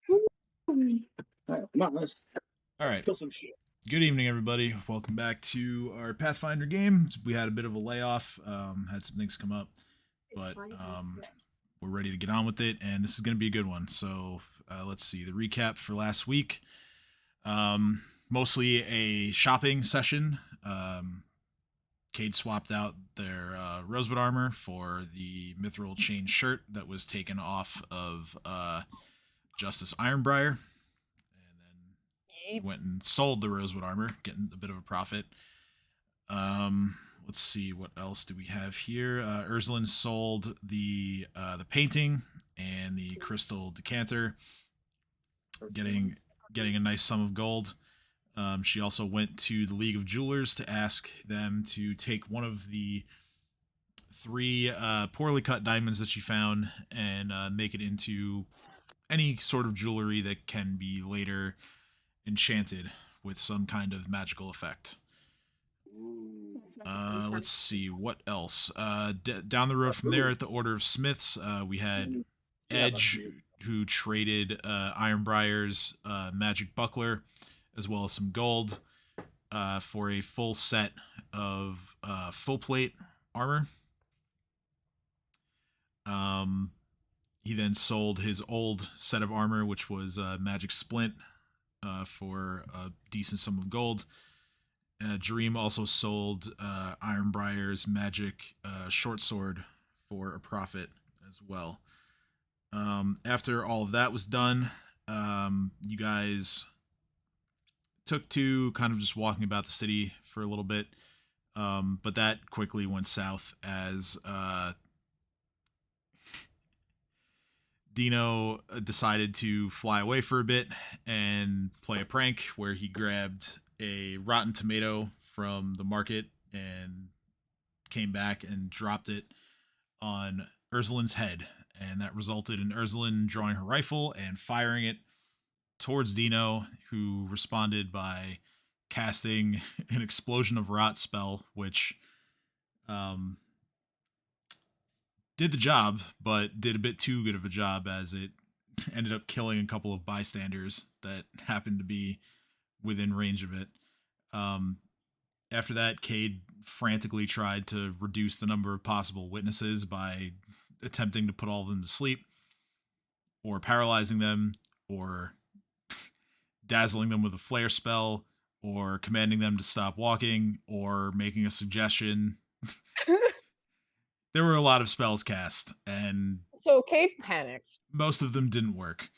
Alright, come on, let's All right. kill some shit. Good evening, everybody. Welcome back to our Pathfinder game. We had a bit of a layoff, had some things come up, but we're ready to get on with it, and this is going to be a good one. So let's see the recap for last week. Mostly a shopping session. Cade swapped out their rosewood armor for the mithril chain shirt that was taken off of Justice Ironbriar, and then he went and sold the rosewood armor, getting a bit of a profit. Let's see, what else do we have here? Urslan sold the painting and the crystal decanter, getting a nice sum of gold. She also went to the League of Jewelers to ask them to take one of the three poorly cut diamonds that she found and make it into any sort of jewelry that can be later enchanted with some kind of magical effect. Let's see what else. Down the road from there, at the Order of Smiths, we had Edge, who traded Ironbriar's magic buckler, as well as some gold, for a full set of full plate armor. He then sold his old set of armor, which was magic splint, for a decent sum of gold. Dream also sold Ironbriar's magic short sword for a profit as well. After all of that was done, you guys took to kind of just walking about the city for a little bit, but that quickly went south as Dino decided to fly away for a bit and play a prank where he grabbed a rotten tomato from the market and came back and dropped it on Ursula's head. And that resulted in Ursula drawing her rifle and firing it towards Dino, who responded by casting an explosion of rot spell, which did the job, but did a bit too good of a job as it ended up killing a couple of bystanders that happened to be within range of it. Um, After that, Cade frantically tried to reduce the number of possible witnesses by attempting to put all of them to sleep, or paralyzing them, or dazzling them with a flare spell, or commanding them to stop walking, or making a suggestion. There were a lot of spells cast, and So Kate panicked. most of them didn't work.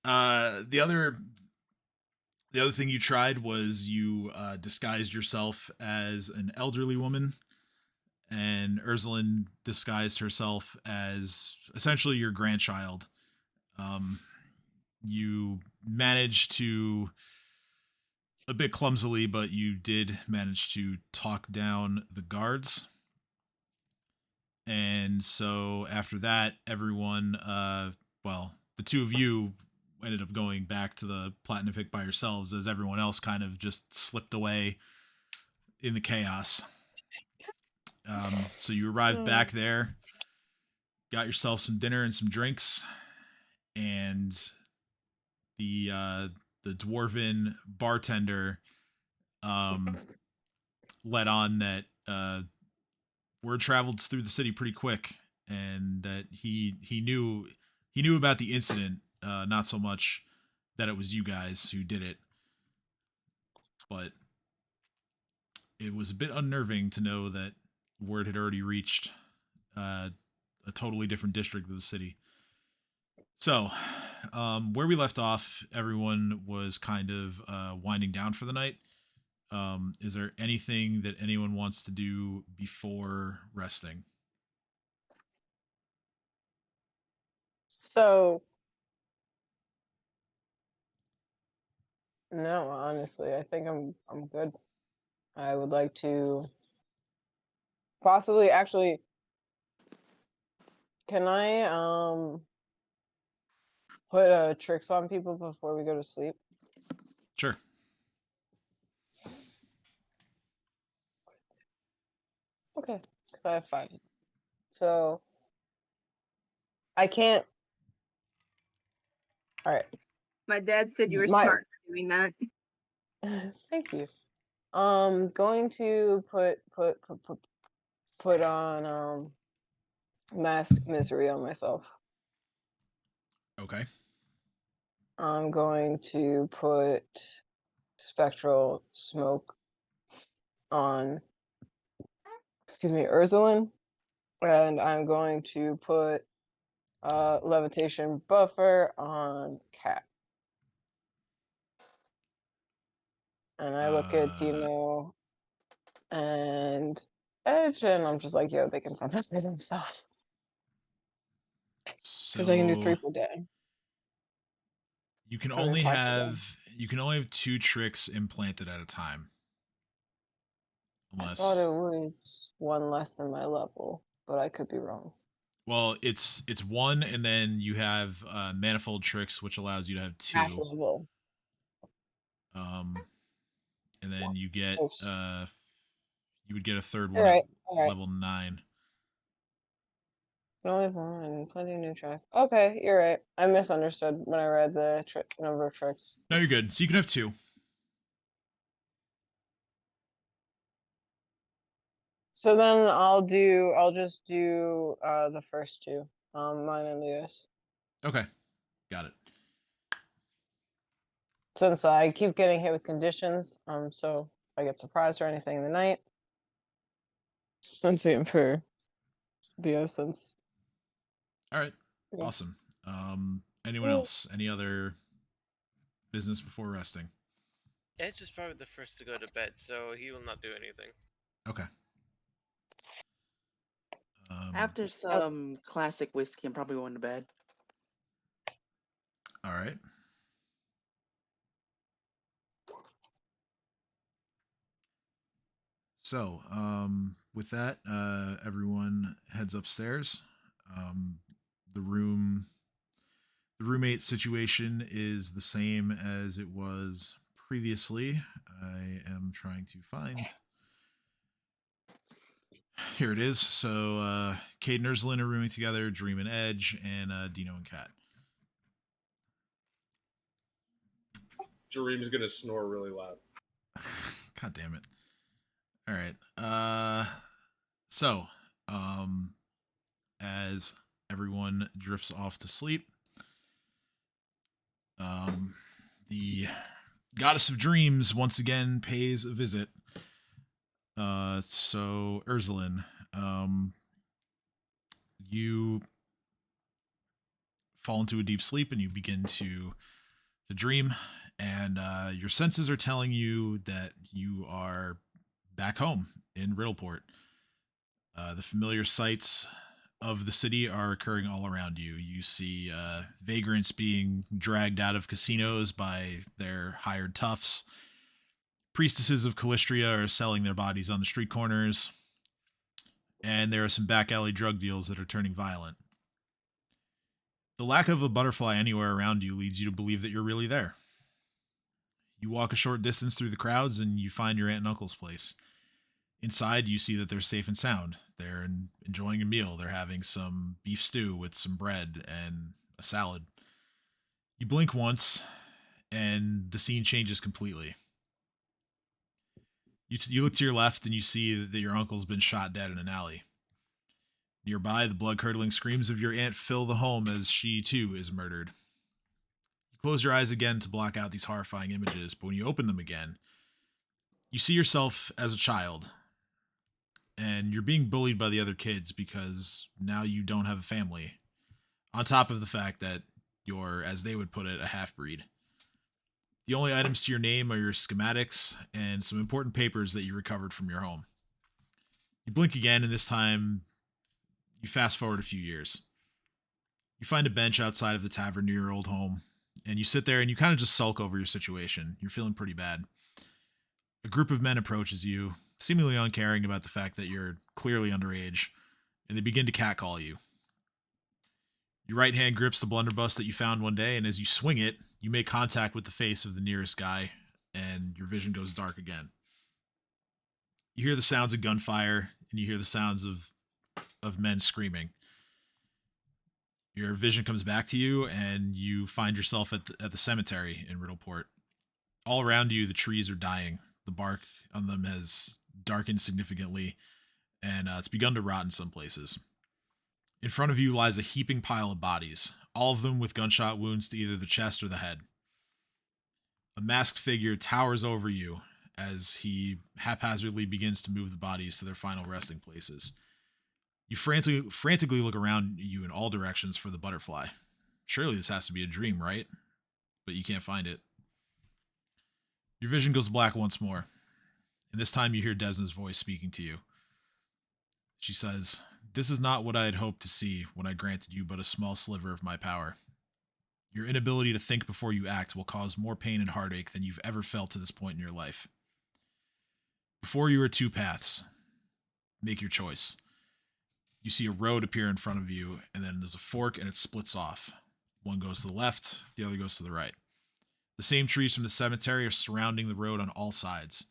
The other thing you tried was you disguised yourself as an elderly woman, and Ursula disguised herself as essentially your grandchild. You managed to, a bit clumsily, but you did manage to talk down the guards. And so after that, everyone, well, the two of you ended up going back to the Platinum Pick by yourselves, as everyone else kind of just slipped away in the chaos. So you arrived back there, got yourself some dinner and some drinks, and the dwarven bartender let on that word traveled through the city pretty quick, and that he knew about the incident, not so much that it was you guys who did it, but it was a bit unnerving to know that word had already reached a totally different district of the city. So, where we left off, everyone was kind of winding down for the night. Is there anything that anyone wants to do before resting? So no, honestly, I think I'm good. I would like to possibly actually can I put tricks on people before we go to sleep? Sure. Okay, because I have 5. So I can't All right. My dad said you were My- smart for doing that. Thank you. Going to put on mask misery on myself. Okay. I'm going to put spectral smoke on, excuse me, Ursulin, and I'm going to put levitation buffer on Cat. And I look at Demo and Edge, and I'm just like, yo, they can find that by themselves. Because I can do 3 per day. You can I mean, only 5 per day. have 2 tricks implanted at a time. I thought it was 1 less than my level, but I could be wrong. Well, it's 1, and then you have manifold tricks, which allows you to have 2. Half level. And then you get Oops. you would get a third All one right. at level 9. Only 1 and plenty new track. Okay, you're right. I misunderstood when I read the number of tricks. No, you're good. So you can have 2. So then I'll just do the first 2. Mine and Leo's. Okay. Got it. Since I keep getting hit with conditions, so if I get surprised or anything in the night. Let's wait for Leo since. All right. Yeah. Awesome. Anyone else? Any other business before resting? Edge is probably the first to go to bed, so he will not do anything. Okay. After some classic whiskey, I'm probably going to bed. All right. So, with that, everyone heads upstairs. The roommate situation is the same as it was previously. I am trying to find. Here it is. So, Cade and Ursulin are rooming together, Dream and Edge, and Dino and Kat. Jareem's gonna snore really loud. God damn it. All right. So, as everyone drifts off to sleep, the goddess of dreams once again pays a visit. So Ursulin, you fall into a deep sleep and you begin to dream, and your senses are telling you that you are back home in Riddleport. The familiar sights of the city are occurring all around you. You see vagrants being dragged out of casinos by their hired toughs. Priestesses of Callistria are selling their bodies on the street corners. And there are some back alley drug deals that are turning violent. The lack of a butterfly anywhere around you leads you to believe that you're really there. You walk a short distance through the crowds and you find your aunt and uncle's place. Inside, you see that they're safe and sound. They're enjoying a meal. They're having some beef stew with some bread and a salad. You blink once, and the scene changes completely. You look to your left, and you see that your uncle's been shot dead in an alley. Nearby, the blood-curdling screams of your aunt fill the home as she, too, is murdered. You close your eyes again to block out these horrifying images, but when you open them again, you see yourself as a child. And you're being bullied by the other kids because now you don't have a family. On top of the fact that you're, as they would put it, a half-breed. The only items to your name are your schematics and some important papers that you recovered from your home. You blink again, and this time you fast forward a few years. You find a bench outside of the tavern near your old home, and you sit there and you kind of just sulk over your situation. You're feeling pretty bad. A group of men approaches you, seemingly uncaring about the fact that you're clearly underage, and they begin to catcall you. Your right hand grips the blunderbuss that you found one day, and as you swing it, you make contact with the face of the nearest guy, and your vision goes dark again. You hear the sounds of gunfire, and you hear the sounds of men screaming. Your vision comes back to you, and you find yourself at the cemetery in Riddleport. All around you, the trees are dying. The bark on them has darkened significantly, and it's begun to rot in some places. In front of you lies a heaping pile of bodies, all of them with gunshot wounds to either the chest or the head. A masked figure towers over you as he haphazardly begins to move the bodies to their final resting places. You frantically look around you in all directions for the butterfly. Surely this has to be a dream, right? But you can't find it. Your vision goes black once more, and this time you hear Desna's voice speaking to you. She says, "This is not what I had hoped to see when I granted you but a small sliver of my power. Your inability to think before you act will cause more pain and heartache than you've ever felt to this point in your life. Before you are two paths. Make your choice. You see a road appear in front of you, and then there's a fork, and it splits off. One goes to the left, the other goes to the right. The same trees from the cemetery are surrounding the road on all sides,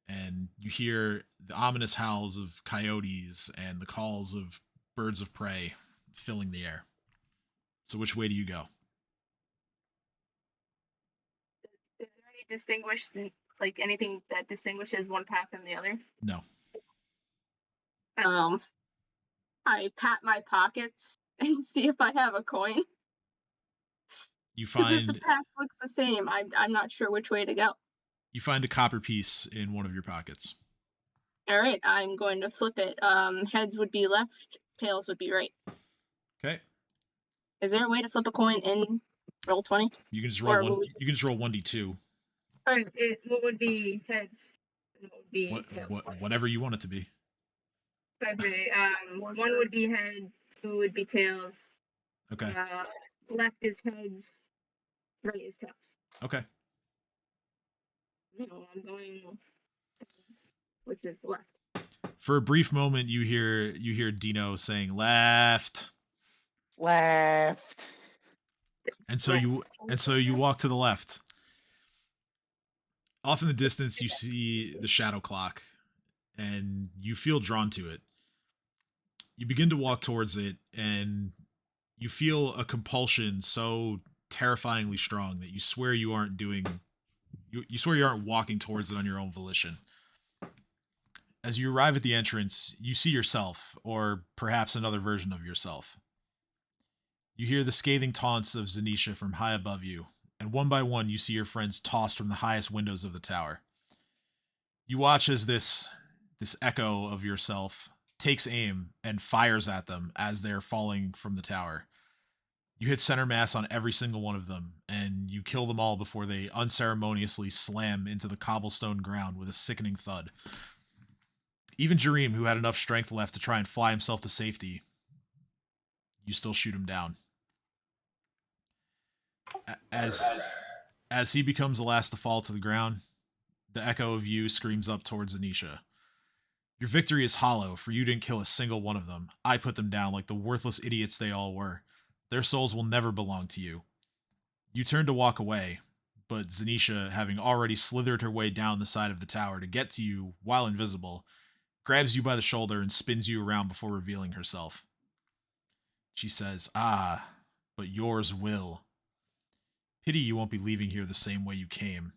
and you hear the ominous howls of coyotes and the calls of birds of prey filling the air. So which way do you go?" Is there any distinguished, like anything that distinguishes one path from the other? No. I pat my pockets and see if I have a coin. You 'Cause if the find paths look the same, I'm not sure which way to go. a copper piece in one of your pockets. All right, I'm going to flip it. Heads would be left, tails would be right. Okay. Is there a way to flip a coin in Roll20? You can just Or roll will one. we- You can just roll 1d2. What would be heads? And what would be tails? Whatever you want it to be. Okay, one would be head, two would be tails. Okay. Left is heads, right is tails. Okay. No, I'm going heads, which is left. For a brief moment, you hear Dino saying left, Left. and so you walk to the left. Off in the distance, you see the shadow clock, and you feel drawn to it. You begin to walk towards it, and you feel a compulsion so terrifyingly strong that you swear you aren't doing. You swear you aren't walking towards it on your own volition. As you arrive at the entrance, you see yourself, or perhaps another version of yourself. You hear the scathing taunts of Xanesha from high above you, and one by one you see your friends tossed from the highest windows of the tower. You watch as this echo of yourself takes aim and fires at them as they're falling from the tower. You hit center mass on every single one of them, and you kill them all before they unceremoniously slam into the cobblestone ground with a sickening thud. Even Jareem, who had enough strength left to try and fly himself to safety, you still shoot him down. As he becomes the last to fall to the ground, the echo of you screams up towards Xanesha. "Your victory is hollow, for you didn't kill a single one of them. I put them down like the worthless idiots they all were. Their souls will never belong to you." You turn to walk away, but Xanesha, having already slithered her way down the side of the tower to get to you while invisible, grabs you by the shoulder and spins you around before revealing herself. She says, "Ah, but yours will. Pity you won't be leaving here the same way you came.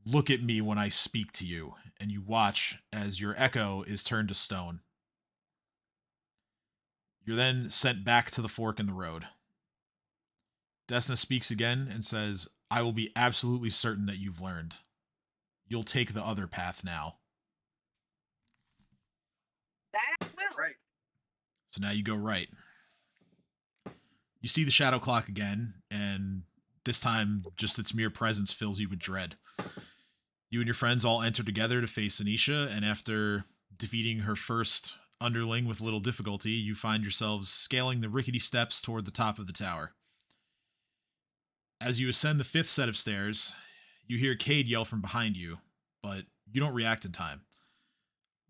Look at me when I speak to you," and you watch as your echo is turned to stone. You're then sent back to the fork in the road. Desna speaks again and says, "I will be absolutely certain that you've learned. You'll take the other path now." That I will. Right. So now you go right. You see the shadow clock again, and this time just its mere presence fills you with dread. You and your friends all enter together to face Xanesha, and after defeating her first underling with little difficulty, you find yourselves scaling the rickety steps toward the top of the tower. As you ascend the fifth set of stairs, you hear Cade yell from behind you, but you don't react in time.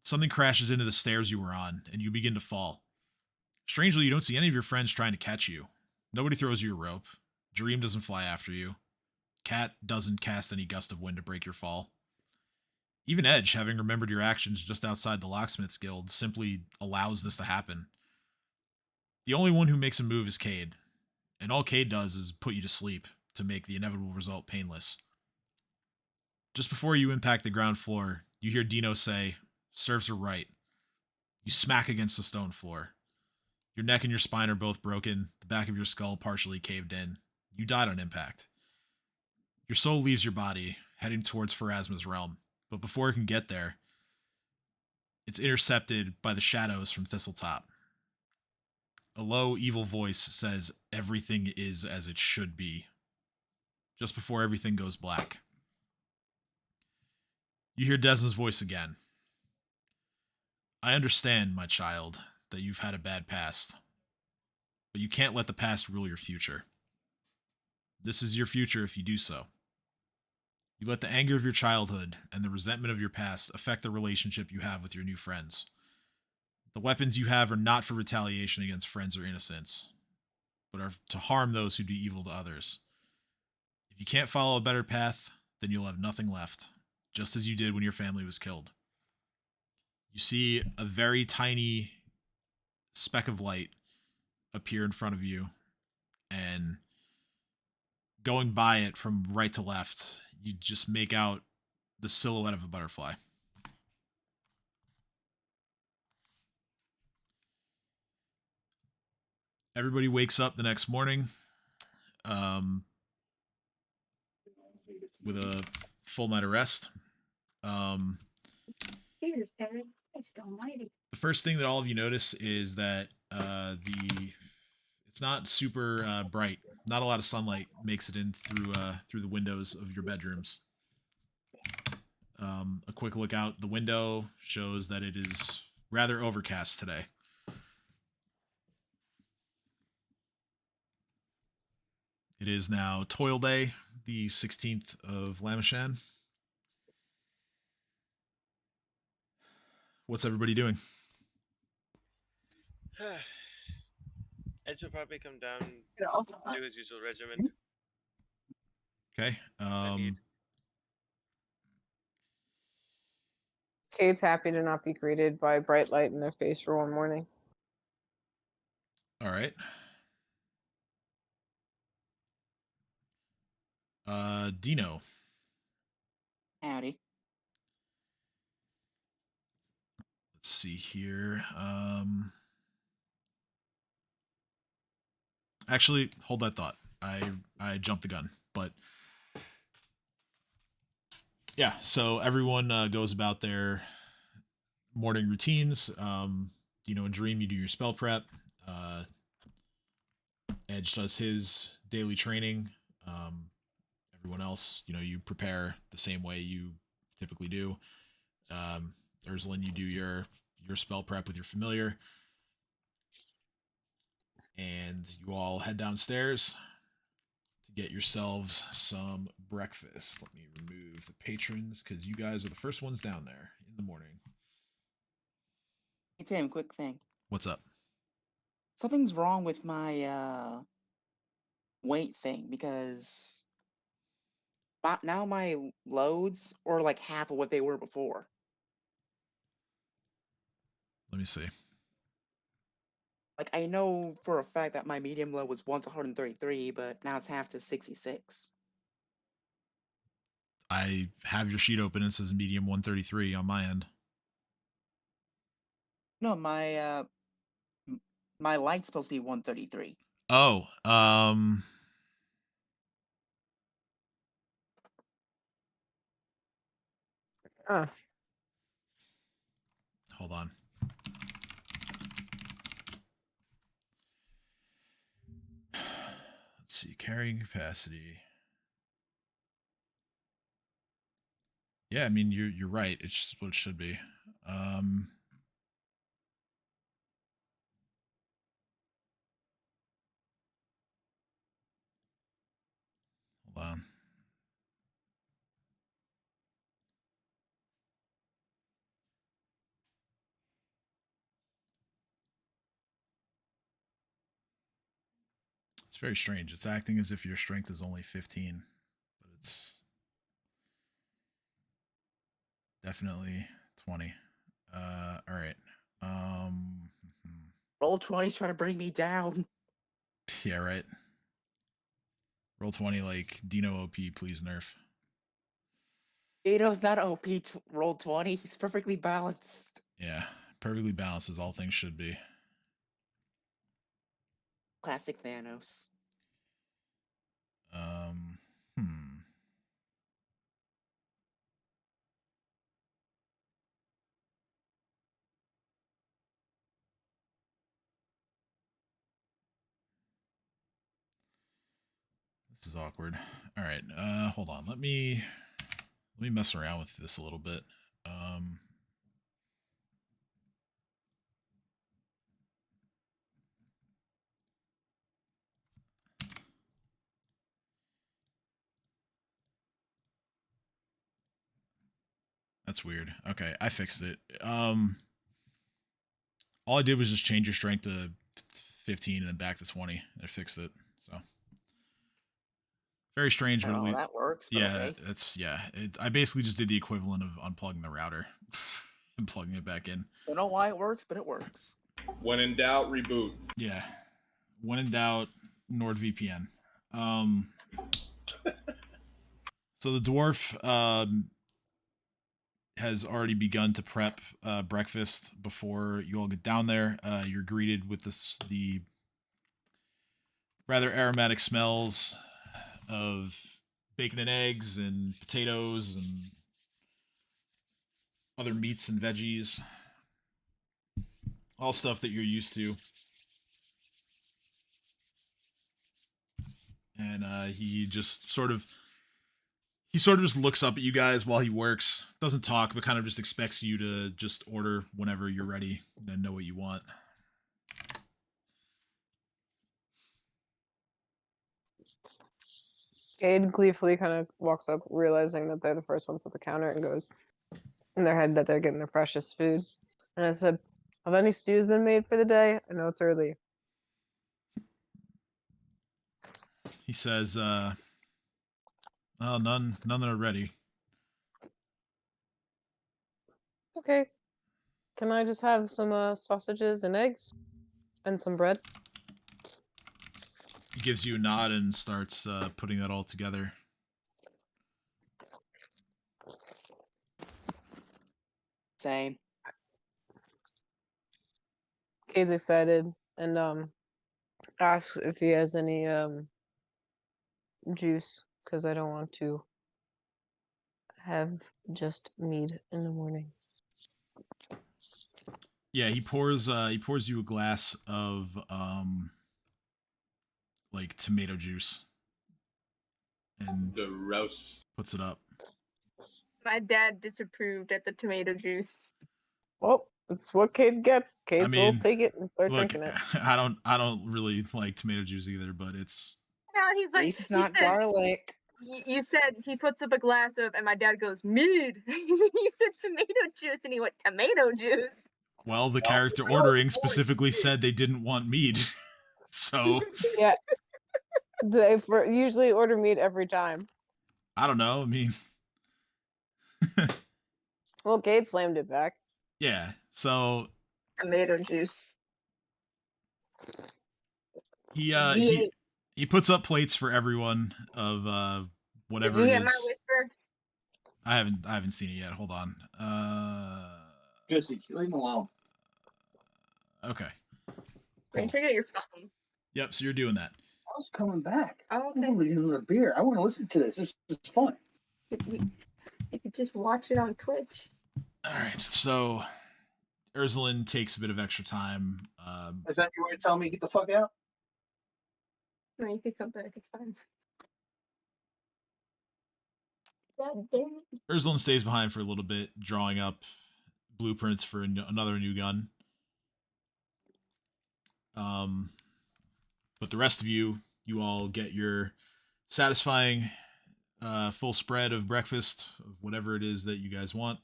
Something crashes into the stairs you were on, and you begin to fall. Strangely, you don't see any of your friends trying to catch you. Nobody throws you a rope. Dream doesn't fly after you. Cat doesn't cast any gust of wind to break your fall. Even Edge, having remembered your actions just outside the Locksmith's Guild, simply allows this to happen. The only one who makes a move is Cade, and all Cade does is put you to sleep to make the inevitable result painless. Just before you impact the ground floor, you hear Dino say, "Serves her right." You smack against the stone floor. Your neck and your spine are both broken, the back of your skull partially caved in. You died on impact. Your soul leaves your body, heading towards Pharasma's realm, but before it can get there, it's intercepted by the shadows from Thistletop. A low, evil voice says, "Everything is as it should be," just before everything goes black. You hear Desna's voice again. "I understand, my child, that you've had a bad past, but you can't let the past rule your future. This is your future if you do so. You let the anger of your childhood and the resentment of your past affect the relationship you have with your new friends. The weapons you have are not for retaliation against friends or innocents, but are to harm those who do evil to others. If you can't follow a better path, then you'll have nothing left, just as you did when your family was killed." You see a very tiny speck of light appear in front of you, and going by it from right to left, you just make out the silhouette of a butterfly. Everybody wakes up the next morning with a full night of rest. Jesus, Eric, Christ almighty. The first thing that all of you notice is that it's not super bright. Not a lot of sunlight makes it in through the windows of your bedrooms. A quick look out the window shows that it is rather overcast today. It is now Toil Day, the 16th of Lamachan. What's everybody doing? Edge will probably come down, No. do his usual regiment. Okay. need. Cade's happy to not be greeted by bright light in their face for one morning. All right. Dino. Howdy. Let's see here. Actually, hold that thought. I jumped the gun, but yeah. So everyone goes about their morning routines. Dino and Dream, you do your spell prep. Edge does his daily training. Everyone else, you prepare the same way you typically do. Ursulin, you do your spell prep with your familiar. And you all head downstairs to get yourselves some breakfast. Let me remove the patrons because you guys are the first ones down there in the morning. Hey Tim, quick thing. What's up? Something's wrong with my weight thing because now my loads are like half of what they were before. Let me see. Like I know for a fact that my medium load was once 133, but now it's half to 66. I have your sheet open. It says medium 133 on my end. No, my light's supposed to be 133. Oh, Ah, hold on. Let's see, carrying capacity. Yeah, I mean you're right. It's just what it should be. Hold on. It's very strange. It's acting as if your strength is only 15, but it's definitely 20. All right. Roll 20's trying to bring me down. Yeah, right. Roll 20 like Dino OP, please nerf. Dino's not OP. Roll 20. He's perfectly balanced. Yeah, perfectly balanced as all things should be. Classic Thanos. Hmm. This is awkward. All right, hold on. Let me mess around with this a little bit. That's weird. Okay, I fixed it. All I did was just change your strength to 15 and then back to 20. And it fixed it. So very strange, I but don't know, that works, but yeah, okay. it's I basically just did the equivalent of unplugging the router and plugging it back in. Don't know why it works, but it works. When in doubt, reboot. Yeah. When in doubt, NordVPN. So the dwarf has already begun to prep breakfast before you all get down there. You're greeted with the rather aromatic smells of bacon and eggs and potatoes and other meats and veggies. All stuff that you're used to. And he sort of just looks up at you guys while he works. Doesn't talk, but kind of just expects you to just order whenever you're ready and know what you want. Cade gleefully kind of walks up, realizing that they're the first ones at the counter, and goes in their head that they're getting their precious food. And I said, "Have any stews been made for the day? I know it's early." He says, "Oh, none that are ready." Okay. Can I just have some sausages and eggs and some bread? He gives you a nod and starts putting that all together. Same. Cade's excited and asks if he has any juice, because I don't want to have just mead in the morning. Yeah, he pours you a glass of like tomato juice and Gross. puts it up. My dad disapproved at the tomato juice. Well, that's what Cade gets. I Cade will mean, take it and start look, drinking it. I don't really like tomato juice either, but it's No, he's At like, least it's he not said, garlic. you said he puts up a glass of, and my dad goes, mead. You said tomato juice, and he went, tomato juice. well, the character ordering specifically said they didn't want mead. So Yeah. They usually order meat every time. I don't know. I mean, Well, Cade slammed it back. yeah. So Tomato juice. he puts up plates for everyone of Did whatever you it get my is. whisper? I haven't seen it yet. Hold on. Jesse, leave him alone. Okay. Don't Cool. forget your phone. Yep. So you're doing that. I was coming back. Oh, I'm okay. going to get another beer. I want to listen to this. This is fun. You could just watch it on Twitch. All right. So Urzulin takes a bit of extra time. Is that your way of telling me to get the fuck out? No, you could come back. It's fine. God damn it. Urzulin stays behind for a little bit, drawing up blueprints for another new gun. But the rest of you all get your satisfying full spread of breakfast, of whatever it is that you guys want.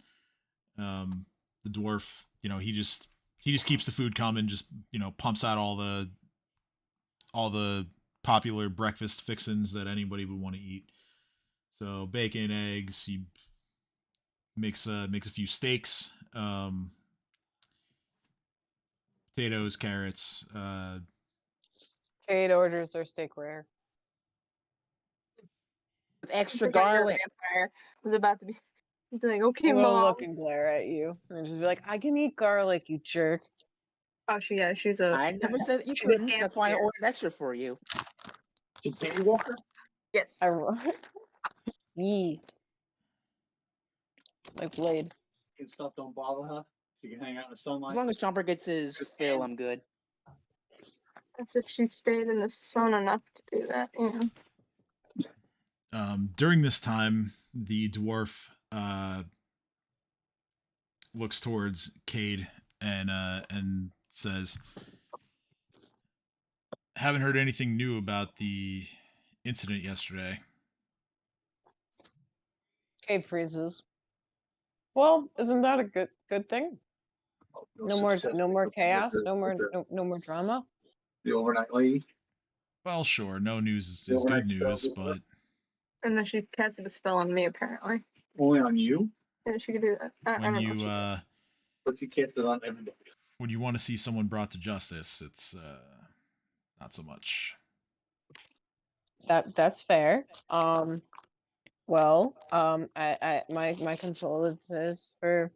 The dwarf, he just keeps the food coming, just pumps out all the popular breakfast fixins that anybody would want to eat. So bacon, eggs. He makes a few steaks, potatoes, carrots. Kate orders their steak rare. With extra Forgot you're a garlic. vampire. I was about to be like, okay, We'll mom. look and glare at you and just be like, I can eat garlic, you jerk. Oh, she's a. I never said that you she's a couldn't. That's why I dancer. ordered extra for you. Is Daywalker? Yes. Yee. Like Blade. And stuff don't bother her. She can hang out in the sunlight. As long as Jumper gets his Good fill, man. I'm good. As if she stayed in the sun enough to do that, you know. During this time, the dwarf looks towards Cade and says, "Haven't heard anything new about the incident yesterday." Kate freezes. Well, isn't that a good thing? No more success chaos, with no more drama. the overnight lady. Well, sure, no news is The good overnight news, spell. but And then she casted a spell on me, apparently. Only on you, Yeah, she could do that. I when don't know you if she did. but you cast it on everybody. when you want to see someone brought to justice, it's not so much. That's fair. Well, my condolences for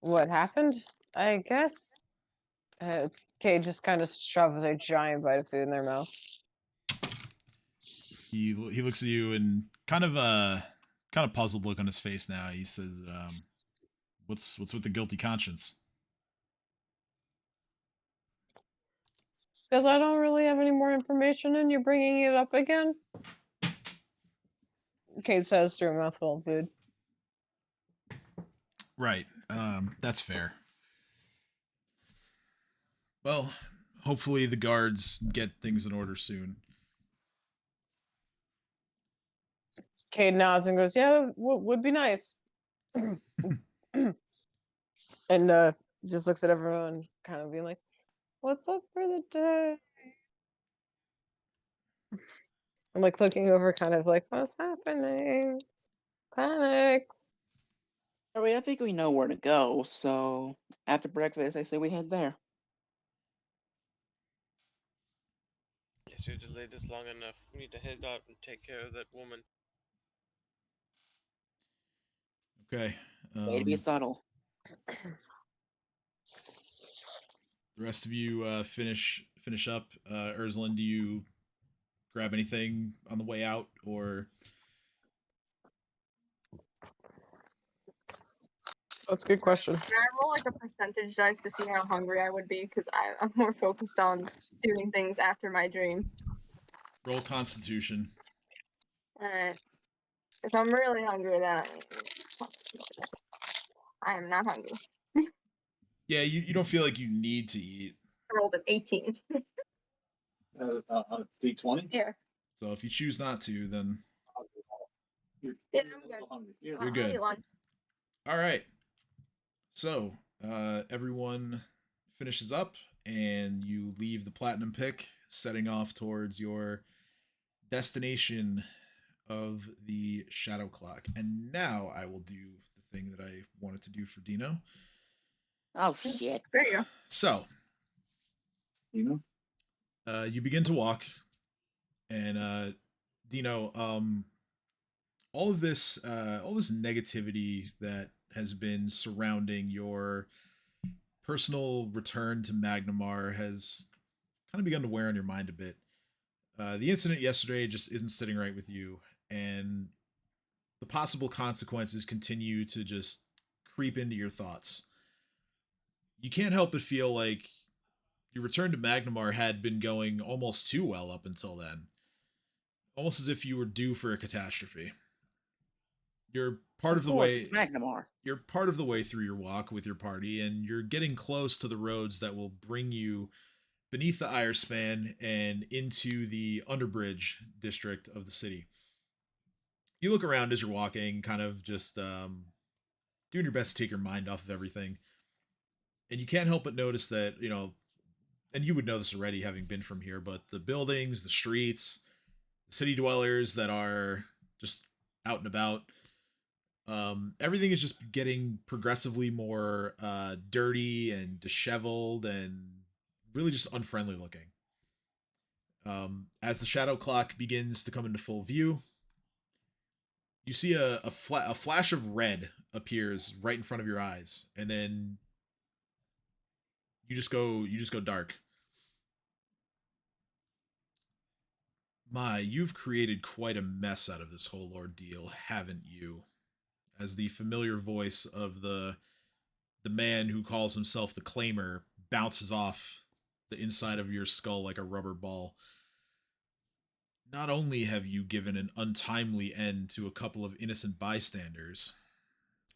what happened, I guess. Kate just kind of shoves a giant bite of food in their mouth. He looks at you and kind of puzzled look on his face now. He says, what's with the guilty conscience?" Because I don't really have any more information, and you're bringing it up again. Kate says through a mouthful of food. Right. That's fair. Well, hopefully the guards get things in order soon. Kate nods and goes, "Yeah, would be nice." And just looks at everyone, kind of being like, "What's up for the day?" I'm like looking over, kind of like, "What's happening?" Panic. Alright, I think we know where to go, so after breakfast, I say we head there. Yes, we delayed this long enough. We need to head out and take care of that woman. Okay. Way to be subtle. The rest of you finish up. Urslan, do you grab anything on the way out, or That's a good question. Can I roll like a percentage dice to see how hungry I would be? Because I'm more focused on doing things after my dream. roll Constitution? Alright. If I'm really hungry, then I am not hungry. Yeah, you don't feel like you need to eat. I rolled an 18. D20. Yeah. So if you choose not to, then You're, Yeah, you're I'm a good. little hungry. You're You're I'll good. eat lunch. all right. So everyone finishes up, and you leave the platinum pick, setting off towards your destination of the shadow clock. And now I will do the thing that I wanted to do for Dino. Oh shit. There you go. So You know. you begin to walk, and Dino, all this negativity that has been surrounding your personal return to Magnamar has kind of begun to wear on your mind a bit. The incident yesterday just isn't sitting right with you, and the possible consequences continue to just creep into your thoughts. You can't help but feel like your return to Magnamar had been going almost too well up until then. Almost as if you were due for a catastrophe. You're part of the course, way it's Magnamar. You're part of the way through your walk with your party, and you're getting close to the roads that will bring you beneath the Irespan and into the Underbridge district of the city. You look around as you're walking, kind of just doing your best to take your mind off of everything. And you can't help but notice that, and you would know this already having been from here, but the buildings, the streets, the city dwellers that are just out and about, everything is just getting progressively more dirty and disheveled, and really just unfriendly looking. As the shadow clock begins to come into full view, you see a flash of red appears right in front of your eyes, and then you just go dark. My, you've created quite a mess out of this whole ordeal, haven't you? As the familiar voice of the man who calls himself the Claimer bounces off the inside of your skull like a rubber ball. Not only have you given an untimely end to a couple of innocent bystanders,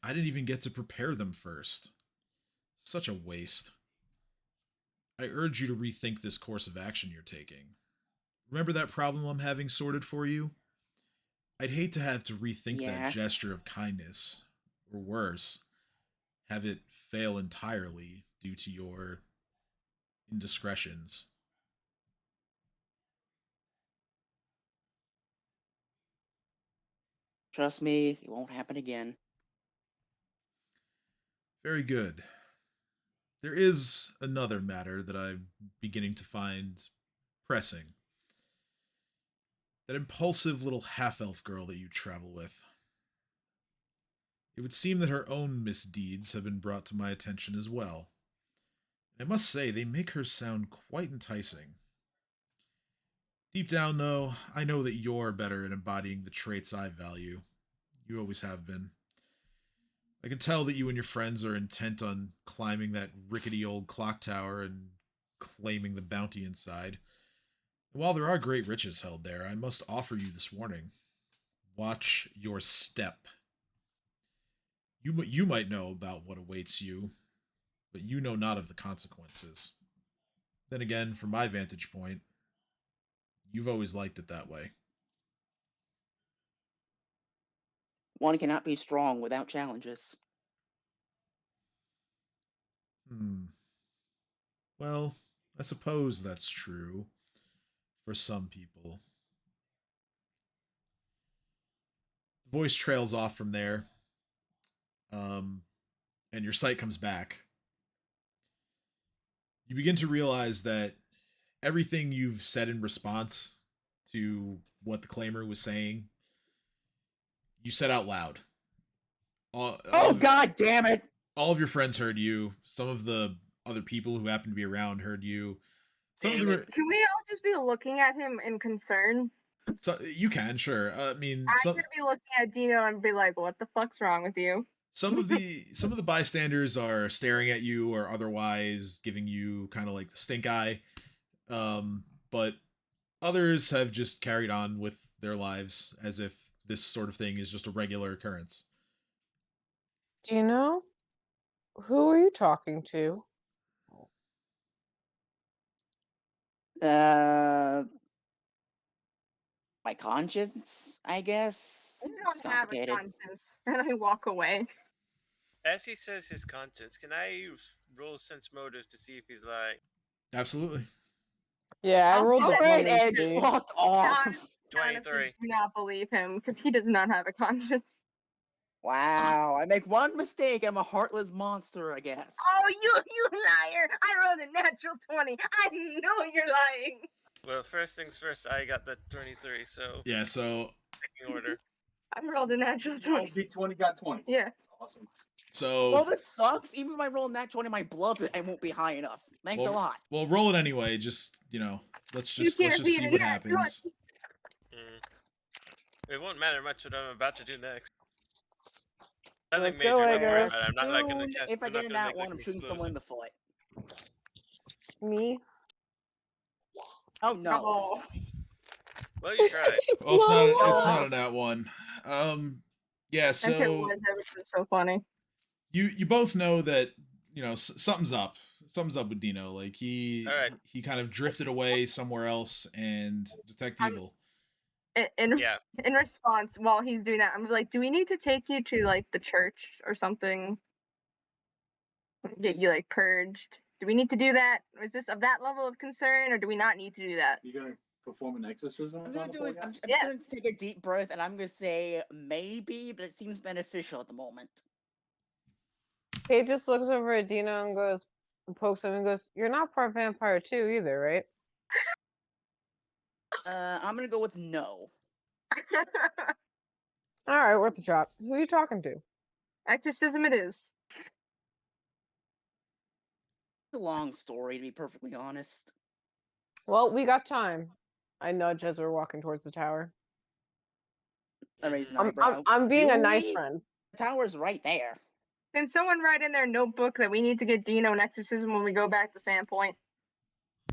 I didn't even get to prepare them first. Such a waste. I urge you to rethink this course of action you're taking. Remember that problem I'm having sorted for you? I'd hate to have to rethink Yeah. that gesture of kindness, or worse, have it fail entirely due to your indiscretions. Trust me, it won't happen again. Very good. There is another matter that I'm beginning to find pressing. That impulsive little half-elf girl that you travel with. It would seem that her own misdeeds have been brought to my attention as well. I must say, they make her sound quite enticing. Deep down, though, I know that you're better at embodying the traits I value. You always have been. I can tell that you and your friends are intent on climbing that rickety old clock tower and claiming the bounty inside. And while there are great riches held there, I must offer you this warning. Watch your step. You might know about what awaits you, but you know not of the consequences. Then again, from my vantage point, you've always liked it that way. One cannot be strong without challenges. Well, I suppose that's true for some people. The voice trails off from there, and your sight comes back. You begin to realize that everything you've said in response to what the claimer was saying, you said out loud. God damn it! All of your friends heard you. Some of the other people who happened to be around heard you. Some of them are, Can we all just be looking at him in concern? so you can, sure. I mean, I'm gonna be looking at Dino and be like, "What the fuck's wrong with you?" some of the bystanders are staring at you or otherwise giving you kind of like the stink eye. But others have just carried on with their lives as if this sort of thing is just a regular occurrence. Do you know? Who are you talking to? My conscience, I guess. I It's don't have a complicated. conscience, and I walk away. As he says his conscience, can I roll sense motive to see if he's lying? Absolutely. Yeah, I I'll rolled do a it. Alright, 1 Edge, AC. fuck off! Honestly, 23. do not believe him because he does not have a conscience. Wow, I make one mistake, I'm a heartless monster, I guess. Oh, you liar! I rolled a natural 20. I know you're lying. Well, first things first, I got the 23, so Yeah, so picking order. I rolled a natural 20. D20 got 20. Yeah. Awesome. Well, so this sucks. Even if I roll a nat 20 my blood, I won't be high enough. Thanks a lot. well, roll it anyway. Just let's You just can't beat see it. what Yeah, happens. It won't matter much what I'm about to do next. Nothing Let's major, go, don't I worry guess. about it. I'm not like gonna Soon, cast. if I I'm get not in gonna that make one, like I'm an shooting someone in explosion. the foot. Me? Oh no. Oh. Well, you tried. Well, it's not No. a nat one. Yeah. If it So was, that would be so funny. you both know that something's up. Something's up with Dino. Like he All right. he kind of drifted away somewhere else and detect evil. Yeah. In response, while he's doing that, I'm like, do we need to take you to like the church or something? Get you like purged? Do we need to do that? Is this of that level of concern, or do we not need to do that? You gonna perform an exorcism? I'm gonna on the do boy it. I'm guy? just gonna take a deep breath, and I'm gonna say maybe, but it seems beneficial at the moment. Kate just looks over at Dino and goes, and pokes him and goes, "You're not part vampire too, either, right?" I'm gonna go with no. All right, worth a shot. Who are you talking to? Exorcism it is. It's a long story, to be perfectly honest. Well, we got time. I nudge as we're walking towards the tower. I raise an I'm eyebrow. being Do a nice we? friend. The tower's right there. Can someone write in their notebook that we need to get Dino an exorcism when we go back to Sandpoint?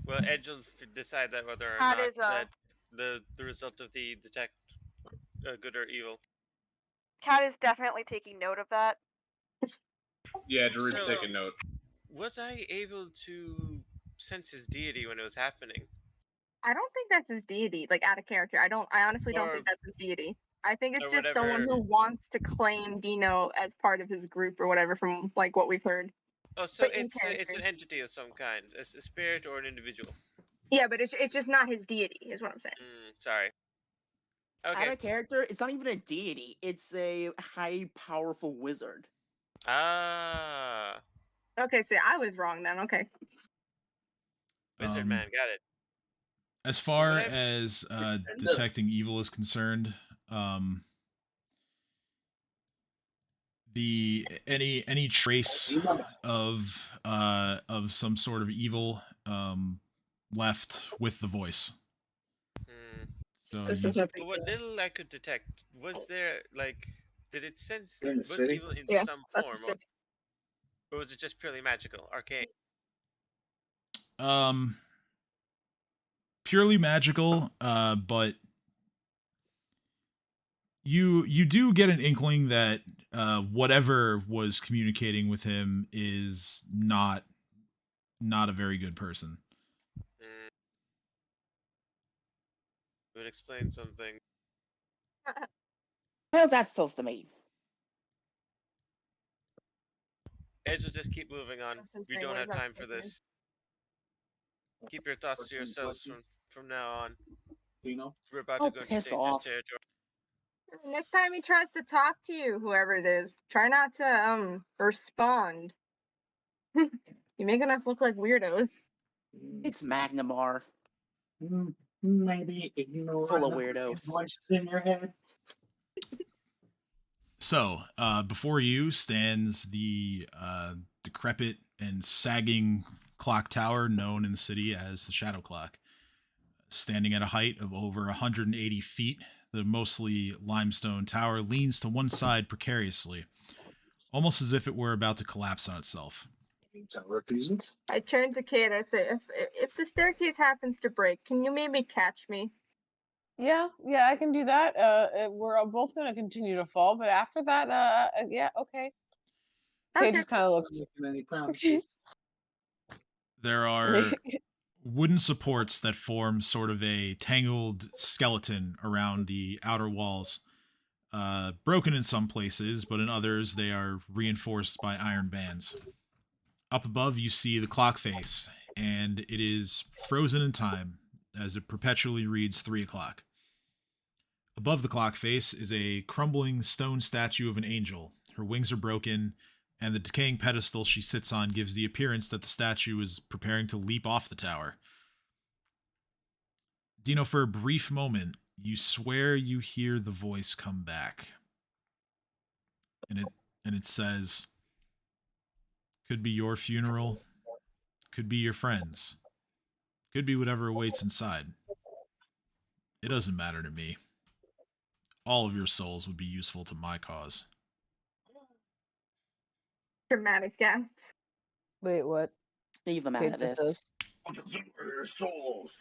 Well, Edge will decide that whether or That not is, that the result of the detect good or evil. Cat is definitely taking note of that. Yeah, Drew's So- taking note. Was I able to sense his deity when it was happening? I don't think that's his deity, like out of character. I honestly don't think Or- that's his deity. I think it's or just someone whatever. who wants to claim Dino as part of his group or whatever from like what we've heard. Oh, so But in it's character. an entity of some kind, a spirit or an individual. Yeah, but it's just not his deity, is what I'm saying. Sorry. Out Okay. of character, it's not even a deity. It's a high, powerful wizard. Ah, Okay, so I was wrong then. Okay. wizard man, got it. As far Whatever. as detecting evil is concerned, the any trace of some sort of evil left with the voice. Hmm. So This you, is a But what little I could detect, was there like, did it sense In the was city? evil in Yeah, some that's form, the or was it just purely magical, arcane? purely magical, but you do get an inkling that whatever was communicating with him is not a very good person. Hmm. It would explain something. How's that supposed to mean? Edge will just keep moving on. That's what I'm We saying, don't what have does that time for supposed to mean? this. Keep your thoughts to Person, yourselves question. from now on. Dino? We're about Oh, to go into piss dangerous off. territory. Next time he tries to talk to you, whoever it is, try not to respond. You're making us look like weirdos. It's Magnamar. Maybe ignore Full of the weirdos. voices in your head. So, before you stands the decrepit and sagging clock tower known in the city as the Shadow Clock. Standing at a height of over 180 feet, the mostly limestone tower leans to one side precariously, almost as if it were about to collapse on itself. Tower reasons. I turn to Kate. I say, if the staircase happens to break, can you maybe catch me? Yeah, I can do that. We're all both going to continue to fall, but after that, yeah, okay. Kate Okay. just kind of looks. Making any promises. There are wooden supports that form sort of a tangled skeleton around the outer walls. Broken in some places, but in others they are reinforced by iron bands. Up above you see the clock face, and it is frozen in time as it perpetually reads 3 o'clock. Above the clock face is a crumbling stone statue of an angel. Her wings are broken, and the decaying pedestal she sits on gives the appearance that the statue is preparing to leap off the tower. Dino, for a brief moment, you swear you hear the voice come back. And it says, could be your funeral, could be your friends, could be whatever awaits inside. It doesn't matter to me. All of your souls would be useful to my cause. Dramatic, yeah. Wait, what? Leave them out Kate of just this. Your souls.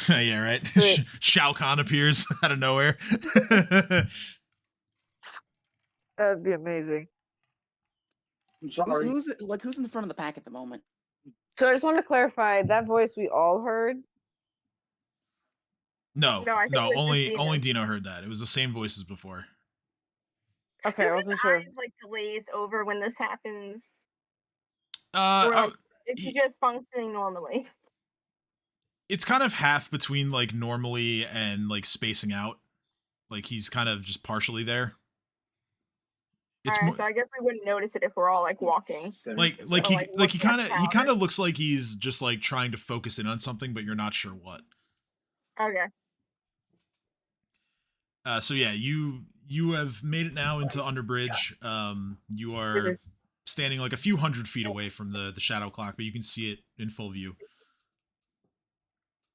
Yeah, right. Sweet. Shao Kahn appears out of nowhere. That'd be amazing. I'm sorry. Who's in the front of the pack at the moment? So I just want to clarify that voice we all heard. No, No, I think it was just only Dino. Dino heard that. It was the same voice as before. Okay, Do I his wasn't sure. eyes like glaze over when this happens, or Uh, like is he he- just functioning normally? it's kind of half between like normally and like spacing out. Like he's kind of just partially there. It's Alright, more so I guess we wouldn't notice it if we're all like walking. like So, he like, he looking at kind the of he tower. kind of looks like he's just like trying to focus in on something, but you're not sure what. Okay. So yeah, you have made it now into Underbridge. You Is are it standing like a few hundred feet away from the shadow clock, but you can see it in full view.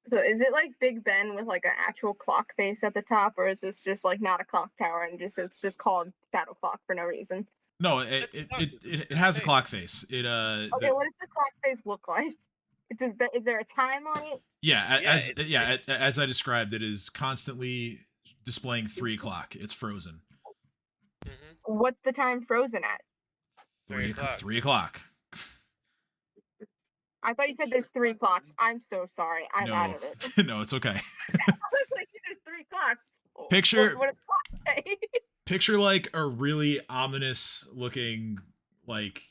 so is it like Big Ben with like an actual clock face at the top, or is this just like not a clock tower and it's just called Shadow Clock for no reason? No, That's not- it has a clock face. It Okay, what does the clock face look like? Is there a time on it? yeah, Yeah, as I described, it is constantly displaying 3 o'clock. It's frozen. Mm-hmm. What's the time frozen at? 3 o'clock. 3 o'clock. I thought you said there's 3 clocks. I'm so sorry. I'm out No, of it. no, it's okay. I was like, there's 3 clocks. Picture- What does the clock say? Picture like a really ominous looking, like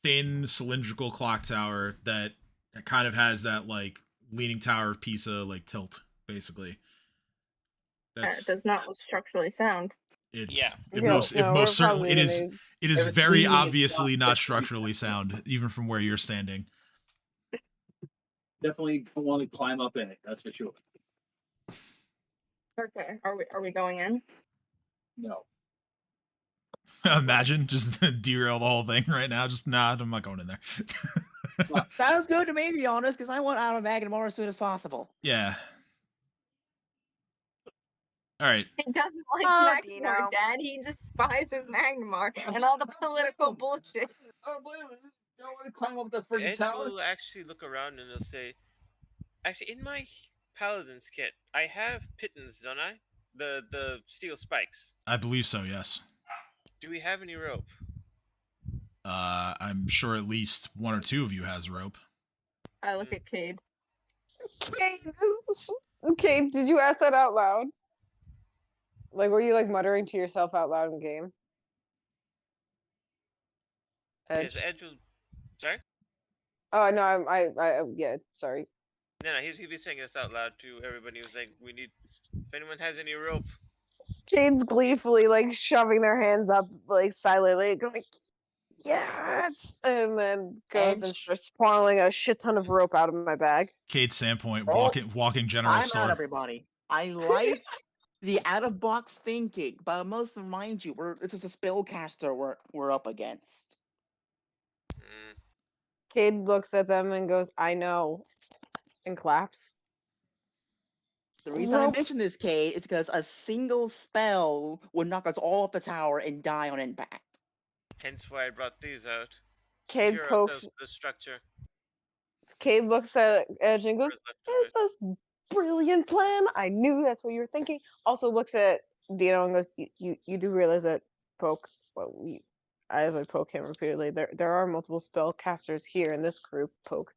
thin cylindrical clock tower that kind of has that like Leaning Tower of Pisa like tilt, basically. It does not look structurally sound. It, Yeah. It No, most, it no, most we're certainly probably it is. gonna- It is If it's very leaning, it's obviously not not fixed. structurally sound, even from where you're standing. Definitely don't want to climb up in it. That's for sure. Okay, are we going in? No. Imagine just derail the whole thing right now. Just nah, I'm not going in there. Sounds good to me, to be honest, because I want out of Magnamore as soon as possible. Yeah. All right. He doesn't like Oh, Magnamore, Dino. Dad. He despises Magnamore and all the political bullshit. I don't blame him. I don't want to climb up that freaking Edge tower. will actually look around and he'll say, actually, in my paladin's kit, I have pittons, don't I? The steel spikes. I believe so. Yes. Do we have any rope? I'm sure at least 1 or 2 of you has rope. I look at Cade. Cade, did you ask that out loud? Like, were you like muttering to yourself out loud in game? Because Edge. Edge will. Sorry? Oh no, I yeah, sorry. No, he'd be saying this out loud to everybody. He was like, we need. If anyone has any rope. Cade's gleefully like shoving their hands up, like silently, going, yes, and then goes and Edge. starts pulling a shit ton of rope out of my bag. Kate Sandpoint, Oh, walking general I'm store. out, everybody. I like the out-of-box thinking, but I must remind you, this is a spellcaster we're up against. Mm, Cade looks at them and goes, I know, and claps. The reason I Rope. mention this, Kate, is because a single spell would knock us all off the tower and die on impact. hence why I brought these out. Cade Secure pokes. the structure. Cade looks at Edge and goes, Where's left of it. "It's a brilliant plan. I knew that's what you were thinking." Also looks at Dino and goes, "You do realize that poke? Well, as I poke him repeatedly, there are multiple spellcasters here in this group. Poke."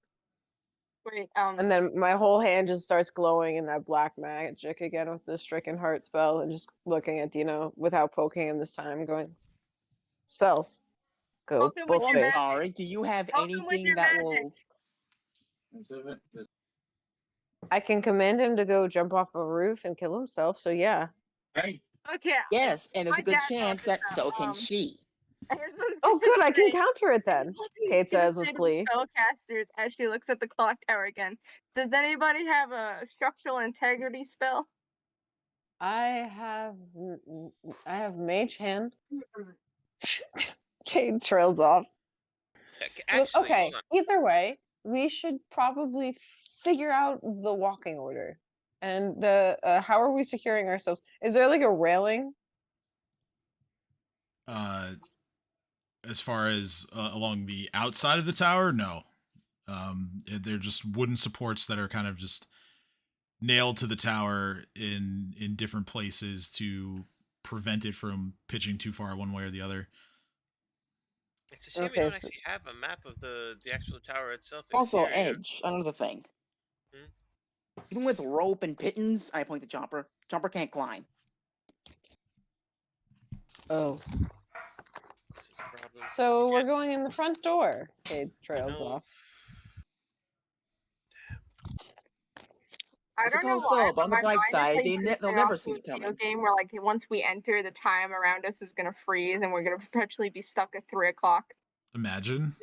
Wait, And then my whole hand just starts glowing in that black magic again with the stricken heart spell, and just looking at Dino without poking him this time, going, "Spells, go Poke him with Oh, your I'm bullshit." magic. sorry. Do you have Poke him with anything your that magic. will? I can command him to go jump off a roof and kill himself. So yeah. Hey, Okay. Yes, and there's My a good dad taught chance us that that, so can she. Harrison's Oh, gonna good. I can say- counter it then. Kate Harrison's gonna says with say to the glee. spellcasters as she looks at the clock tower again. Does anybody have a structural integrity spell? I have mage hand. Jade trails off. Well, Actually, okay, hold on. either way, we should probably figure out the walking order. And how are we securing ourselves? Is there like a railing? As far as along the outside of the tower, no. They're just wooden supports that are kind of just nailed to the tower in different places to prevent it from pitching too far one way or the other. It's a shame Okay, we don't so- actually have a map of the actual tower itself. Also, exterior. Edge, another thing. Hmm? Even with rope and pittons, I point to Chomper. Chomper can't climb. Oh. This is a problem. So You we're can't- going in the front door. Cade I trails know. off. I I don't know suppose why, so, but on the my bright mind is, side, like, they'll drifting never off see to it a video coming. game where, like, once we enter, the time around us is gonna freeze, and we're gonna perpetually be stuck at 3:00. Imagine.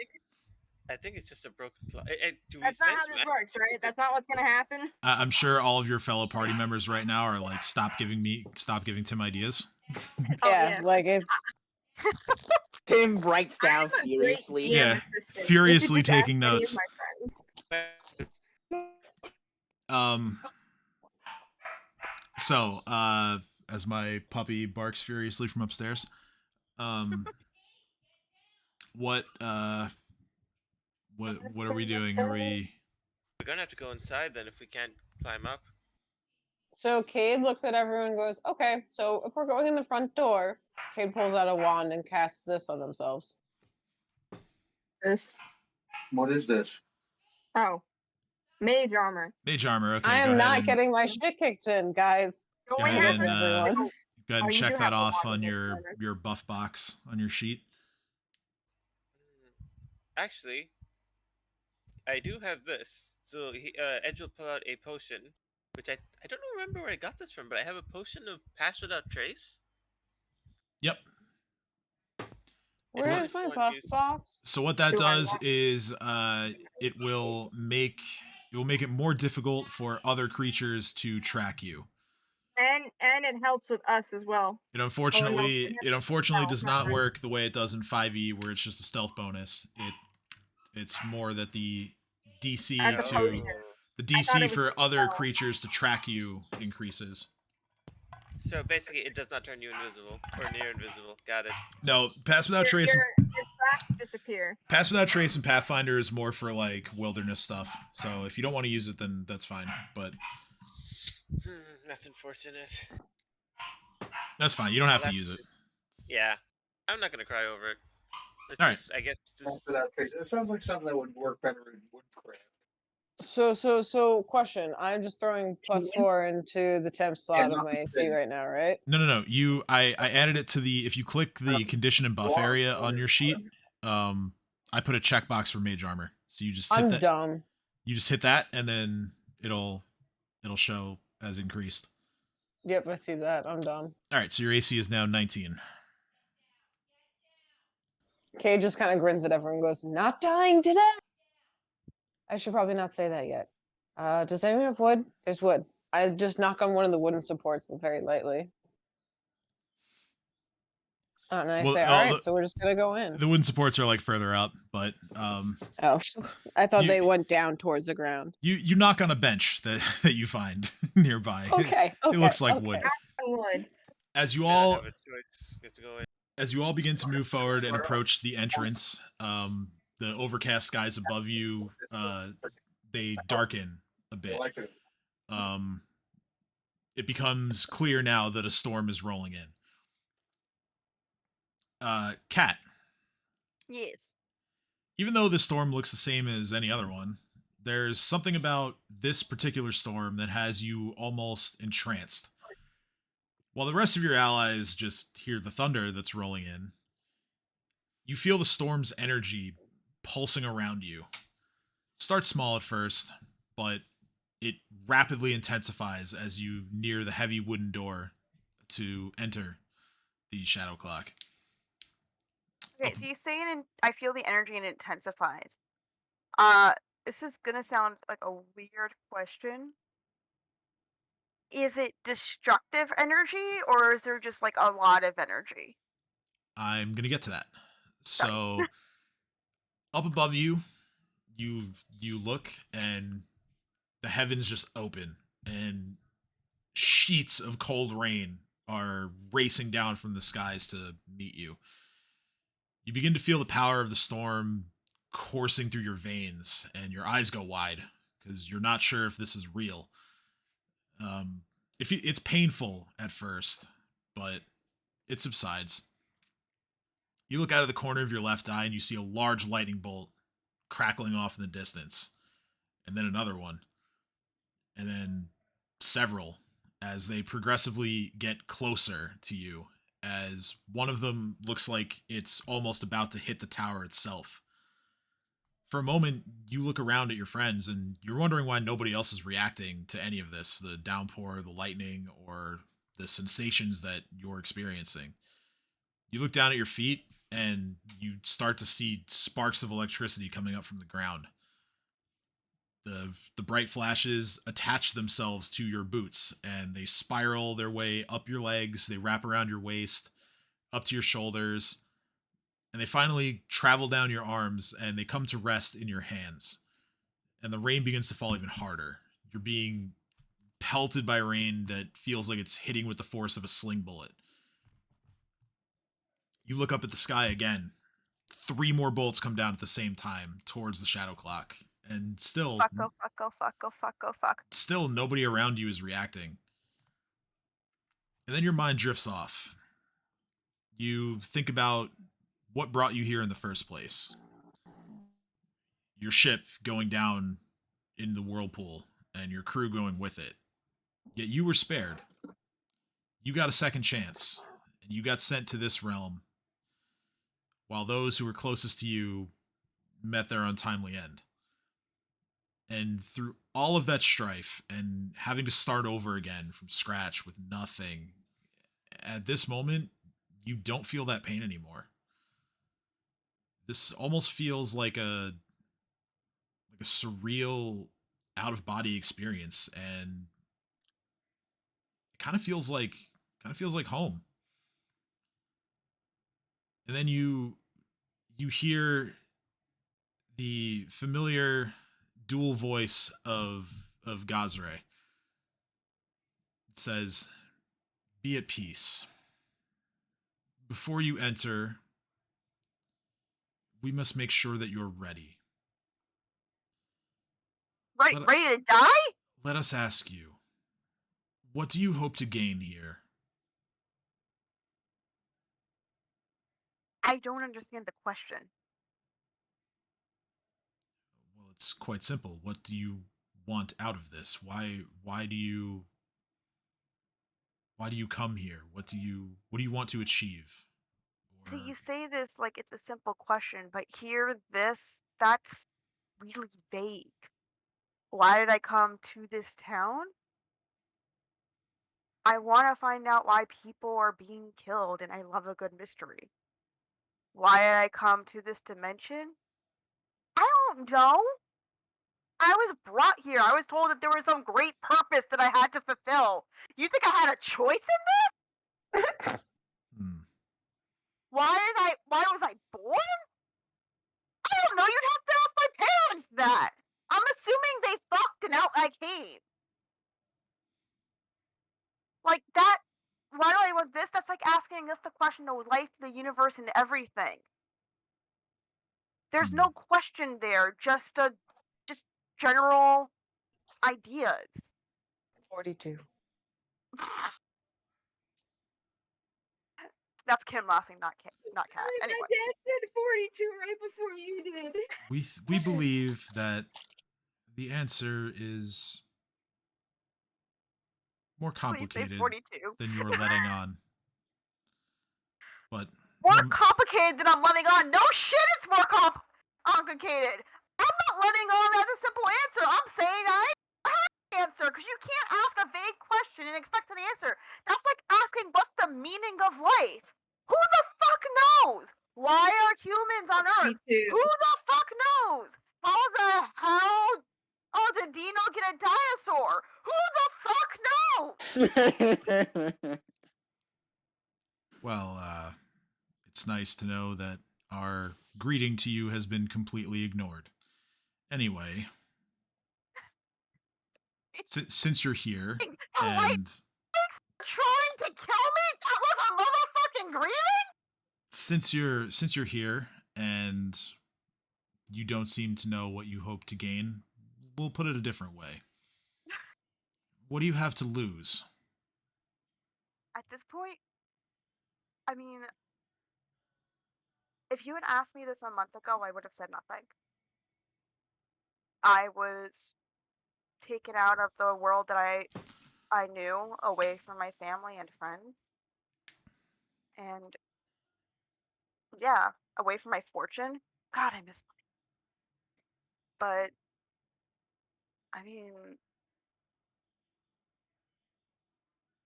I think it's just a broken clock. Do we That's not sense how this magic? works, right? That's not what's gonna happen. I'm sure all of your fellow party members right now are like, stop giving Tim ideas. Oh, Yeah, yeah. like it's Tim writes down I'm a great furiously. DM Yeah, assistant. furiously You should just ask taking any of notes. my friends. So, as my puppy barks furiously from upstairs, what are we doing? Are we? We're gonna have to go inside then if we can't climb up. so Cade looks at everyone and goes, okay, so if we're going in the front door, Cade pulls out a wand and casts this on themselves. This. What is this? Oh. Mage armor. Mage armor. Okay, I go am ahead not and getting my shit kicked in, guys. Don't Go we ahead have and, a everyone. go ahead and you check do that have a off wand on in your mage buff box on your sheet. Actually, I do have this. So Edge will pull out a potion, which I don't remember where I got this from, but I have a potion of Pass Without Trace. Yep. Where is my buff box? So what that Do I does want- is it will make it more difficult for other creatures to track you. And it helps with us as well. It unfortunately No, does not not right. work the way it does in 5e, where it's just a stealth bonus. It's more that the DC That's a to potion. the I thought DC it was for a other spell. creatures to track you increases. So basically, it does not turn you invisible or near invisible. Got it. No, Pass Without Trace. Your tracks disappear. Pass Without Trace and Pathfinder is more for like wilderness stuff. So if you don't want to use it, then that's fine. But That's unfortunate. that's fine. You don't have to use it. Yeah, I'm not gonna cry over it. It's All right. just, I guess. Just, It sounds like something that would work better in Woodcraft. So question. I'm just throwing +4 into the temp slot of my AC right now, right? No. I added it to the, if you click the condition and buff area on your sheet, I put a checkbox for mage armor. So you just hit I'm that. dumb. You just hit that, and then it'll show as increased. Yep, I see that. I'm dumb. All right, so your AC is now 19. Cade just kind of grins at everyone and goes, not dying today. I should probably not say that yet. Does anyone have wood? There's wood. I just knock on one of the wooden supports very lightly. And I Well, say, all right, so we're just going to go in. The wooden supports are like further up, but Oh, I thought they went down towards the ground. you knock on a bench that you find nearby. Okay, It looks like wood. Wood. As you not all have a choice. You have to go in. as you all begin to move forward and approach the entrance, the overcast skies above you, they darken a bit. It becomes clear now that a storm is rolling in. Kat, Yes. even though this storm looks the same as any other one, there's something about this particular storm that has you almost entranced. While the rest of your allies just hear the thunder that's rolling in, you feel the storm's energy pulsing around you. Start small at first, but it rapidly intensifies as you near the heavy wooden door to enter the Shadow Clock. Okay, so you say I feel the energy and it intensifies. This is gonna sound like a weird question. Is it destructive energy or is there just like a lot of energy? I'm going to get to that. So, up above you, you look and the heavens just open and sheets of cold rain are racing down from the skies to meet you. You begin to feel the power of the storm coursing through your veins, and your eyes go wide because you're not sure if this is real. It's painful at first, but it subsides. You look out of the corner of your left eye and you see a large lightning bolt crackling off in the distance, and then another one, and then several as they progressively get closer to you, as one of them looks like it's almost about to hit the tower itself. For a moment, you look around at your friends and you're wondering why nobody else is reacting to any of this, the downpour, the lightning, or the sensations that you're experiencing. You look down at your feet and you start to see sparks of electricity coming up from the ground. The bright flashes attach themselves to your boots and they spiral their way up your legs, they wrap around your waist, up to your shoulders, and they finally travel down your arms and they come to rest in your hands. And the rain begins to fall even harder. You're being pelted by rain that feels like it's hitting with the force of a sling bullet. You look up at the sky again. 3 more bolts come down at the same time towards the shadow clock. And still, Fuck, oh, fuck, oh, fuck, oh, fuck, oh, fuck. still nobody around you is reacting. And then your mind drifts off. You think about what brought you here in the first place. Your ship going down in the whirlpool and your crew going with it. Yet you were spared. You got a second chance, and you got sent to this realm, while those who were closest to you met their untimely end. And through all of that strife and having to start over again from scratch with nothing, at this moment, you don't feel that pain anymore. This almost feels like a surreal out of body experience, and it kind of feels like home. And then you hear the familiar dual voice of Gazre. It says, "Be at peace. Before you enter, we must make sure that you're ready. Ready, Let- ready to die? Let us ask you, what do you hope to gain here?" I don't understand the question. Well, it's quite simple. What do you want out of this? Why do you come here? What do you want to achieve? So Or you say this like it's a simple question, but here, that's really vague. Why did I come to this town? I want to find out why people are being killed, and I love a good mystery. Why did I come to this dimension? I don't know. I was brought here. I was told that there was some great purpose that I had to fulfill. You think I had a choice in this? hmm, Why was I born? I don't know. You'd have to ask my parents that. I'm assuming they fucked and out I came. Like that. Why do I want this? That's like asking us the question of life, the universe, and everything. There's hmm. no question there. Just general ideas. 42. That's Kim laughing, not Cat. Not Cat. My Anyway. dad said 42 right before you did. We believe that the answer is more Please say complicated 42. than you're letting on. But More no, complicated than I'm letting on. No shit, it's more complicated. I'm not letting on as a simple answer. I'm saying I have an answer because you can't ask a vague question and expect an answer. That's like asking what's the meaning of life. Who the fuck knows? Why are humans on Earth? Me too. Who the fuck knows? How the hell? Oh, did Dino get a dinosaur? Who the fuck knows? well, it's nice to know that our greeting to you has been completely ignored. Anyway, since you're here, The white and trying to kill me? That was a motherfucking greeting? since you're here, and you don't seem to know what you hope to gain, we'll put it a different way. What do you have to lose? At this point, I mean, if you had asked me this a month ago, I would have said nothing. I was taken out of the world that I knew, away from my family and friends. And yeah, away from my fortune. God, I miss money. But I mean,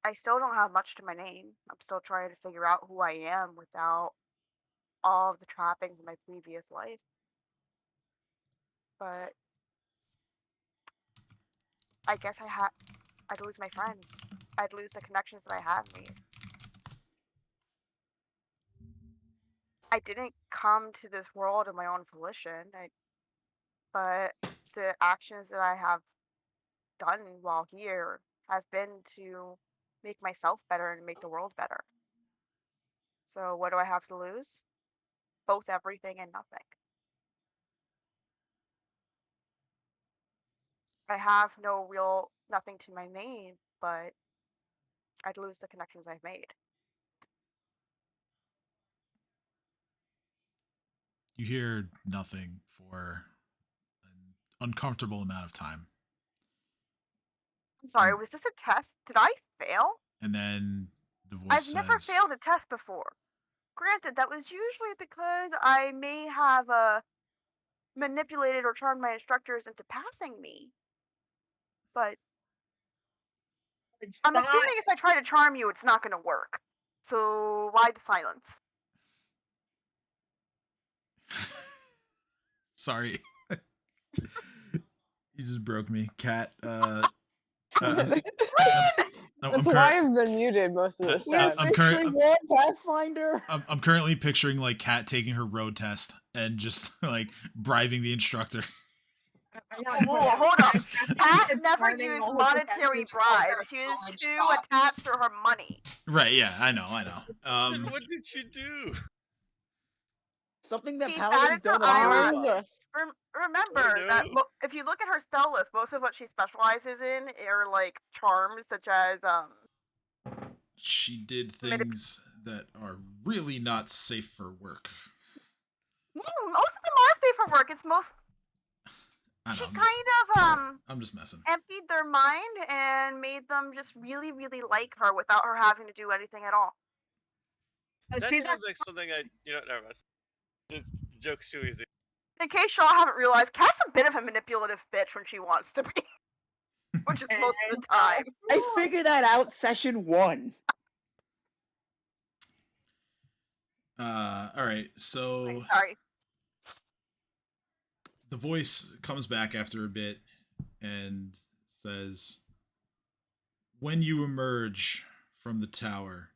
I still don't have much to my name. I'm still trying to figure out who I am without all of the trappings of my previous life. But I guess I'd lose my friends. I'd lose the connections that I have made. I didn't come to this world of my own volition, but the actions that I have done while here have been to make myself better and make the world better. So what do I have to lose? Both everything and nothing. I have nothing to my name, but I'd lose the connections I've made. You hear nothing for an uncomfortable amount of time. I'm sorry, was this a test? Did I fail? And then the voice I've says, never failed a test before. Granted, that was usually because I may have manipulated or charmed my instructors into passing me. But I'm assuming if I try to charm you, it's not going to work. So why the silence? Sorry. You just broke me. Cat, That's why I've been muted most of this time. I'm currently picturing like Kat taking her road test and just like bribing the instructor. Hold up. Kat never used monetary bribes. She was too attached to her money. Right, yeah, I know. Then what did she do? Something that She paladins added to don't approve Arms of. or- Remember that if you look at her spell list, most of what she specializes in are like charms such as She did things that are really not safe for work. most of them are safe for work. It's most I she know, kind of I'm just messing. emptied their mind and made them just really, really like her without her having to do anything at all. That sounds like something never mind. The joke's too easy. In case y'all haven't realized, Kat's a bit of a manipulative bitch when she wants to be. Which is most of the time. I figured that out session 1. Alright, so sorry. The voice comes back after a bit and says, "When you emerge from the tower,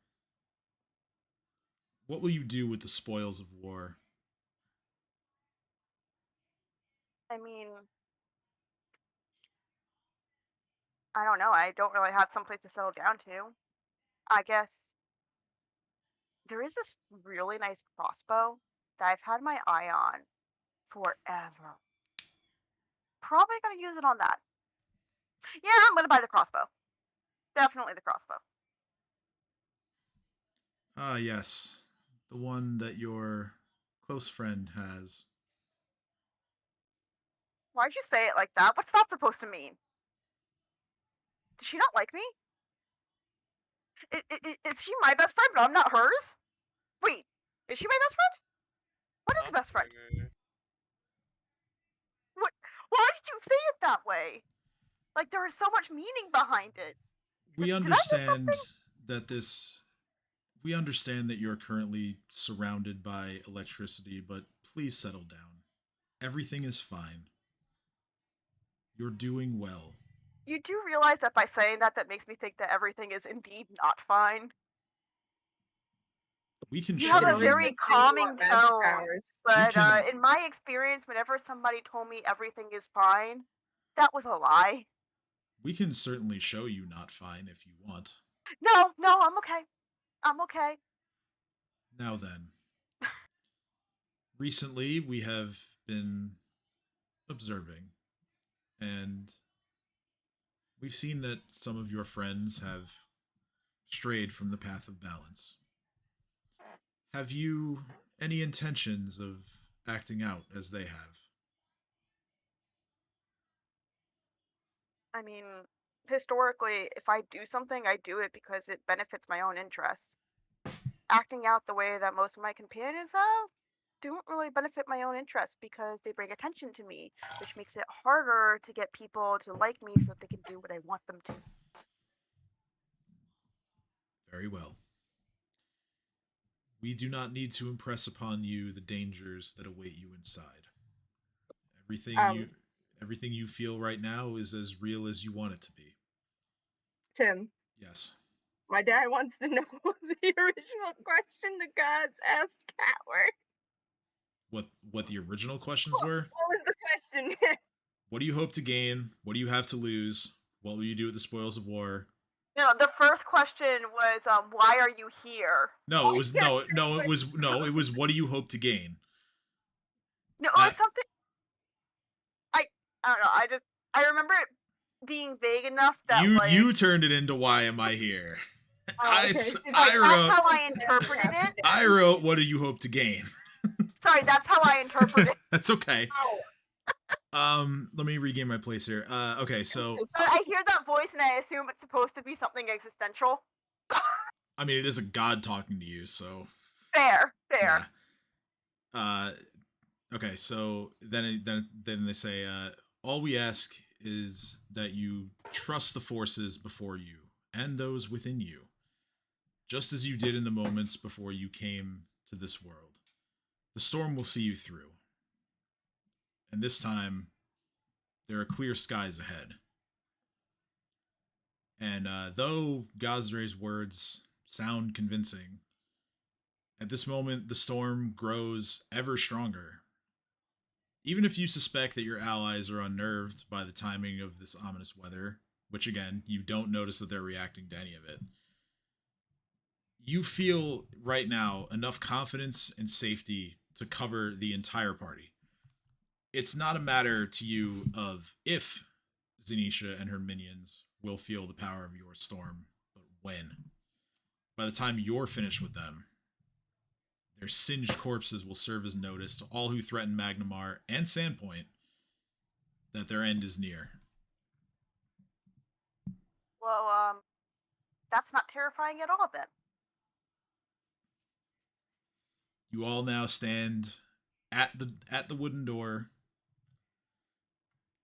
what will you do with the spoils of war?" I mean, I don't know. I don't really have someplace to settle down to. I guess there is this really nice crossbow that I've had my eye on forever. Probably gonna use it on that. Yeah, I'm gonna buy the crossbow. Definitely the crossbow. Ah, yes. The one that your close friend has. Why'd you say it like that? What's that supposed to mean? Does she not like me? Is she my best friend, but I'm not hers? Wait, is she my best friend? What is a best friend? What? Why did you say it that way? Like there was so much meaning behind it. We understand that we understand that you're currently surrounded by electricity, but please settle down. Everything is fine. You're doing well. You do realize that by saying that makes me think that everything is indeed not fine. We can You show have a very calming tone, but in my experience, whenever somebody told me everything is fine, that was a lie. We can certainly show you not fine if you want. No, I'm okay. I'm okay. Now then, recently we have been observing, and we've seen that some of your friends have strayed from the path of balance. Have you any intentions of acting out as they have? I mean, historically, if I do something, I do it because it benefits my own interests. Acting out the way that most of my companions have? don't really benefit my own interests because they bring attention to me, which makes it harder to get people to like me so that they can do what I want them to. Very well. We do not need to impress upon you the dangers that await you inside. Everything Um, you everything you feel right now is as real as you want it to be. Tim, Yes. my dad wants to know what the original question the gods asked Cat were. What the original questions were? What was the question? What do you hope to gain? What do you have to lose? What will you do with the spoils of war? No, the first question was, why are you here? No, it was it was what do you hope to gain? No, it was something. I don't know. I remember it being vague enough that you turned it into why am I here? Okay, that's how I interpreted it. I wrote what do you hope to gain? Sorry, that's how I interpreted it. That's okay. Let me regain my place here. Okay, so I hear that voice and I assume it's supposed to be something existential. I mean, it is a god talking to you, so Fair. Yeah. Okay, so then they say, all we ask is that you trust the forces before you and those within you, just as you did in the moments before you came to this world. The storm will see you through, and this time there are clear skies ahead. And though Gazre's words sound convincing, at this moment the storm grows ever stronger. Even if you suspect that your allies are unnerved by the timing of this ominous weather, which again, you don't notice that they're reacting to any of it, you feel right now enough confidence and safety to cover the entire party. It's not a matter to you of if Xanesha and her minions will feel the power of your storm, but when. By the time you're finished with them, their singed corpses will serve as notice to all who threaten Magnamar and Sandpoint that their end is near. Well, that's not terrifying at all then. You all now stand at the wooden door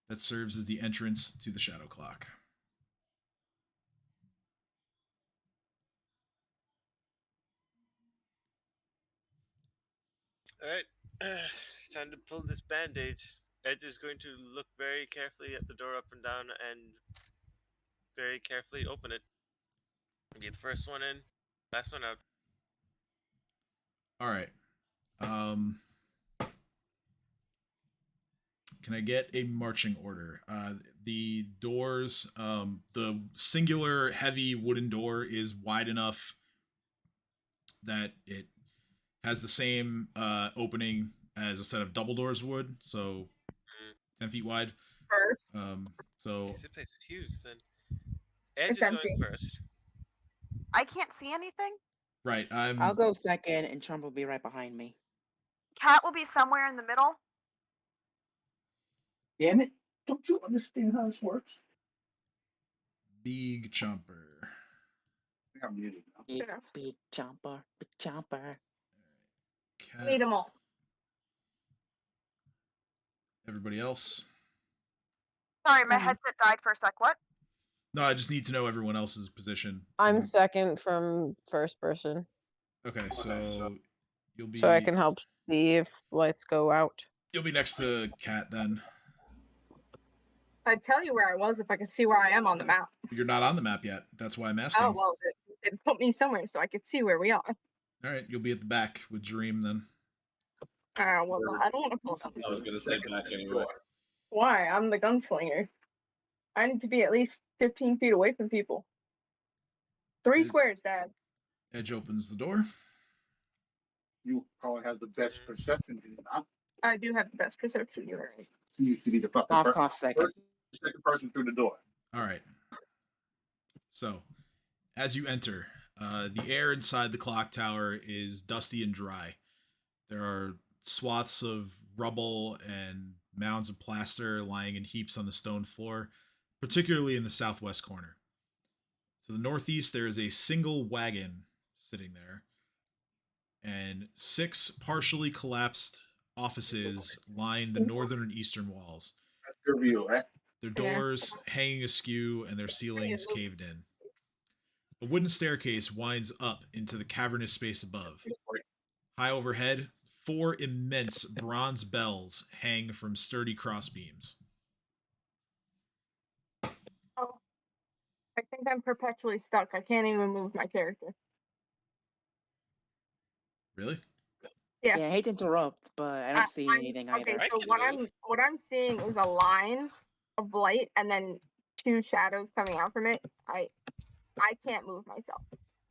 that serves as the entrance to the Shadow Clock. Alright, it's time to pull this bandage. Edge is going to look very carefully at the door up and down and very carefully open it. Be the first one in, last one out. Alright. Can I get a marching order? The doors, the singular heavy wooden door is wide enough that it has the same opening as a set of double doors would, so 10 feet wide. So this place is huge then. Edge is going first. I can't see anything. Right, I'll go second, and Trump will be right behind me. Cat will be somewhere in the middle. Damn it! Don't you understand how this works? Big Chomper. I think I'm muted now. Big Chomper, Big Chomper. Meet them all. Everybody else? Sorry, my headset died for a sec. What? No, I just need to know everyone else's position. I'm second from first person. Okay, so you'll be. So I can help see if lights go out. You'll be next to Kat then. I'd tell you where I was if I could see where I am on the map. You're not on the map yet. That's why I'm asking. Oh, well, it put me somewhere so I could see where we are. All right, you'll be at the back with Dream then. Well, I don't want to pull up. I was gonna say back anyway. Why? I'm the gunslinger. I need to be at least 15 feet away from people. 3 squares, Dad. Edge opens the door. You probably have the best perception, do you not? I do have the best perception, you're right. You used to be the fucking Cough, second. second person through the door. All right. So, as you enter, the air inside the clock tower is dusty and dry. There are swaths of rubble and mounds of plaster lying in heaps on the stone floor, particularly in the southwest corner. To the northeast, there is a single wagon sitting there, and 6 partially collapsed offices line the northern and eastern walls. That's your view, right? Their doors hanging askew and their ceilings caved in. A wooden staircase winds up into the cavernous space above. High overhead, 4 immense bronze bells hang from sturdy crossbeams. Oh, I think I'm perpetually stuck. I can't even move my character. Really? Yeah. Yeah, I hate to interrupt, but I don't see anything Okay, either. I so can what I'm seeing is a line of light and then 2 shadows coming out from it. I can't move myself.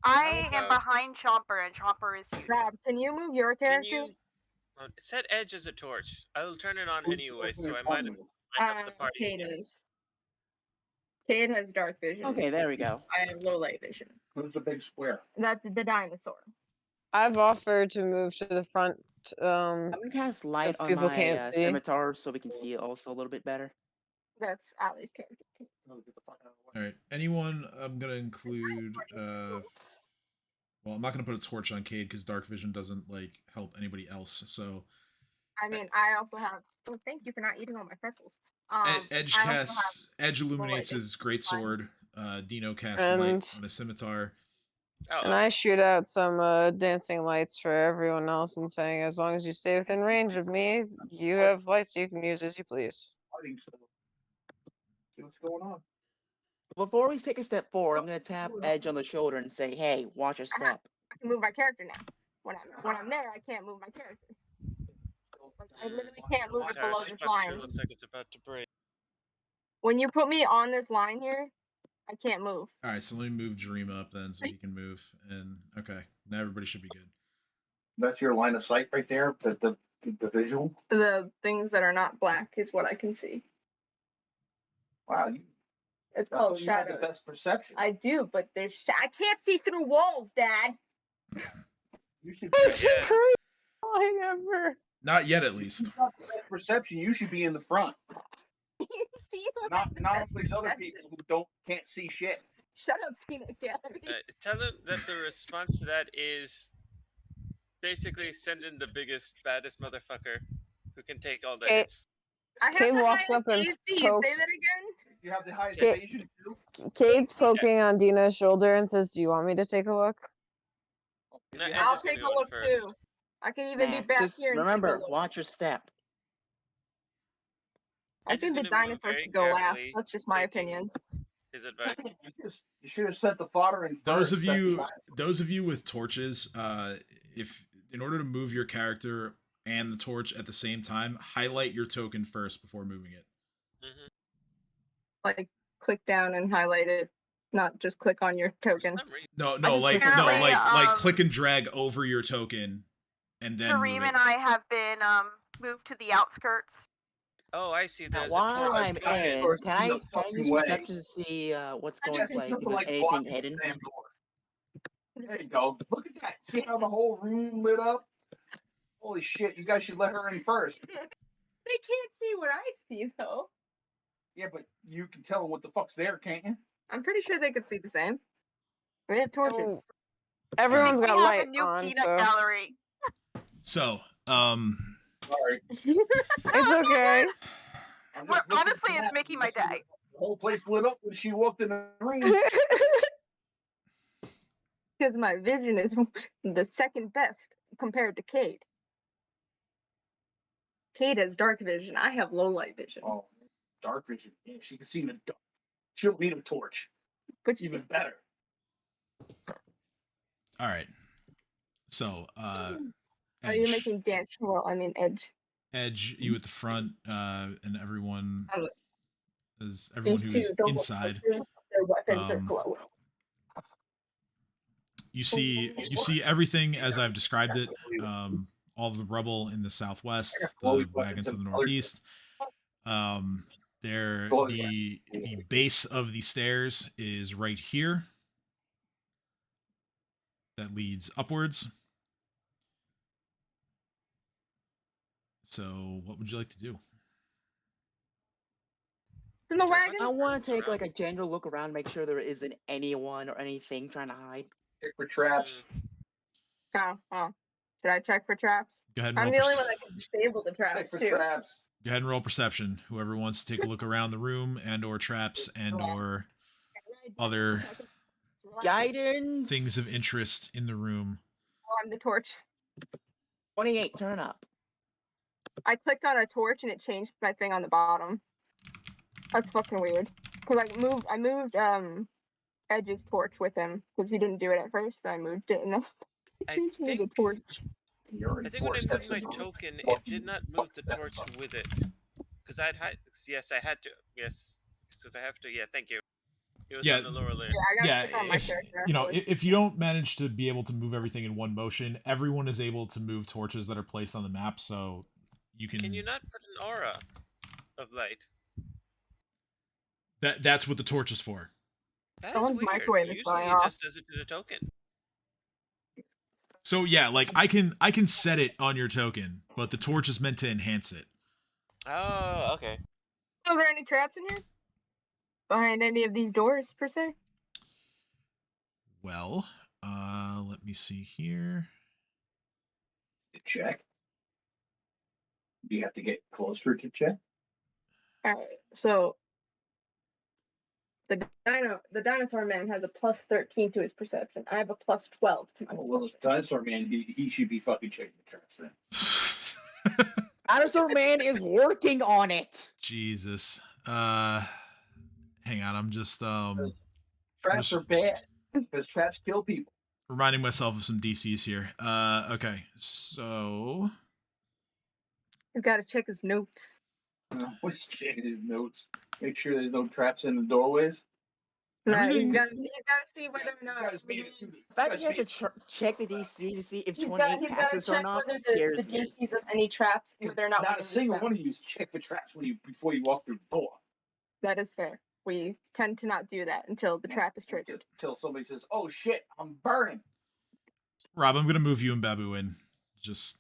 I am about- behind Chomper, and Chomper is huge. Rob, can you move your Can character? you set Edge as a torch? I'll turn it on anyway, so I might end up the party. Cade is. Cade has dark vision. Okay, there we go. I have low light vision. Who's the big square? That's the dinosaur. I've offered to move to the front. I'm gonna cast light If on people my can't see. scimitar so we can see it also a little bit better. That's Ali's character. All right. Anyone? I'm gonna include. Well, I'm not gonna put a torch on Cade because dark vision doesn't like help anybody else. So I mean, I also have. Oh, thank you for not eating all my pretzels. Edge I also casts. Edge illuminates light. his great sword. Dino casts And- light on his scimitar. Oh, And I shoot out some dancing lights for everyone else and saying, as long as you stay within range of me, you have lights you can use as you please. See what's going on. Before we take a step forward, I'm gonna tap Edge on the shoulder and say, "Hey, watch your step." I can move my character now. When I'm there, I can't move my character. Like, I literally can't move it entire below this structure line. looks like it's about to break. When you put me on this line here, I can't move. All right, so let me move Dream up then, so he can move. And okay, now everybody should be good. That's your line of sight right there. The visual. The things that are not black is what I can see. Wow, It's you called have the shadows. best perception. I do, but there's I can't see through walls, Dad. You should. That's Yeah. the craziest thing ever. Not yet, at least. You've got the best perception. You should be in the front. See, you don't Not have the not best all these other perception. people who can't see shit. Shut up, peanut gallery. Tell them that the response to that is basically send in the biggest, baddest motherfucker who can take all the Okay. hits. I have Kate the walks highest up and AC. pokes- Say that again. You have the highest Okay. evasion too. Cade's poking on Dina's shoulder and says, do you want me to take a look? No, You Edge I'll is gonna take a go in look first. too. I can even Nah, be back just here and remember, take a look. watch your step. I Edge is think the gonna move dinosaur very should go last. carefully, That's just my taking opinion. His advice. You should have sent the fodder in Those first. of That's you, fine. those of you with torches, if in order to move your character and the torch at the same time, highlight your token first before moving it. Mhm. Like, click down and highlight it, not just click on your For token. some reason, No, just like click no, and drag. like click and drag over your token, and then move Kareem it. and I have been moved to the outskirts. oh, I see. Now, There's a while torch. I'm Got it. in, Torch can in I the can I fucking use way. perception to see what's I going just like if something there's like anything blocking the hidden? damn door. There you go. Look at that. See how the whole room lit up? Holy shit! You guys should let her in first. They can't see what I see, though. Yeah, but you can tell them what the fuck's there, can't you? I'm pretty sure they could see the same. They have torches. Everyone's We got have light a new on, peanut so gallery. So, Sorry. it's okay. I'm Well, just looking honestly, at it's that. making my day. The whole place lit up when she walked in the room. Because my vision is the second best compared to Cade. Cade has dark vision. I have low light vision. Oh, dark vision. Yeah, she can see in the dark. She don't need a torch. But Even better. all right. So, are you Edge, making dance? Well, I mean Edge. Edge, you at the front, and everyone Um, everyone These who two is don't look inside. like their weapons are Um, glowing. You see everything as I've described it. All of the rubble in the southwest, the wagons to the northeast. The base of the stairs is right here. That leads upwards. So, what would you like to do? In the wagon? I want to take like a general look around, make sure there isn't anyone or anything trying to hide. Check for traps. Oh. Should I check for traps? Go ahead and I'm roll. the only one that can disable the Check traps for too. traps. Go ahead and roll perception. Whoever wants to take a look around the room and/or traps and/or other Guidance. things of interest in the room. Oh, I'm the torch. 28. Turn up. I clicked on a torch and it changed my thing on the bottom. That's fucking weird. Cause I moved Edge's torch with him because he didn't do it at first. So I moved it and then I changed me to think torch. You're I in think when 4 I steps moved my into token, Well, it did not move the torch with it. Because I had to. Yes. Because I have to. Yeah. Thank you. It was Yeah. on the lower layer. Yeah, I gotta Yeah, click on my if character. you know, if you don't manage to be able to move everything in one motion, everyone is able to move torches that are placed on the map, so you can. Can you not put an aura of light? That's what the torch is for. That is Someone's weird. microwave is Usually going it off. just does it to the token. So yeah, like I can set it on your token, but the torch is meant to enhance it. Oh, okay. Are there any traps in here? Behind any of these doors, per se? Well, let me see here. check. Do you have to get closer to check? Alright, so the dinosaur man has a plus 13 to his perception. I have a plus 12 to my Oh, well, the perception. dinosaur man, he should be fucking checking the traps then. Dinosaur Man is working on it. Jesus. Hang on, I'm just Traps Just- are bad because traps kill people. reminding myself of some DCs here. Okay, so He's got to check his notes. What's checking his notes? Make sure there's no traps in the doorways. No, Everything- he's got to see whether or not. guys made it to the- The fact that he has to check the DC to see if He's 28 got to passes or check not whether scares the me. DCs of any traps, whether or not. Not a single one of you check for traps before you walk through the door. That is fair. We tend to not do that until the trap is triggered. Until somebody says, "Oh shit, I'm burning." Rob, I'm gonna move you and Babu in, just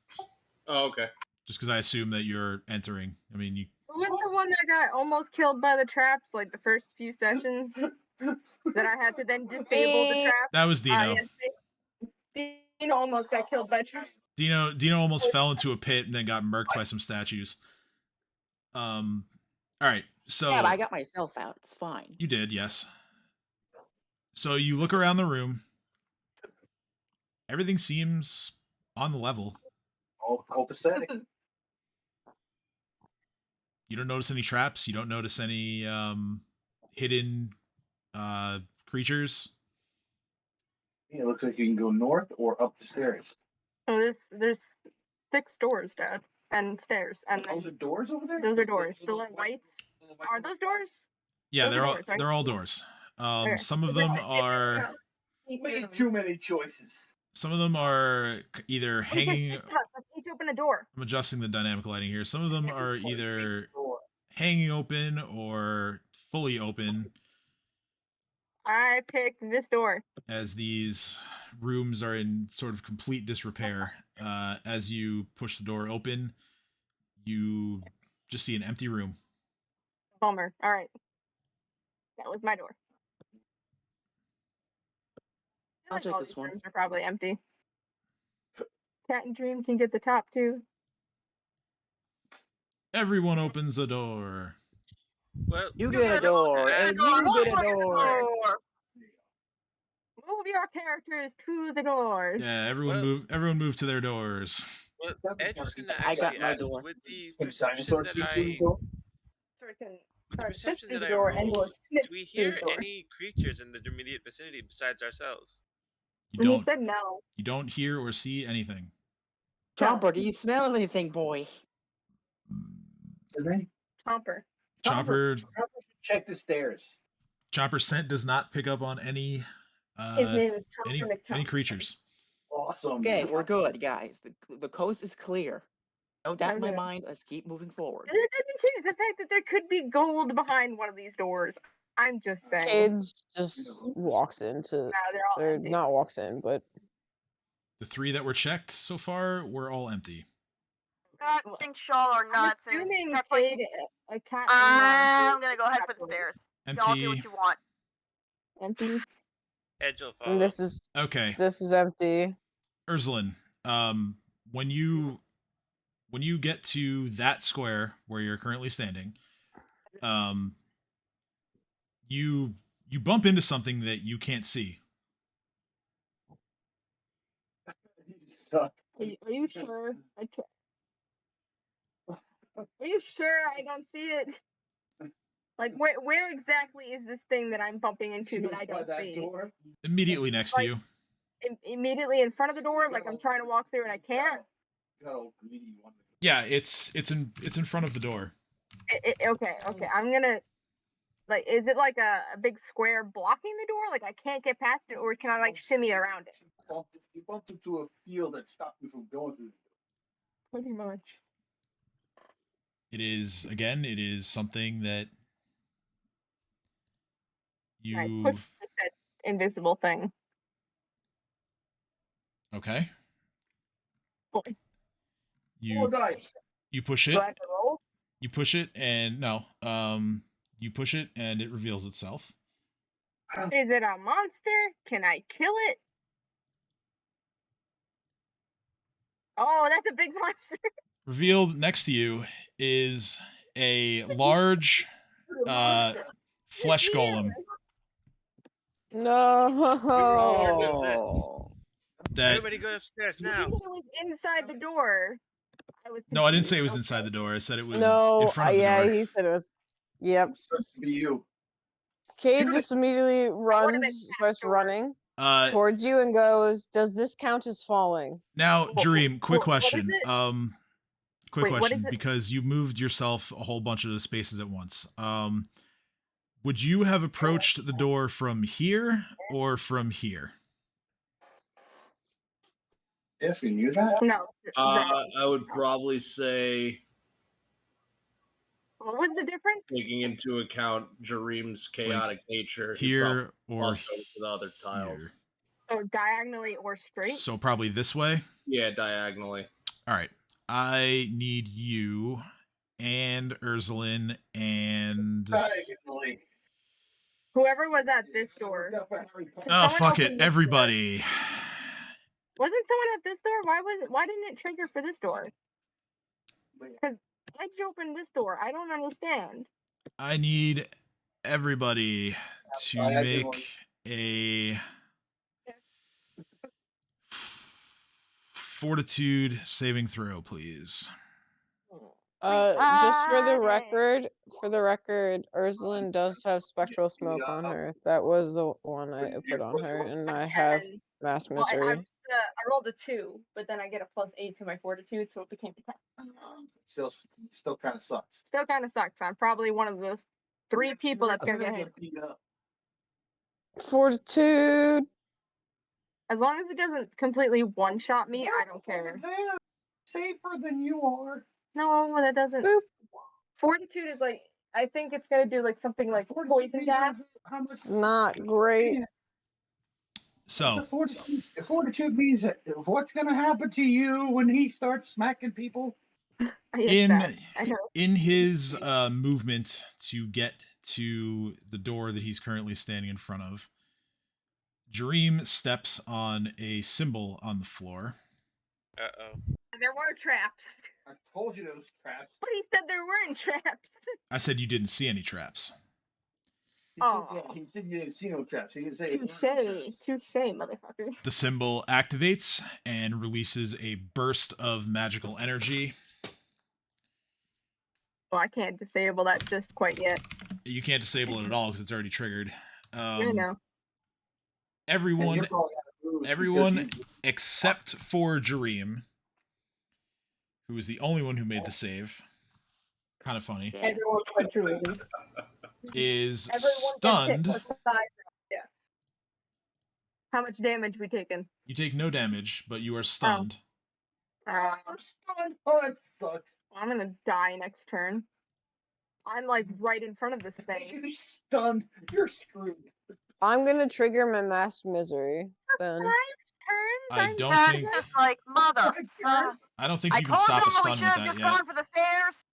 Oh, okay. because I assume that you're entering. I mean, you. Who was the one that got almost killed by the traps, like the first few sessions? That I had to then disable the trap? That was Dino. Yes, Dino almost got killed by traps. Dino almost fell into a pit and then got murked by some statues. All right, so Yeah, but I got myself out. It's fine. you did, yes. So you look around the room. Everything seems on the level. Oh, copacetic. You don't notice any traps. You don't notice any hidden creatures. It looks like you can go north or up the stairs. Oh, there's 6 doors, Dad, and stairs, and Those are doors over there. those are doors. The little lights. Are those doors? Yeah, Those are doors, right? they're all doors. Okay. Some of them are Made too many choices. either Wait, there's hanging. 6 of us. Let's each open a door. I'm adjusting the dynamic lighting here. Some of them are either hanging open or fully open, I pick this door. as these rooms are in sort of complete disrepair. As you push the door open, you just see an empty room. Bummer. All right. That was my door. I I'll feel check all this these one. rooms are probably empty. Cat and Dream can get the top 2. Everyone opens a door. Well, You get a door, and you get a door. Move your characters to the doors. Yeah, everyone Well- move to their doors. Well, Edge was gonna I got actually my ask, door. with the Can perception dinosaurs that see through the door? Sort can with the try to sniff perception through that the I door and or rolled, sniff do we through hear the door. any creatures in the immediate vicinity besides ourselves? You And he don't said no. you don't hear or see anything. Chomper, do you smell anything, boy? His name? Chomper. Chopper Check the stairs. Chopper's scent does not pick up on any His name is Chomper any McChomper. creatures. Awesome. Okay, we're good, guys. The coast is clear. No doubt in my Okay. mind. Let's keep moving forward. And it doesn't change the fact that there could be gold behind one of these doors. I'm just saying. Kids just walks into. Nah, they're all Or empty. not walks in, but The 3 that were checked so far were all empty. I think Shawl are I'm nuts. and assuming Cat's like, Cade, a cat. I'm gonna go ahead for the stairs. Y'all do Empty. what you want. Empty. Edge will follow. and this is Okay. empty. Ursuline, when you get to that square where you're currently standing, you bump into something that you can't see. Are you sure? Are you sure I don't see it? Like, where exactly is this thing that I'm bumping into that I don't see? Immediately next to you. Immediately in front of the door, like I'm trying to walk through and I can't. Yeah, it's in front of the door. Okay. I'm gonna, like, is it like a big square blocking the door? Like I can't get past it, or can I like shimmy around it? You bumped into a field that stopped you from going through. Pretty much. It is something that you I push that invisible thing. Okay. Roll You dice. you push Do it. I have to roll? You push it and no. You push it and it reveals itself. Is it a monster? Can I kill it? Oh, that's a big monster. Revealed next to you is a large flesh golem No. that Everybody go upstairs You now. said it was inside the door. No, I didn't say it was inside the door. I said it was No, in front of the yeah, door. he said it was. Yep. Supposed to be you. Cade just immediately been runs, starts door. running Uh towards you and goes, "Does this count as falling?" now, Jareem, quick what is question. it? Quick Wait, what question is it? because you moved yourself a whole bunch of spaces at once. Would you have approached the door from here or from here? Yes, we knew that. No. I would probably say, What was the difference? taking into account Jareem's chaotic nature, he Here probably or crossed over to the other tiles. here? So diagonally or straight? So probably this way? Yeah, diagonally. All right. I need you and Ursulin and Whoever was at this door. oh, Someone fuck it, opened this everybody. door. Wasn't someone at this door? Why didn't it trigger for this door? Because Edge opened this door. I don't understand. I need everybody to make a fortitude saving throw, please. Just for the Why? record, Ursulin does have spectral smoke on her. That was the one I put on her, and I have 10. mass Well, misery. I rolled a 2, but then I get a +8 to my fortitude, so it became a 10. Still kind of sucks. Still kind of sucks. I'm probably one of the 3 people that's gonna get hit. Fortitude. As long as it doesn't completely one-shot me, I don't care. Safer than you are. No, that doesn't. Boop. Fortitude is like, I think it's gonna do like something like poison gas. Not great. So Fortitude means that what's going to happen to you when he starts smacking people? in his movement to get to the door that he's currently standing in front of, Jareem steps on a symbol on the floor. Uh-oh. There were traps. I told you those traps. But he said there weren't traps. I said you didn't see any traps. He said you didn't see no traps. He didn't say Touche, motherfucker. The symbol activates and releases a burst of magical energy. Well, I can't disable that just quite yet. You can't disable it at all because it's already triggered. I know. Everyone except for Jareem, who was the only one who made the save. Kind of funny. Everyone but Jareem. Is Everyone stunned. Yeah. How much damage we taking? You take no damage, but you are stunned. I'm stunned. Oh, that sucks. I'm gonna die next turn. I'm like right in front of this thing. You're stunned. You're screwed. I'm gonna trigger my mass misery then. 5 turns? I don't That's think. just like mother. I don't think I you can told stop a y'all we stun should with have that just yet. gone for the stairs.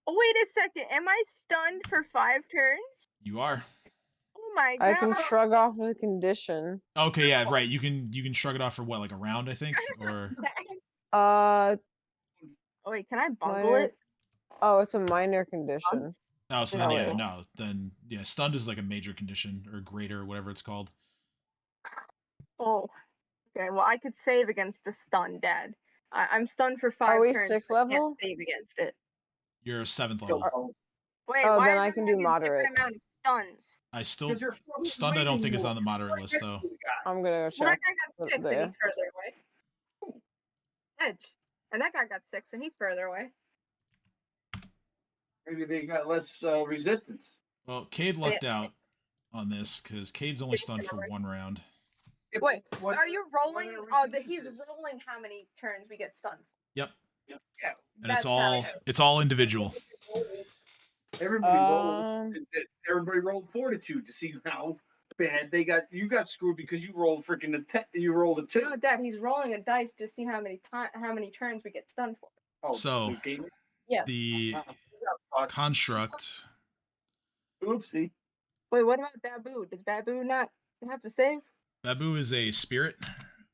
Oh, wait a second. Am I stunned for 5 turns? You are. Oh my god. I can shrug off a condition. Okay, yeah, right. You can shrug it off for what, like a round, I think, or Uh, Oh wait, can I bungle minor. it? Oh, it's a minor condition. Oh, so No, then wait. yeah, no, then yeah, stunned is like a major condition or greater, whatever it's called. Oh, okay. Well, I could save against the stun, Dad. I'm stunned for 5 Are we turns. 6th but I can't level? save against it. You're 7th Yo, level. Wait, Oh, why then are I there can like do a moderate. different amount of stuns? I still Because you're fucking stunned. I don't think is waiting on the moderate right list next though. to the guy. I'm gonna go Well, that check. guy got 6 and there. he's further away. Edge. And that guy got 6 and he's further away. Maybe they got less resistance. Well, Cade lucked out on this because Cade's only stunned for 1 round. Wait, What- are you rolling? what Oh, are he's resistances? rolling how many turns we get stunned. Yep, Yeah. and That's it's all individual. Everybody Um, Everybody rolled fortitude to see how bad they got. You got screwed because you rolled freaking you rolled a 2. No, Dad, he's rolling a dice to see how many turns we get stunned for. Oh, So the game. Yeah. the construct. Oopsie. Wait, what about Babu? Does Babu not have to save? Babu is a spirit. Is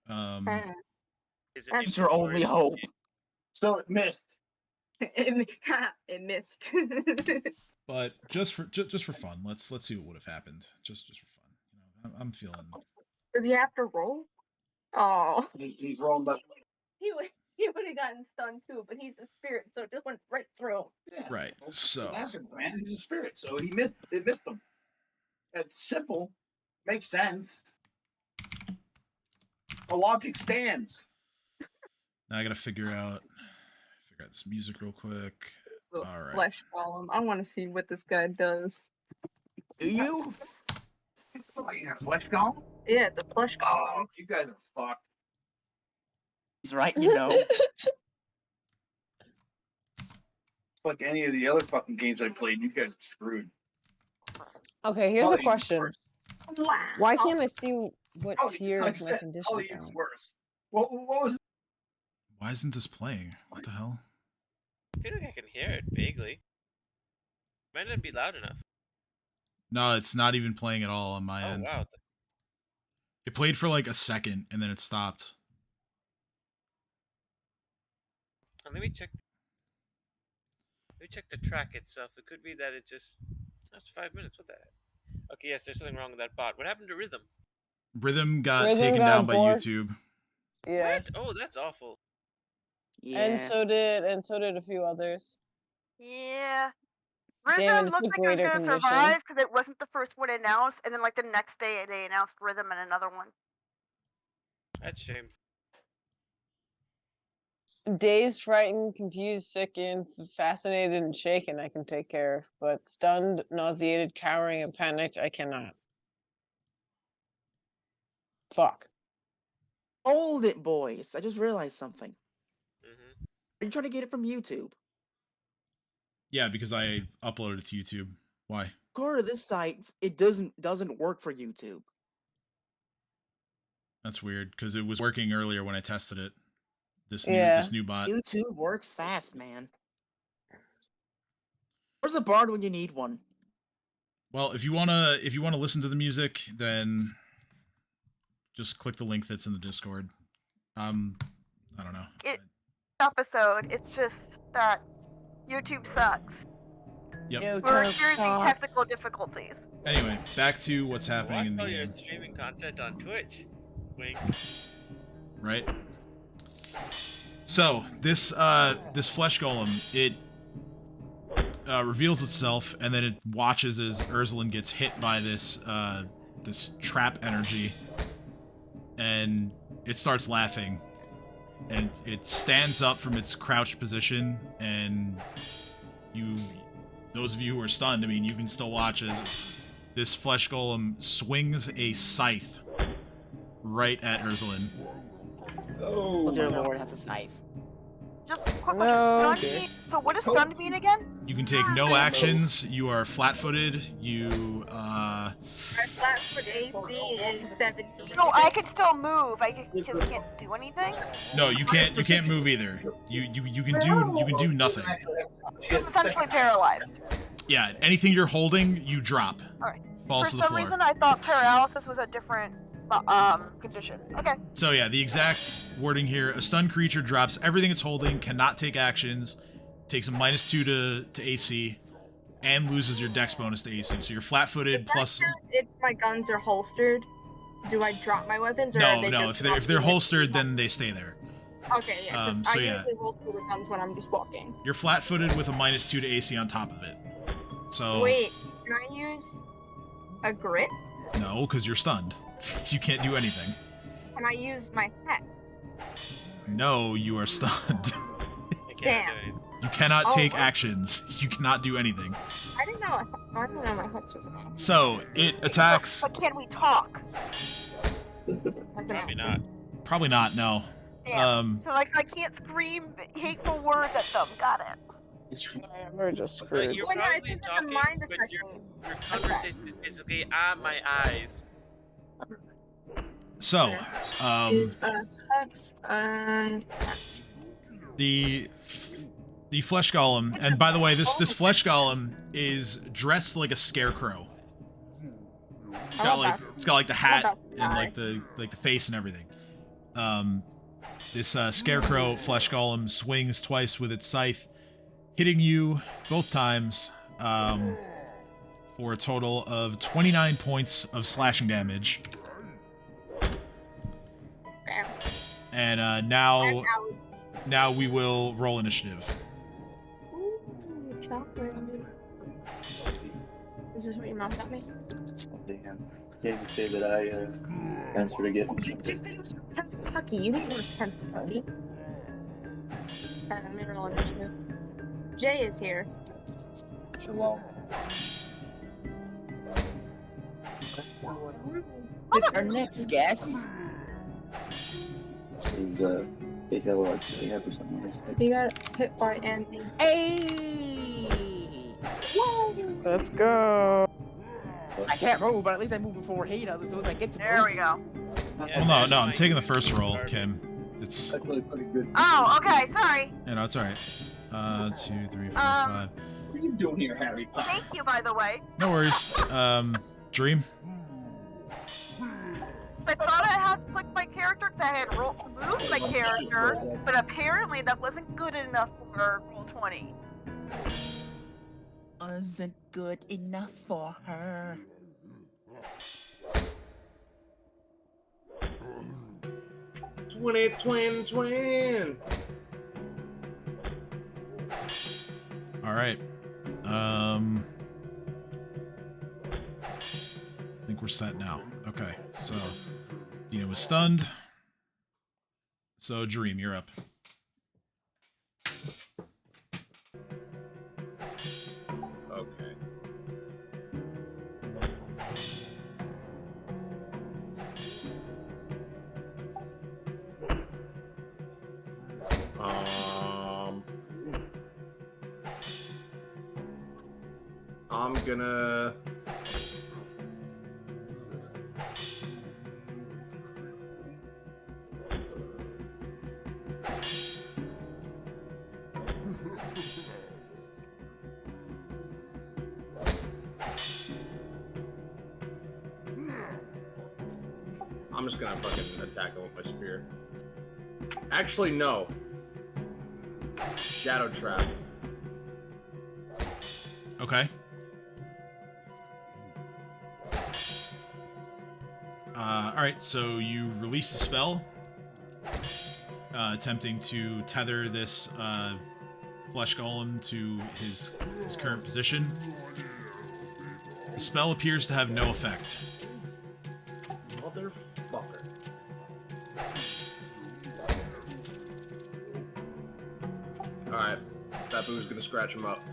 it That's It's your only hope. So it missed. It missed. But just for fun, let's see what would have happened. Just for fun. You know, I'm feeling. Does he have to roll? Oh, He's rolling up. he would have gotten stunned too, but he's a spirit, so it just went right through him. Yeah. Right. Well, So that's a man. He's a spirit, so he missed. It missed him. That's simple. Makes sense. The logic stands. now I gotta figure out this music real quick. The All right. flesh golem. I want to see what this guy does. Do you? Oh, you got a flesh golem? Yeah, the flesh golem. Oh, you guys are fucked. He's right, you know. It's like any of the other fucking games I played. You guys are screwed. Okay, here's Probably a even question. worse. Why can't I see what Probably, tier like I of my said, conditions probably are even in? worse. What was? Why isn't this playing? What the hell? I feel like I can hear it vaguely. Might not be loud enough. No, it's not even playing at all on my Oh end. wow. It played for like a second and then it stopped. Let me check. Let me check the track itself. It could be that it just. That's 5 minutes. What the heck? Okay, yes, there's something wrong with that bot. What happened to Rhythm? Rhythm got Rhythm taken got down by bored. YouTube. Yeah, What? Oh, that's awful. Yeah. and so did a few others. Yeah. Damn Rhythm it, it's looked a like it was greater gonna condition. survive because it wasn't the first one announced, and then like the next day they announced Rhythm and another one. That's a shame. Dazed, frightened, confused, sickened, fascinated, and shaken I can take care of, but stunned, nauseated, cowering, and panicked I cannot. Fuck. Hold it, boys. I just realized something. Mm-hmm. Are you trying to get it from YouTube? Yeah, because I uploaded it to YouTube. Why? According to this site, it doesn't work for YouTube. That's weird because it was working earlier when I tested it. This Yeah. new bot. YouTube works fast, man. Where's the bard when you need one? Well, if you wanna listen to the music, then just click the link that's in the Discord. I don't know. Episode. It's just that YouTube sucks. Yep. YouTube We're experiencing technical sucks. difficulties. Anyway, back to what's happening Watch in the all your game. streaming content on Twitch. Wink. Right? So this flesh golem, it reveals itself and then it watches as Ursuline gets hit by this trap energy, and it starts laughing, and it stands up from its crouched position, and those of you who are stunned, I mean, you can still watch as this flesh golem swings a scythe right at Ursuline. Oh, Oh, dear Lord, has a scythe. Just a quick question. No. Stunned mean, so what does stunned mean again? You can take no actions. You are flat-footed. You Our flat foot AC is 17. No, I can still move. I just can't do anything. no, you can't move either. You can do nothing. I'm essentially paralyzed. Yeah, anything you're holding, you drop. Alright. Falls For to the some floor. reason, I thought paralysis was a different condition. Okay. So yeah, the exact wording here: a stunned creature drops everything it's holding, cannot take actions, takes a -2 to AC, and loses your Dex bonus to AC. So you're flat-footed plus. If my guns are holstered, do I drop my weapons, or are No, they no. just If they're holstered, then they stay there. Okay, yeah, because so I yeah. usually holster the guns when I'm just walking. You're flat-footed with a -2 to AC on top of it. So Wait, can I use a grit? no, because you're stunned. You can't do anything. Can I use my hex? No, you are stunned. You can't Damn. do anything. You cannot Oh, take what? actions. You cannot do anything. I didn't know. I didn't know my hex was an option. So it attacks. But can we talk? That's an Probably option. not. Probably not. No. Damn. So like I can't scream hateful words at them. Got it. We're just But screwed. you're Well, yeah, probably it's just a talking, mind but affecting. your conversation is basically on my eyes. So, Is hex and the flesh golem, and by the way, this flesh golem is dressed like a scarecrow. It's got like the hat and like the face and everything. This scarecrow flesh golem swings twice with its scythe, hitting you both times for a total of 29 points of slashing damage. And now we will roll initiative. Ooh, chocolate. Is this what your mom got me? Damn. Can't even say that I answered a gift. Just think it was Kentucky. You didn't work Kentucky. Let me roll initiative. Jay is here. Shalom. Our next guest. He's got like stab or something like that. You got hit by Andy. Hey! Whoa! Let's go. I can't move, but at least I move before he does. As soon as I get to There we go. Well, no, I'm taking the first roll, Kim. It's. Actually pretty good. Oh, okay. Sorry. You know, it's all right. 2, 3, 4, 5. What are you doing here, Harry Potter? Thank you, by the way. No worries. Dream. I thought I had to click my character because I had moved my character, but apparently that wasn't good enough for roll 20. Wasn't good enough for her. Twin. All right. I think we're set now. Okay, so Dina was stunned. So Dream, you're up. Okay. I'm gonna. I'm just gonna fucking attack him with my spear. Actually, no. Shadow trap. Okay. All right, so you release the spell, attempting to tether this flesh golem to his current position. The spell appears to have no effect. Motherfucker. Alright, Babu's gonna scratch him up.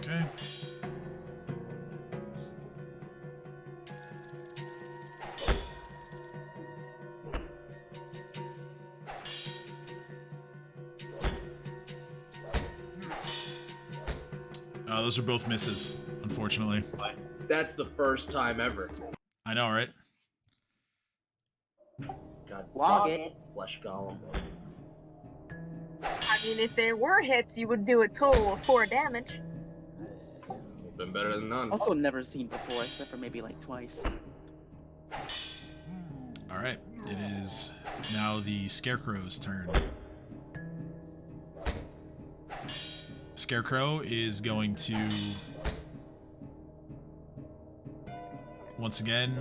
Okay. Those are both misses, unfortunately. That's the first time ever. I know, right? God, Log it. flesh golem. I mean, if there were hits, you would do a total of 4 damage. Been better than none. Also never seen before, except for maybe like twice. It is now the Scarecrow's turn. Scarecrow is going to once again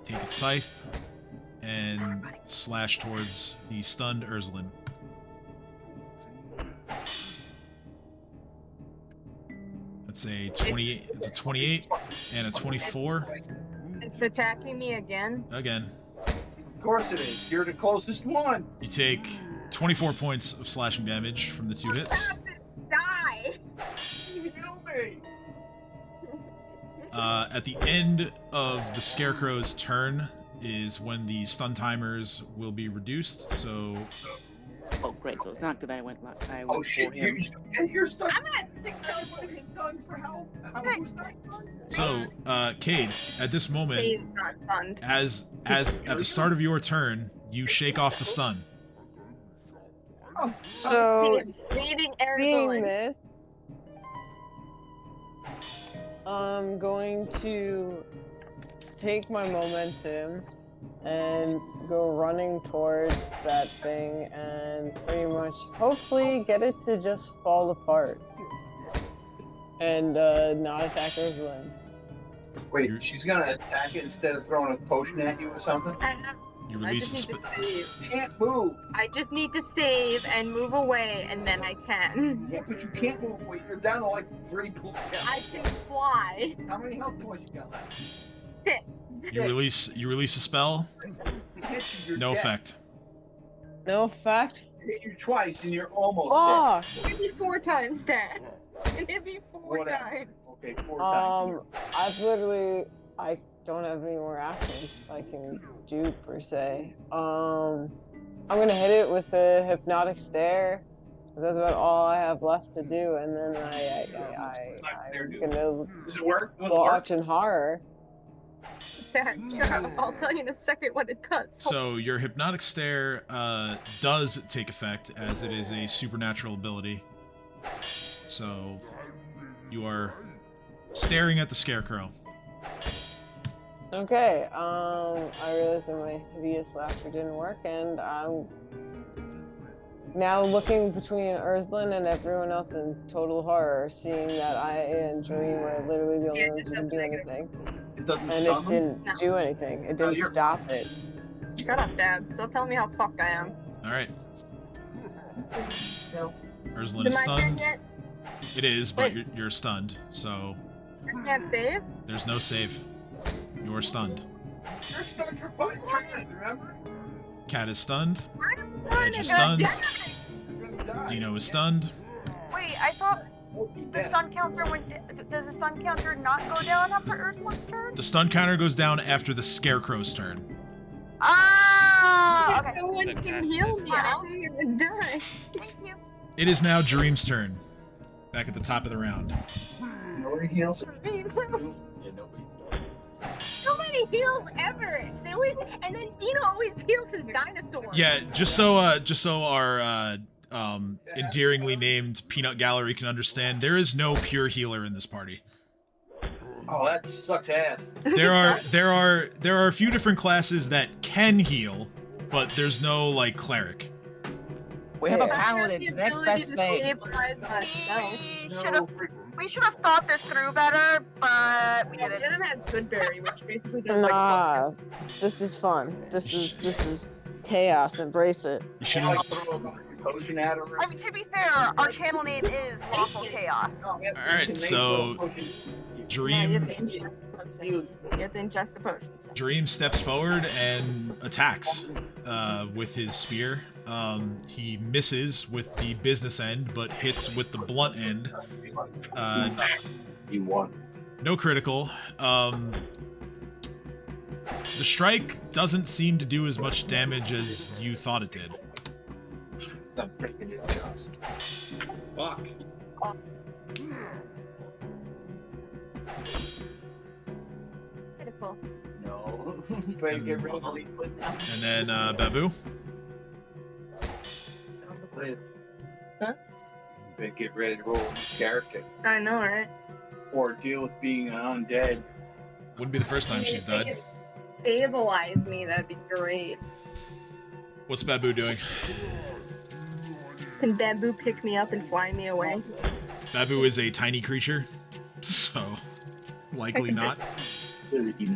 take its scythe and slash towards the stunned Urzulin. That's a 28. It's a 28 and a 24. It's attacking me again. Again. Of course it is. You're the closest one. You take 24 points of slashing damage from the 2 hits. Die! You killed me. At the end of the Scarecrow's turn is when the stun timers will be reduced. So. Oh, great. So it's not good that I went Oh shit! for him. You're stunned. I'm at 6 Everybody's stunned for help. Who's not stunned? So, Cade, at this moment, He's not stunned. as at the start of your turn, you shake off the stun. So, Saving seeing Arizona. this, I'm going to take my momentum and go running towards that thing and pretty much hopefully get it to just fall apart and not attack Urzulin. Wait, she's gonna attack it instead of throwing a potion at you or something? You I release just a need to save. You can't move. I just need to save and move away, and then I can. Yeah, but you can't move away. You're down to like 3 points. I can fly. How many health points you got left? 6. You release a spell. Hit you, you're No dead. effect. No fact. Hit you twice and you're almost Fuck! Maybe 4 times dead. Maybe 4 Whatever. times. dead. Okay, 4 times. I don't have any more actions I can do per se. I'm gonna hit it with a hypnotic stare. That's about all I have left to do, and then I'm gonna Does it work? Will it watch work? in horror. Yeah, I'll tell you in a second what it does. So your hypnotic stare does take effect, as it is a supernatural ability. So you are staring at the Scarecrow. Okay, I realized that my hideous laughter didn't work, and I'm now looking between Urzulin and everyone else in total horror, seeing that I and Dream are literally the only ones who can do anything. It doesn't And stun it them? didn't do anything. It didn't you're- stop it. Shut up, Dad. So tell me how fucked I am. All right. So, Urzulin is is it my turn stunned. yet? It is, but Wait. you're stunned. So I can't save? there's no save. You're stunned. You're stunned for 5 turns, remember? Cat is stunned. I'm Edge is gonna stunned. die. You're gonna die. Dino is stunned. Wait, I thought Won't be the dead. stun counter does the stun counter not go down after Ursulin's turn? The stun counter goes down after the Scarecrow's turn. Ah, okay. Someone can heal me. I'm gonna die. Thank you. It is now Dream's turn. Back at the top of the round. Nobody heals. Yeah, nobody's doing. Nobody heals ever. They always, and then Dino always heals his dinosaur. Yeah, just so our endearingly named Peanut Gallery can understand, there is no pure healer in this party. Oh, that sucks ass. There are a few different classes that can heal, but there's no like cleric. We have a Yeah. paladin. It's the next best thing. We should have thought this through better, but we Yeah, didn't. we didn't have Goodberry, which basically does like Nah, plus this is fun. This is chaos. Embrace it. You Can should I throw a potion at her? I mean, to be fair, our channel name is Lawful Chaos. No, that's- Alright, can they so- throw a potion? Yeah, you Dream have to ingest the potions. You have to ingest the potions. Dream steps forward and attacks with his spear. He misses with the business end, but hits with the blunt end. You won. No critical. The strike doesn't seem to do as much damage as you thought it did. I'm breaking your jaws. Fuck. Critical. No. Better get rid of Only put down. And then Babu. Huh? Better get ready to roll a new character. I know, right? Or deal with being an undead. Wouldn't be the first time she's If they died. could stabilize me, that'd be great. What's Babu doing? Can Bamboo pick me up and fly me away? Babu is a tiny creature, so likely not. With If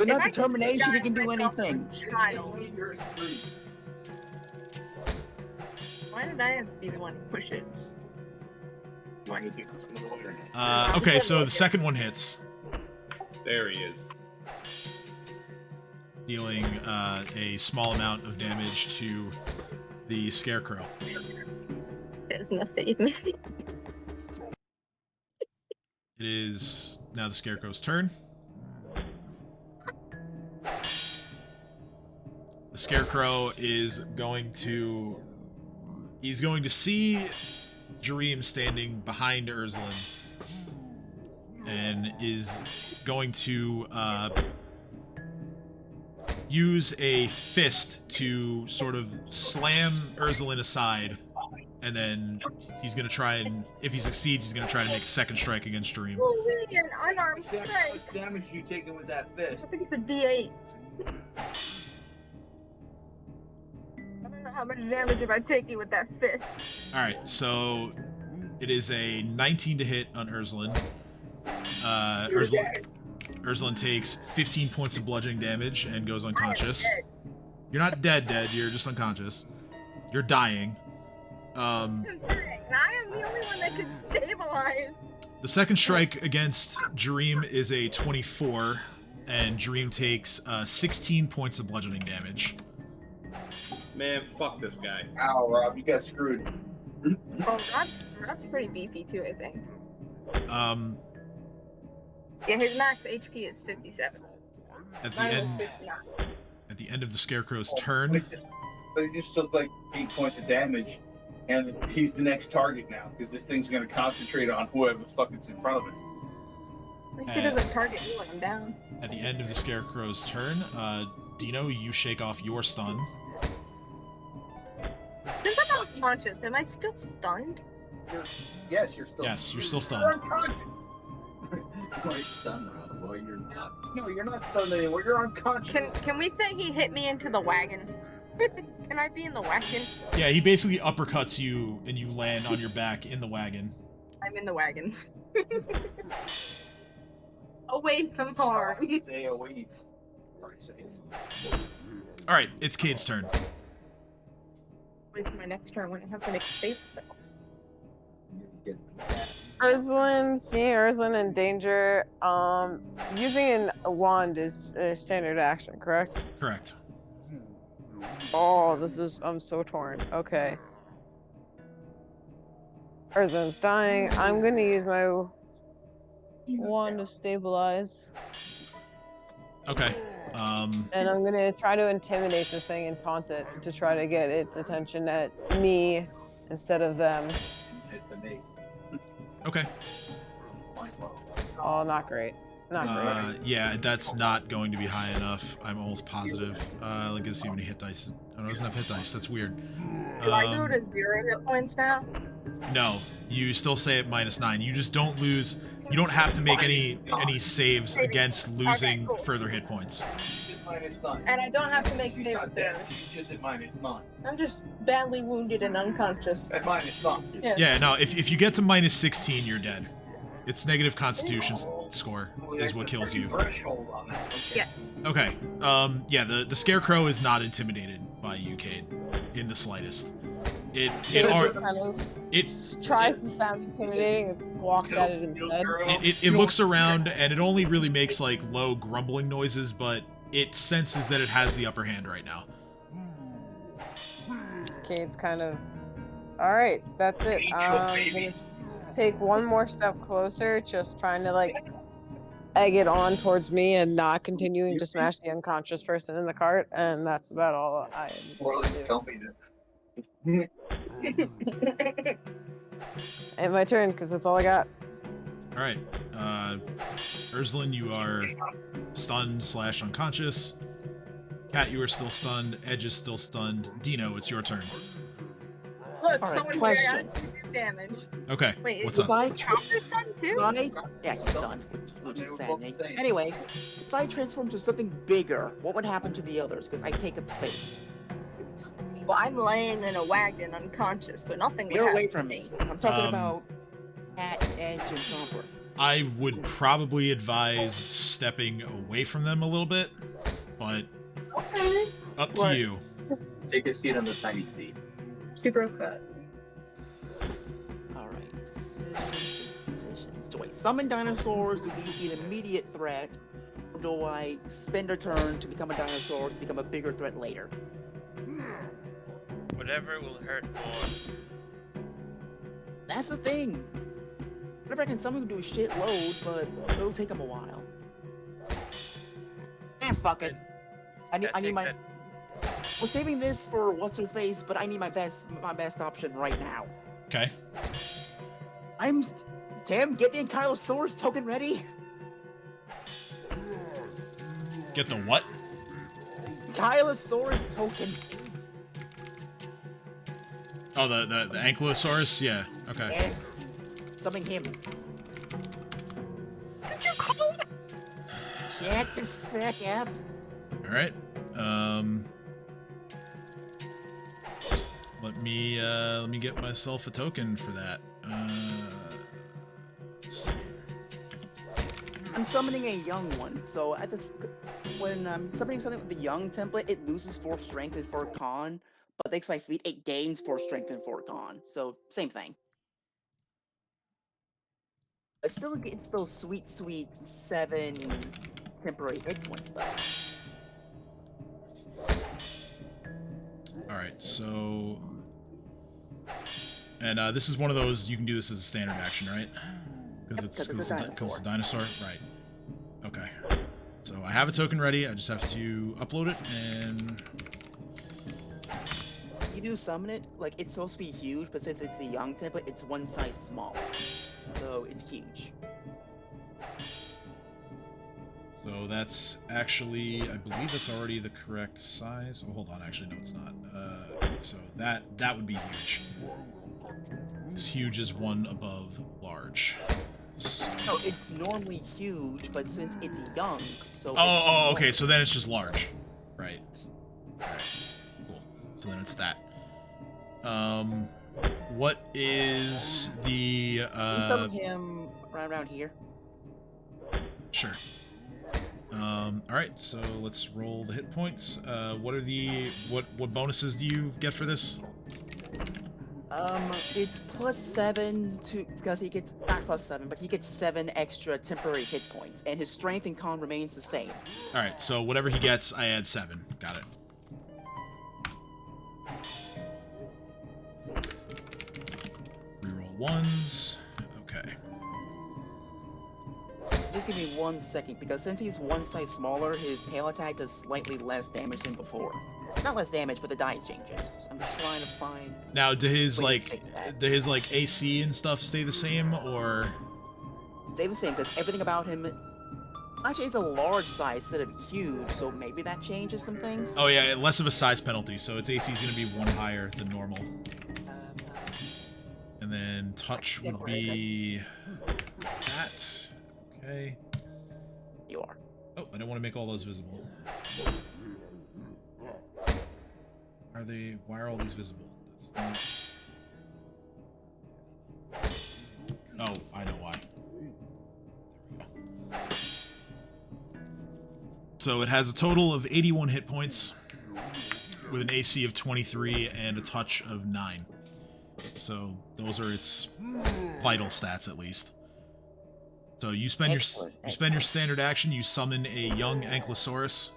enough I can determination, he can do disguise myself anything. as a child, why did I have to be the one to push it? Why do you take this one to the lawyer now? Okay, so the second one hits, There he is. dealing a small amount of damage to the Scarecrow. There's no save me. It is now the Scarecrow's turn. The Scarecrow is going to... He's going to see Jareem standing behind Urslan and is going to use a fist to sort of slam Urslan aside, and then he's going to try and, if he succeeds, he's going to try to make a second strike against Jareem. Holy, an unarmed strike! What damage you taking with that fist? I think it's a D8. I don't know how much damage am I taking with that fist. Alright, so it is a 19 to hit on Urslan. Urslan takes 15 points of bludgeoning damage and goes unconscious. You're not dead, you're just unconscious. You're dying. I am the only one that can stabilize. The second strike against Jareem is a 24, and Jareem takes 16 points of bludgeoning damage. Man, fuck this guy. Ow, Rob, you got screwed. Oh, Rob's pretty beefy too, I think. Yeah, his max HP is 57. At the Mine was end, 59. at the end of the Scarecrow's turn, But he just took like 8 points of damage, and he's the next target now, because this thing's gonna concentrate on whoever the fuck is in front of it. At least he doesn't target me when I'm down. at the end of the Scarecrow's turn, Dino, you shake off your stun. Since I'm unconscious, am I still stunned? Yes, you're still. Yes, you're still You're stunned. unconscious. You're stunned, Rob. Well, you're not. No, you're not stunned anymore. You're unconscious. Can we say he hit me into the wagon? Can I be in the wagon? Yeah, he basically uppercuts you, and you land on your back in the wagon. I'm in the wagon. Away from harm. Say away. Says. Alright, it's Cade's turn. Wait for my next turn when I have to make a save. Urslan, seeing Urslan in danger, using a wand is a standard action, correct? Correct. Oh, I'm so torn. Okay. Urslan's dying. I'm gonna use my wand to stabilize. Okay. And I'm gonna try to intimidate the thing and taunt it to try to get its attention at me instead of them. Okay. Oh, not great. Not great. Yeah, that's not going to be high enough. I'm almost positive. Let's see how many hit dice. Oh, no, it doesn't have hit dice. That's weird. Do I go to 0 hit points now? No, you still stay at -9. You just don't lose. You don't have to make any saves against losing further hit points. And I don't have to make She's save not with dead. damage. She's just at -9. I'm just badly wounded and unconscious. At -9. Yeah, no. If you get to -16, you're dead. It's negative Constitution score is what kills you. Threshold on that. Okay. Yes. Okay. Yeah. The Scarecrow is not intimidated by you, Cade, in the slightest. It just kind of it tries to sound intimidating and walks at it instead. it looks around and it only really makes like low grumbling noises, but it senses that it has the upper hand right now. Cade's kind of. Alright, that's it. I'm gonna take one more step closer, just trying to like egg it on towards me and not continuing to smash the unconscious person in the cart, and that's about all I Or at least tell me that. And my turn, because that's all I got. All right, Urslan, you are stunned / unconscious. Kat, you are still stunned. Edge is still stunned. Dino, it's your turn. Look, All right, someone question. got damage. Okay, Wait, what's is up? Chopper stunned too? Yeah, he's done. Which is saddening. Anyway, if I transform to something bigger, what would happen to the others? Because I take up space. Well, I'm laying in a wagon unconscious, so nothing would You're happen away to from me. me. I'm talking about Cat, Edge, and Chomper. I would probably advise stepping away from them a little bit, but Okay. up to What? you. Take a seat on the tiny seat. She broke that. Alright, decisions. Do I summon dinosaurs to be an immediate threat, or do I spend a turn to become a dinosaur to become a bigger threat later? Whatever will hurt more. That's the thing. Whatever I can summon do a shitload, but it'll take them a while. Fuck it. I need my. We're saving this for what's her face, but I need my best option right now. Okay. Tim, get the Ankylosaurus token ready. Get the what? Ankylosaurus token. Oh, the Ankylosaurus? Yeah. Okay. Yes. Summon him. Did you call it? Shut the fuck up. All right. Let me get myself a token for that. Let's see. I'm summoning a young one, so at this, when I'm summoning something with the young template, it loses 4 strength and 4 con, but thanks to my feat, it gains 4 strength and 4 con. So same thing. It's still sweet 7 temporary hit points though. All right. So, and this is one of those you can do this as a standard action, right? Because it's a dinosaur. Right. Okay. So I have a token ready. I just have to upload it and. You do summon it, like it's supposed to be huge, but since it's the young template, it's one size smaller. So it's huge. So that's actually, I believe that's already the correct size. Oh, hold on, actually, no, it's not. So that would be huge. As huge as one above large. So... No, it's normally huge, but since it's young, so. Oh, okay. So then it's just large, right? All right, cool. So then it's that. What is the? Can you summon him around here? Sure. All right, so let's roll the hit points. What are the what bonuses do you get for this? It's +7 to because he gets not +7, but he gets 7 extra temporary hit points, and his strength and con remains the same. All right, so whatever he gets, I add 7. Got it. Reroll ones. Okay. Just give me 1 second, because since he's one size smaller, his tail attack does slightly less damage than before. Not less damage, but the die changes. So I'm trying to find. Now, do his AC and stuff stay the same, or? Stay the same, because everything about him. Actually, it's a large size instead of huge, so maybe that changes some things. Oh yeah, less of a size penalty, so its AC is going to be 1 higher than normal. And then touch would be that. Okay. You are. Oh, I don't want to make all those visible. Why are all these visible? That's not... Oh, I know why. There we go. So it has a total of 81 hit points with an AC of 23 and a touch of 9. So those are its vital stats, at least. So you spend your standard action. You summon a young Ankylosaurus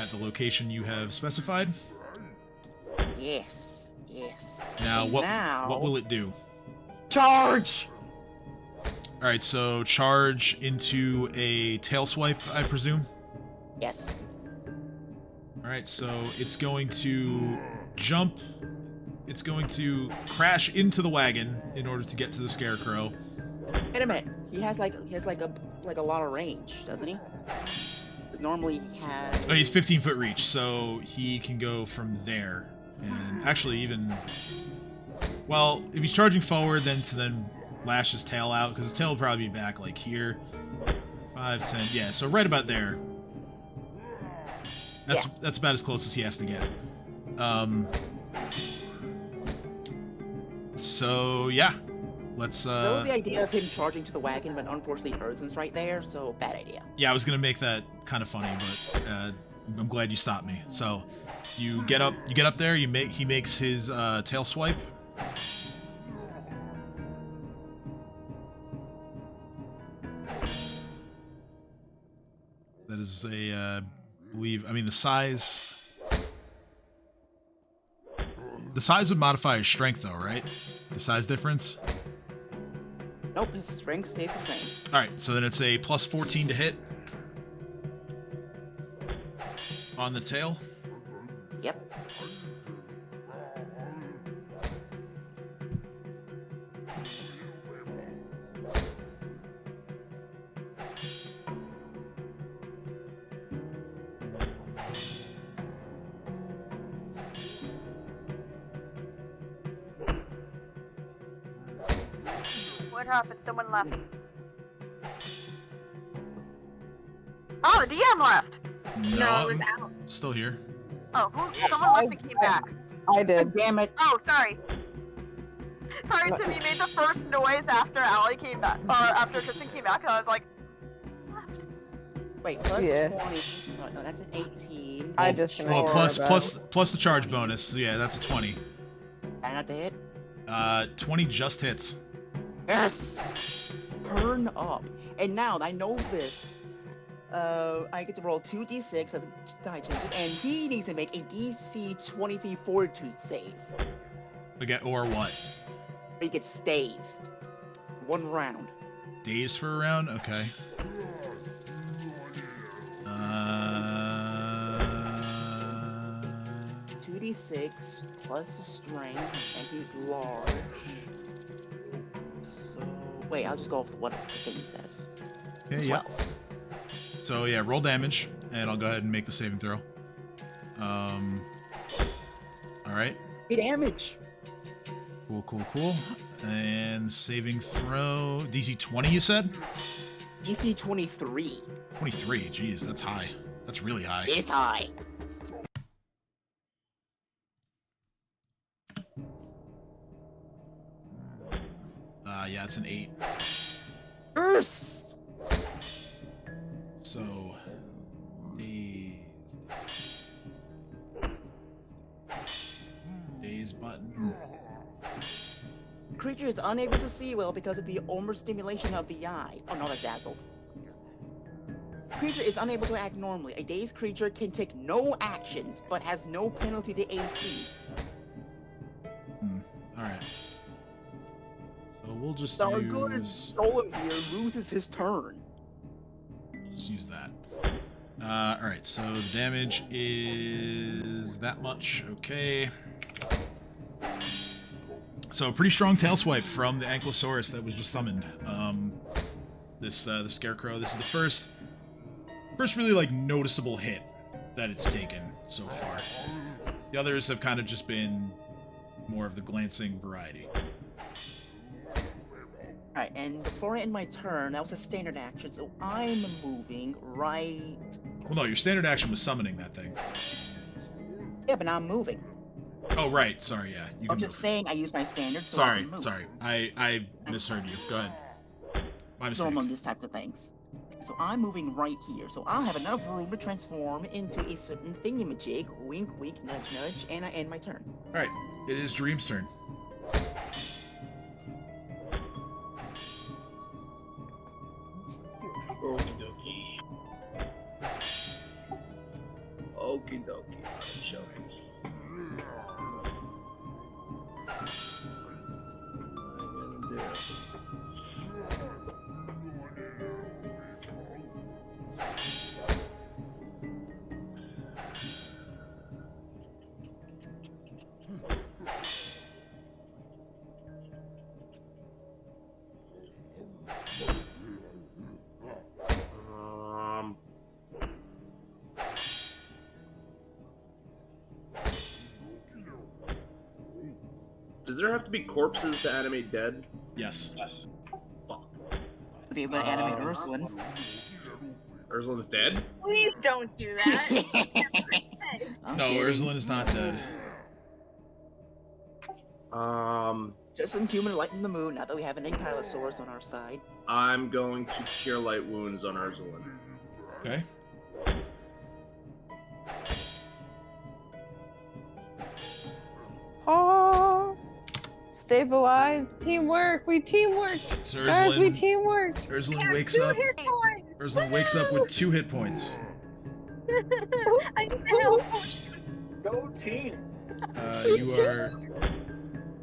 at the location you have specified. Yes. Yes. Now what will it do? Charge. All right, so charge into a tail swipe, I presume. Yes. All right, so it's going to jump. It's going to crash into the wagon in order to get to the scarecrow. Wait a minute. He has like a lot of range, doesn't he? Because normally he has. Oh, he's 15 foot reach, so he can go from there. And actually, even well, if he's charging forward, then lash his tail out, because his tail will probably be back like here. 5, 10, yeah. So right about there. That's about as close as he has to get. So yeah, let's. I love the idea of him charging to the wagon, but unfortunately Urzen's right there, so bad idea. Yeah, I was gonna make that kind of funny, but I'm glad you stopped me. So you get up there. He makes his tail swipe. That is a the size. The size would modify his strength, though, right? The size difference. Nope, his strength stays the same. All right, so then it's a plus 14 to hit on the tail. Yep. What happened? Someone left. Oh, the DM left. No, it was I'm out. still here. Oh, someone left and came back. I did. Damn it. Oh, sorry. Sorry, Tim, you made the first noise after Allie came back, or after Tristan came back, and I was like, left. Wait, plus Yeah. 20. No, that's an 18. I just Well, ignore plus the charge bonus. So yeah, that's a 20. And not to hit. 20 just hits. Yes! Turn up. And now that I know this, I get to roll 2d6 as the die changes, and he needs to make a DC 23 fortitude save. Again, or what? He gets dazed. 1 round. Days for a round? Okay. 2d6 plus his strength, and he's large. So, wait, I'll just go with what the thing says. Okay, 12. So yeah, roll damage, and I'll go ahead and make the saving throw. All right. 3 damage. Cool. And saving throw, DC 20, you said? DC 23. 23. Jeez, that's high. That's really high. It's high. Yeah, it's an 8. Yes! So, daze button. The creature is unable to see well because of the overstimulation of the eye. Oh no, that's dazzled. The creature is unable to act normally. A dazed creature can take no actions, but has no penalty to AC. Alright. So we'll just Our use... good Golem here loses his turn. We'll just use that. Alright, so the damage is that much. Okay. So a pretty strong tail swipe from the Ankylosaurus that was just summoned. The Scarecrow. This is the first really like noticeable hit that it's taken so far. The others have kind of just been more of the glancing variety. Alright, and before I end my turn, that was a standard action, so I'm moving right... Well, no, your standard action was summoning that thing. Yeah, but now I'm moving. Oh, right. Sorry, yeah. You I'm can just move. saying I use my standard, so I can move. Sorry. I misheard you. Go ahead. My mistake. Normal on these types of things. So I'm moving right here, so I'll have enough room to transform into a certain thingamajig, wink wink, nudge nudge, and I end my turn. Alright, it is Dream's turn. Okie dokie. Okie dokie. Show me. I'm gonna do. Does there have to be corpses to animate dead? Yes. Fuck. Okay, but animate Ursulin. Ursulin's dead? Please don't do that. No, Ursulin is not dead. Just some human light in the moon. Now that we have an Ankylosaurus on our side. I'm going to cure light wounds on Ursuline. Okay. Oh, stabilize. Teamwork. We teamworked. So Guys, we Ursuline, teamworked. Ursuline wakes up. Ursuline wakes up with 2 hit points. I need the help. Go team.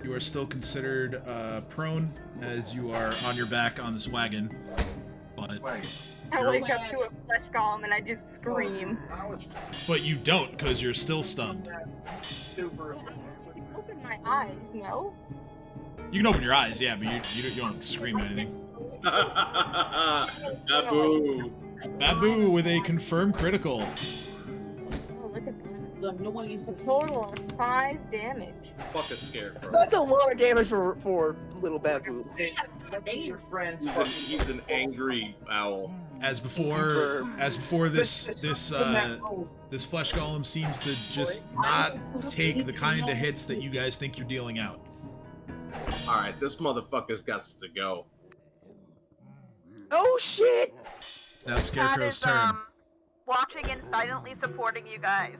You are still considered prone as you are on your back on this wagon, but I wake up to a flesh golem and I just scream. you don't because you're still stunned. Super. Open my eyes, no? You can open your eyes, yeah, but you don't scream anything. Babu. Babu with a confirmed critical. Oh, look at that. A total of 5 damage. Fuck a scarecrow. That's a lot of damage for little Babu. Your friends. He's an angry owl. As before, this flesh golem seems to just not take the kind of hits that you guys think you're dealing out. Alright, this motherfucker's got to go. Oh shit! It's now Scarecrow's turn. Watching and silently supporting you guys.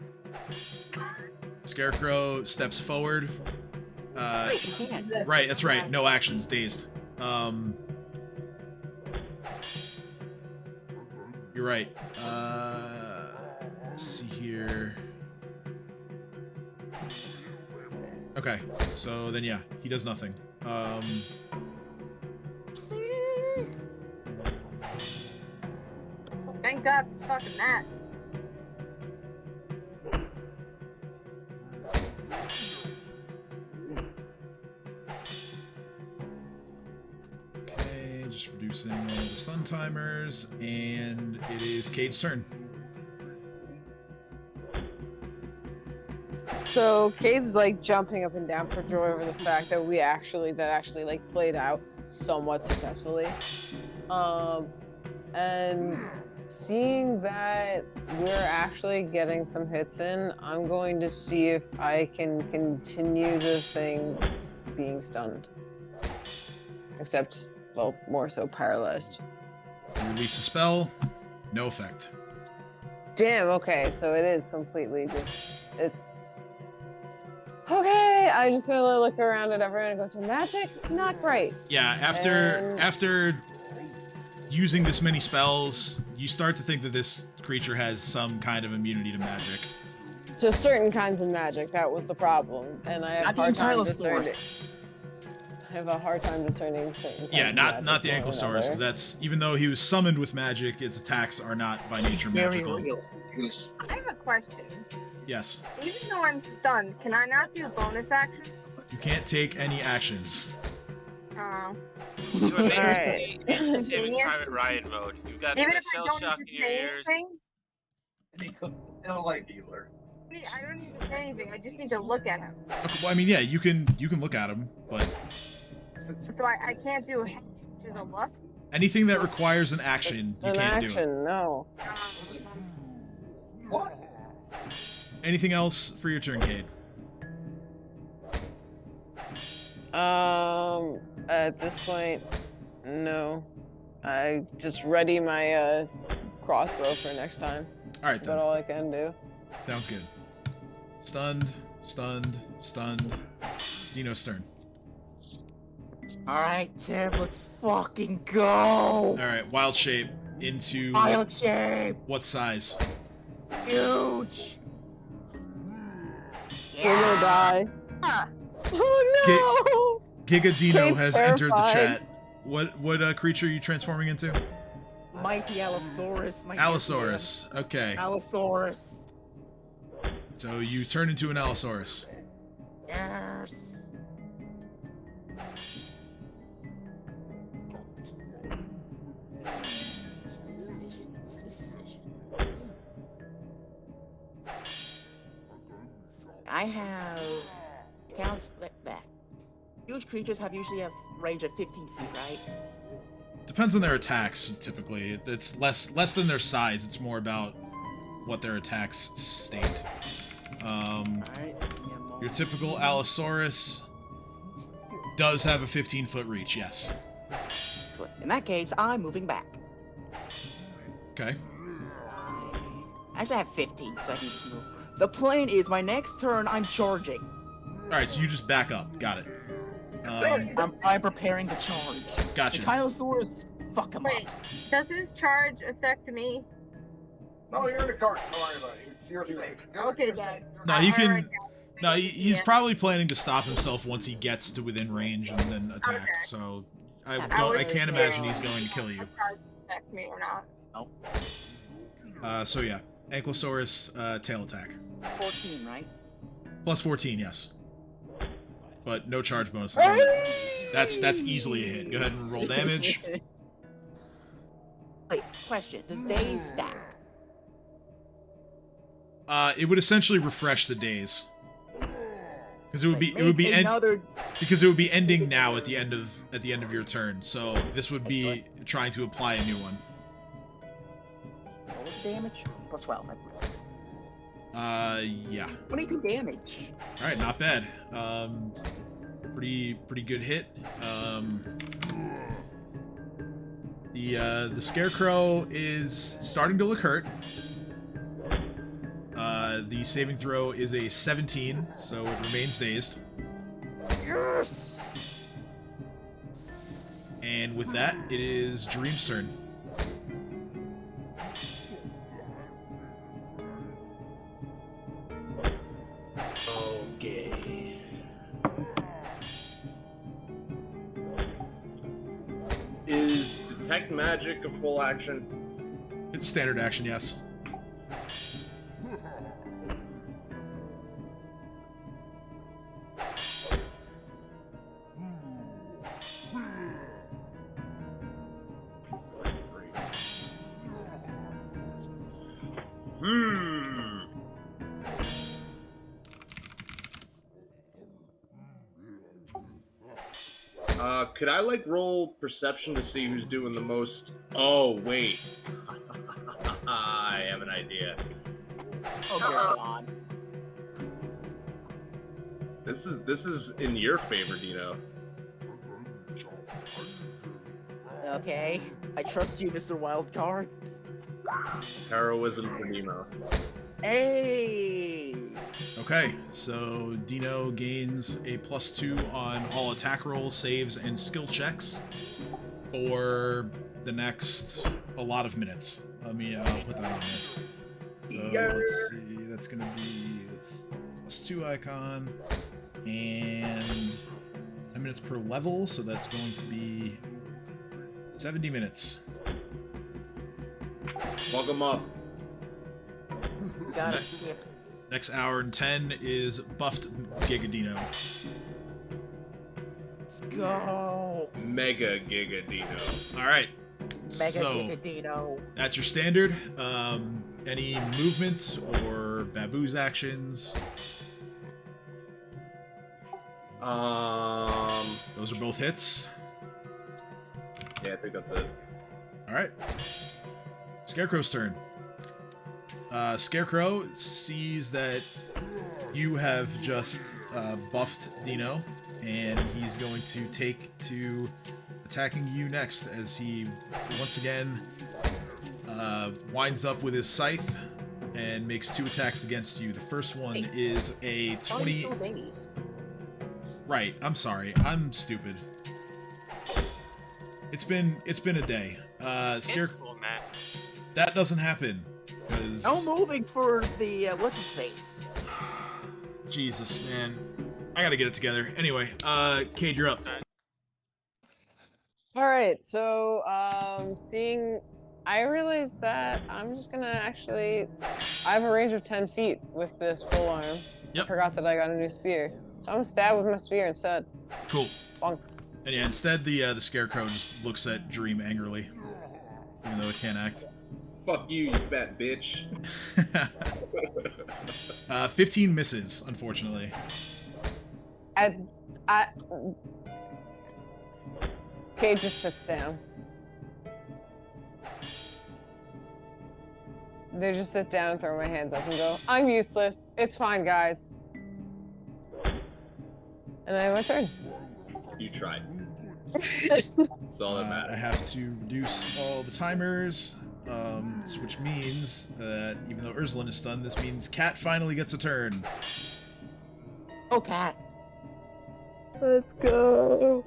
Scarecrow steps forward. Wait, he can't. Right, that's right. No actions, dazed. You're right. Let's see here. Okay, so then yeah, he does nothing. Thank God for fucking that. Okay, just reducing all the stun timers, and it is Cade's turn. So Cade's like jumping up and down for joy over the fact that actually like played out somewhat successfully. And seeing that we're actually getting some hits in, I'm going to see if I can continue the thing being stunned. Except, well, more so paralyzed. You release a spell, no effect. Damn, okay, so it is completely just, it's... Okay, I'm just gonna look around at everyone and go, so magic? Not great. Yeah, after using this many spells, you start to think that this creature has some kind of immunity to magic. To certain kinds of magic, that was the problem. And I have a hard time discerning certain kinds Yeah, of not magic the from Ankylosaurus, another. because that's, even though he was summoned with magic, its attacks are not by nature magical. I have a question. Yes. Even though I'm stunned, can I not do bonus actions? You can't take any actions. Oh. You are Alright. basically in Saving Private Ryan mode. You've got Even the if I shell don't shock need to in your say ears. anything? They'll like dealer. I don't need to say anything. I just need to look at him. Okay, well, I mean, yeah, you can look at him, but So I can't do to the look. anything that requires an action, you An can't do it. action, no. What? Anything else for your turn, Cade? At this point, no. I just ready my crossbow for next time. All right, That's then. about all I can do. Sounds good. Stunned, stunned, stunned. Dino's turn. Alright, Tim, let's fucking go! All right, wild shape into Wild shape! what size? Huge! We're gonna die. Huh. Oh no! Giga Dino Cade's has entered the terrified. chat. What creature are you transforming into? Mighty Allosaurus. Allosaurus. Okay. Allosaurus. So you turn into an Allosaurus. Yes. Decisions. I have counts back. Huge creatures usually have range of 15 feet, right? Depends on their attacks. Typically, it's less than their size. It's more about what their attacks state. Alright. Your typical Allosaurus does have a 15-foot reach, yes. Excellent. In that case, I'm moving back. Okay. Actually, I have 15, so I can just move. The plan is, my next turn, I'm charging. Alright, so you just back up. Got it. I'm preparing the charge. Gotcha. The Tylosaurus, fuck him Wait, up. does his charge affect me? No, you're in the cart. Don't worry about it. It's yours. Okay, Dad. No, you can... Alright, No, he's Yeah. probably planning to stop himself once he gets to within range and then attack. Okay. So I was can't saying- imagine he's going to kill you. Does charge affect me or not? So yeah, Ankylosaurus tail attack. It's 14, right? Plus 14, yes. But no charge bonus. That's easily a hit. Go ahead and roll damage. Wait, question. Does days stack? It would essentially refresh the days. Because it would be another... because it would be ending now at the end of your turn. So this would be trying to apply a new one. What was the damage? Plus 12. Yeah. 22 damage. All right, not bad. Pretty good hit. The Scarecrow is starting to look hurt. The saving throw is a 17, so it remains dazed. Yes! And with that, it is Dream's turn. Okay. Is detect magic a full action? It's standard action, yes. Could I roll perception to see who's doing the most? Oh wait, I have an idea. Oh dear God. This is in your favor, Dino. Okay. I trust you, Mr. Wildcard. Heroism for Dino. Hey! Okay, so Dino gains a +2 on all attack rolls, saves, and skill checks for the next a lot of minutes. I'll put that on there. So let's see, that's gonna be +2 icon and 10 minutes per level, so that's going to be 70 minutes. Welcome up. Got it, Skip. Next hour and 10 is buffed Gigadino. Let's go. Mega Giga Dino. All right. Mega So, Gigadino. that's your standard. Any movement or Babu's actions? Those are both hits. Yeah, I think that's it. All right. Scarecrow's turn. Scarecrow sees that you have just buffed Dino, and he's going to take to attacking you next as he once again winds up with his scythe and makes 2 attacks against you. The first one is a 20. Still dazed. Right, I'm sorry. I'm stupid. It's been a day. It's cool, man. That doesn't happen. No moving for the what's his face. Jesus, man. I gotta get it together. Anyway, Cade, you're up. Alright, so I realized that I'm just gonna I have a range of 10 feet with this full arm. Yep. I forgot that I got a new spear. So I'm gonna stab with my spear instead. Cool. Bonk. And yeah, instead the Scarecrow just looks at Dream angrily, even though it can't act. Fuck you, you fat bitch. 15 misses, unfortunately. Cade just sits down. They just sit down and throw my hands up and go, I'm useless. It's fine, guys. And I have my turn. You tried. That's all that I matters. have to reduce all the timers, which means that even though Ursulin is stunned, this means Cat finally gets a turn. Oh, cat. Let's go.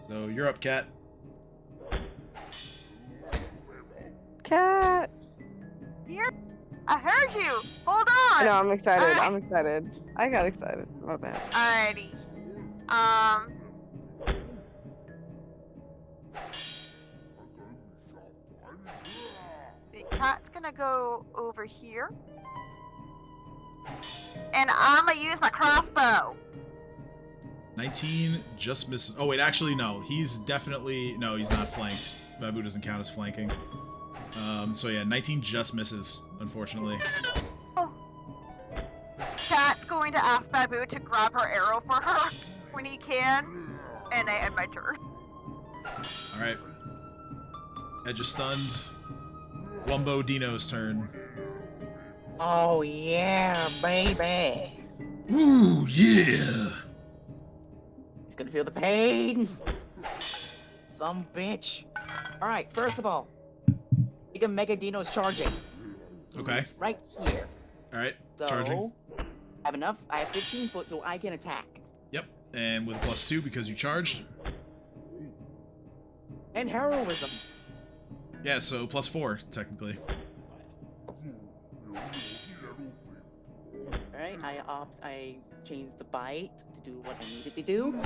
So you're up, Cat. Cat. Here? I heard you. Hold I on. know, I'm excited. Alright. I'm excited. I got excited. My bad. Alrighty. The cat's gonna go over here. And I'm gonna use my crossbow. 19 just misses. Oh wait, actually no. He's definitely no. He's not flanked. Babu doesn't count as flanking. So yeah, 19 just misses, unfortunately. Cat's going to ask Babu to grab her arrow for her when he can, and I end my turn. All right. Edge is stunned. Wumbo Dino's turn. Oh yeah, baby. Ooh yeah. He's gonna feel the pain. Some bitch. All right, first of all, the Mega Dino's charging. Okay. Right here. All right. So Charging. I have enough. I have 15 foot, so I can attack. Yep. And with a +2 because you charged. And heroism. Yeah. So +4 technically. All right, I changed the bite to do what I needed to do.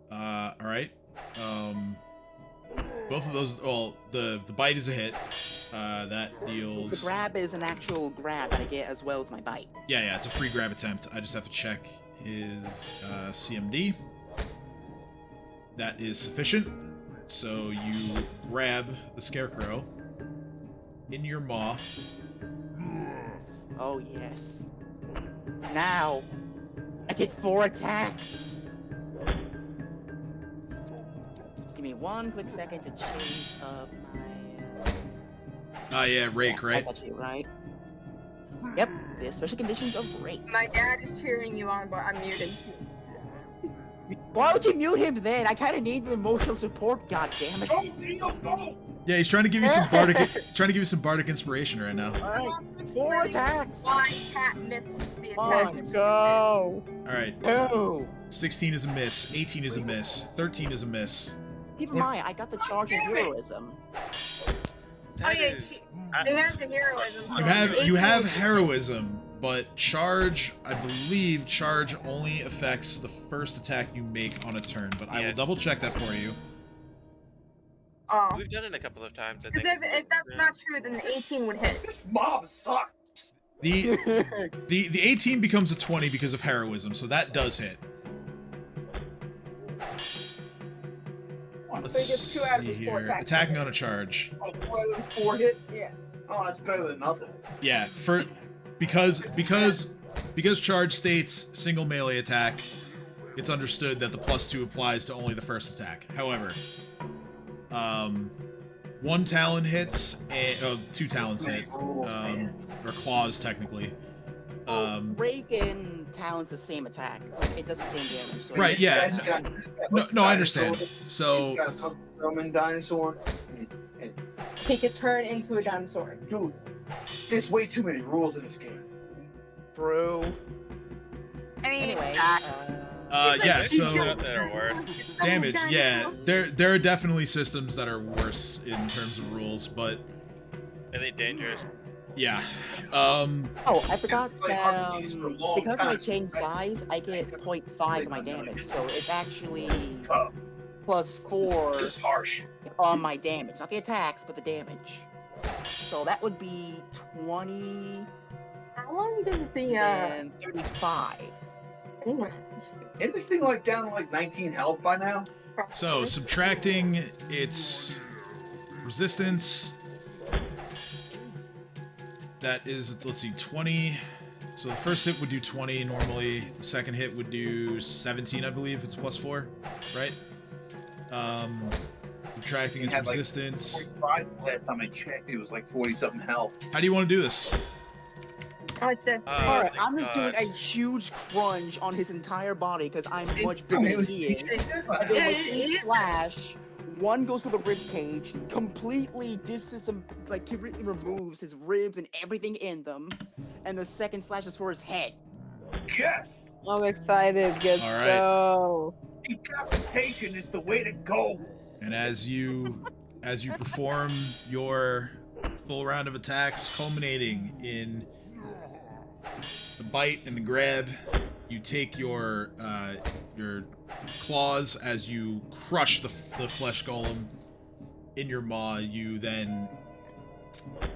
All right. Both of those. Well, the bite is a hit. That deals. The grab is an actual grab that I get as well with my bite. Yeah. It's a free grab attempt. I just have to check his CMD. That is sufficient. So you grab the scarecrow in your maw. Oh yes. Now I get 4 attacks. Give me one quick second to change up my. Oh yeah, rake, right? That's actually right. Yep, the special conditions of rake. My dad is cheering you on, but I'm muted. Why would you mute him then? I kind of need the emotional support. God damn it! Go, Dino, go! Yeah, he's trying to give you some bardic, trying to give you some bardic inspiration right now. All right, 4 attacks. Why Cat missed the One. attack? Let's go. All right. 2. 16 is a miss. 18 is a miss. 13 is a miss. Keep in What- mind, I got the charge of heroism. Oh That yeah, is- they have the heroism. So You have 18 heroism, but charge, I believe, charge only affects the first attack you make on a turn. But I will Yes. double check that for you. Oh, We've done it a couple of times, I because think. if that's Yeah. not true, then the 18 would hit. This mob sucks. The 18 becomes a 20 because of heroism, so that does hit. Let's So he gets 2 out of see his 4 here. attacks. Attacking on a charge. Oh, play this 4 hit. Yeah. Oh, that's better than nothing. Yeah, because charge states single melee attack, it's understood that the +2 applies to only the first attack. However, 1 talon hits and 2 talons hit, or claws technically. Rake and Talon's the same attack. Like, it does the same damage. So Right, yeah. This guy's got No, I understand. dinosaur. So He's got a Roman dinosaur. He could turn into a dinosaur. Dude, there's way too many rules in this game. True. I mean, Anyway, Jack. yeah, There's so some that are worse. damage, yeah. There are definitely systems that are worse in terms of rules, but Are they dangerous? yeah. oh, I forgot Like that RPGs for a long because I time. changed size, I get 0.5 of my damage, so it's actually Tough. +4 Just harsh. on my damage. Not the attacks, but the damage. So that would be 20 How long does the and 35. Isn't this thing like down to like 19 health by now? So subtracting its resistance, that is, let's see, 20. So the first hit would do 20 normally. The second hit would do 17, I believe. It's +4, right? Subtracting its It had, like, resistance. 45 last time I checked, it was like 40 something health. How do you want to do this? Oh, it's dead. Oh, Alright, thank I'm just doing God. a huge crunge on his entire body because I'm much I bigger mean, it than was he is. PJ And Sigma. then with Yeah, each yeah. slash, one goes for the rib cage, completely completely removes his ribs and everything in them, and the second slash is for his head. Yes! I'm excited. Let's All right. go. Decapitation is the way to go. And as you perform your full round of attacks, culminating in the bite and the grab, you take your claws as you crush the flesh golem in your maw. You then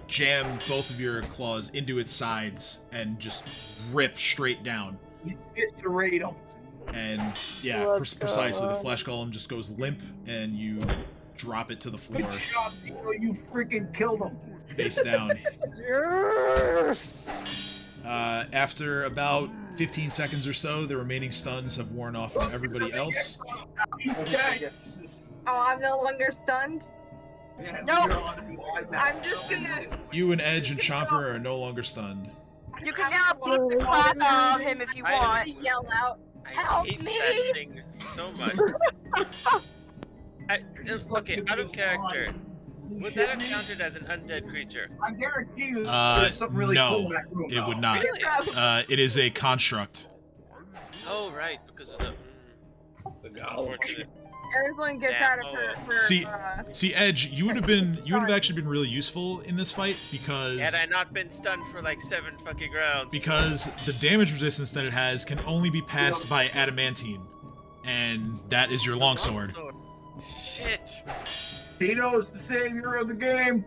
jam both of your claws into its sides and just rip straight down. You eviscerate him. And yeah, Let's precisely, the go. flesh golem just goes limp, and you drop it to the floor, Good job, Tino. You freaking killed him. face down. Yes! After about 15 seconds or so, the remaining stuns have worn off from everybody else. He's dead. Oh, I'm no longer stunned. Yeah, Nope. you're on him live now. I'm just gonna. You and Edge and Chomper are no longer stunned. You can now beat the crap out of him if you I want. To yell out. I Help hate me! that thing so much. Okay, out of character. Would that have counted as an undead creature? I guarantee you there's something really no, cool in that room. it though. would not. Really? It is a construct. Oh, right, because of the. That's unfortunate. Arizona gets Damn, out of her. See, Edge, you would have actually been really useful in this fight because Had I not been stunned for like 7 fucking rounds. because the damage resistance that it has can only be passed by adamantine, and that is your longsword. Shit. Tino's the savior of the game.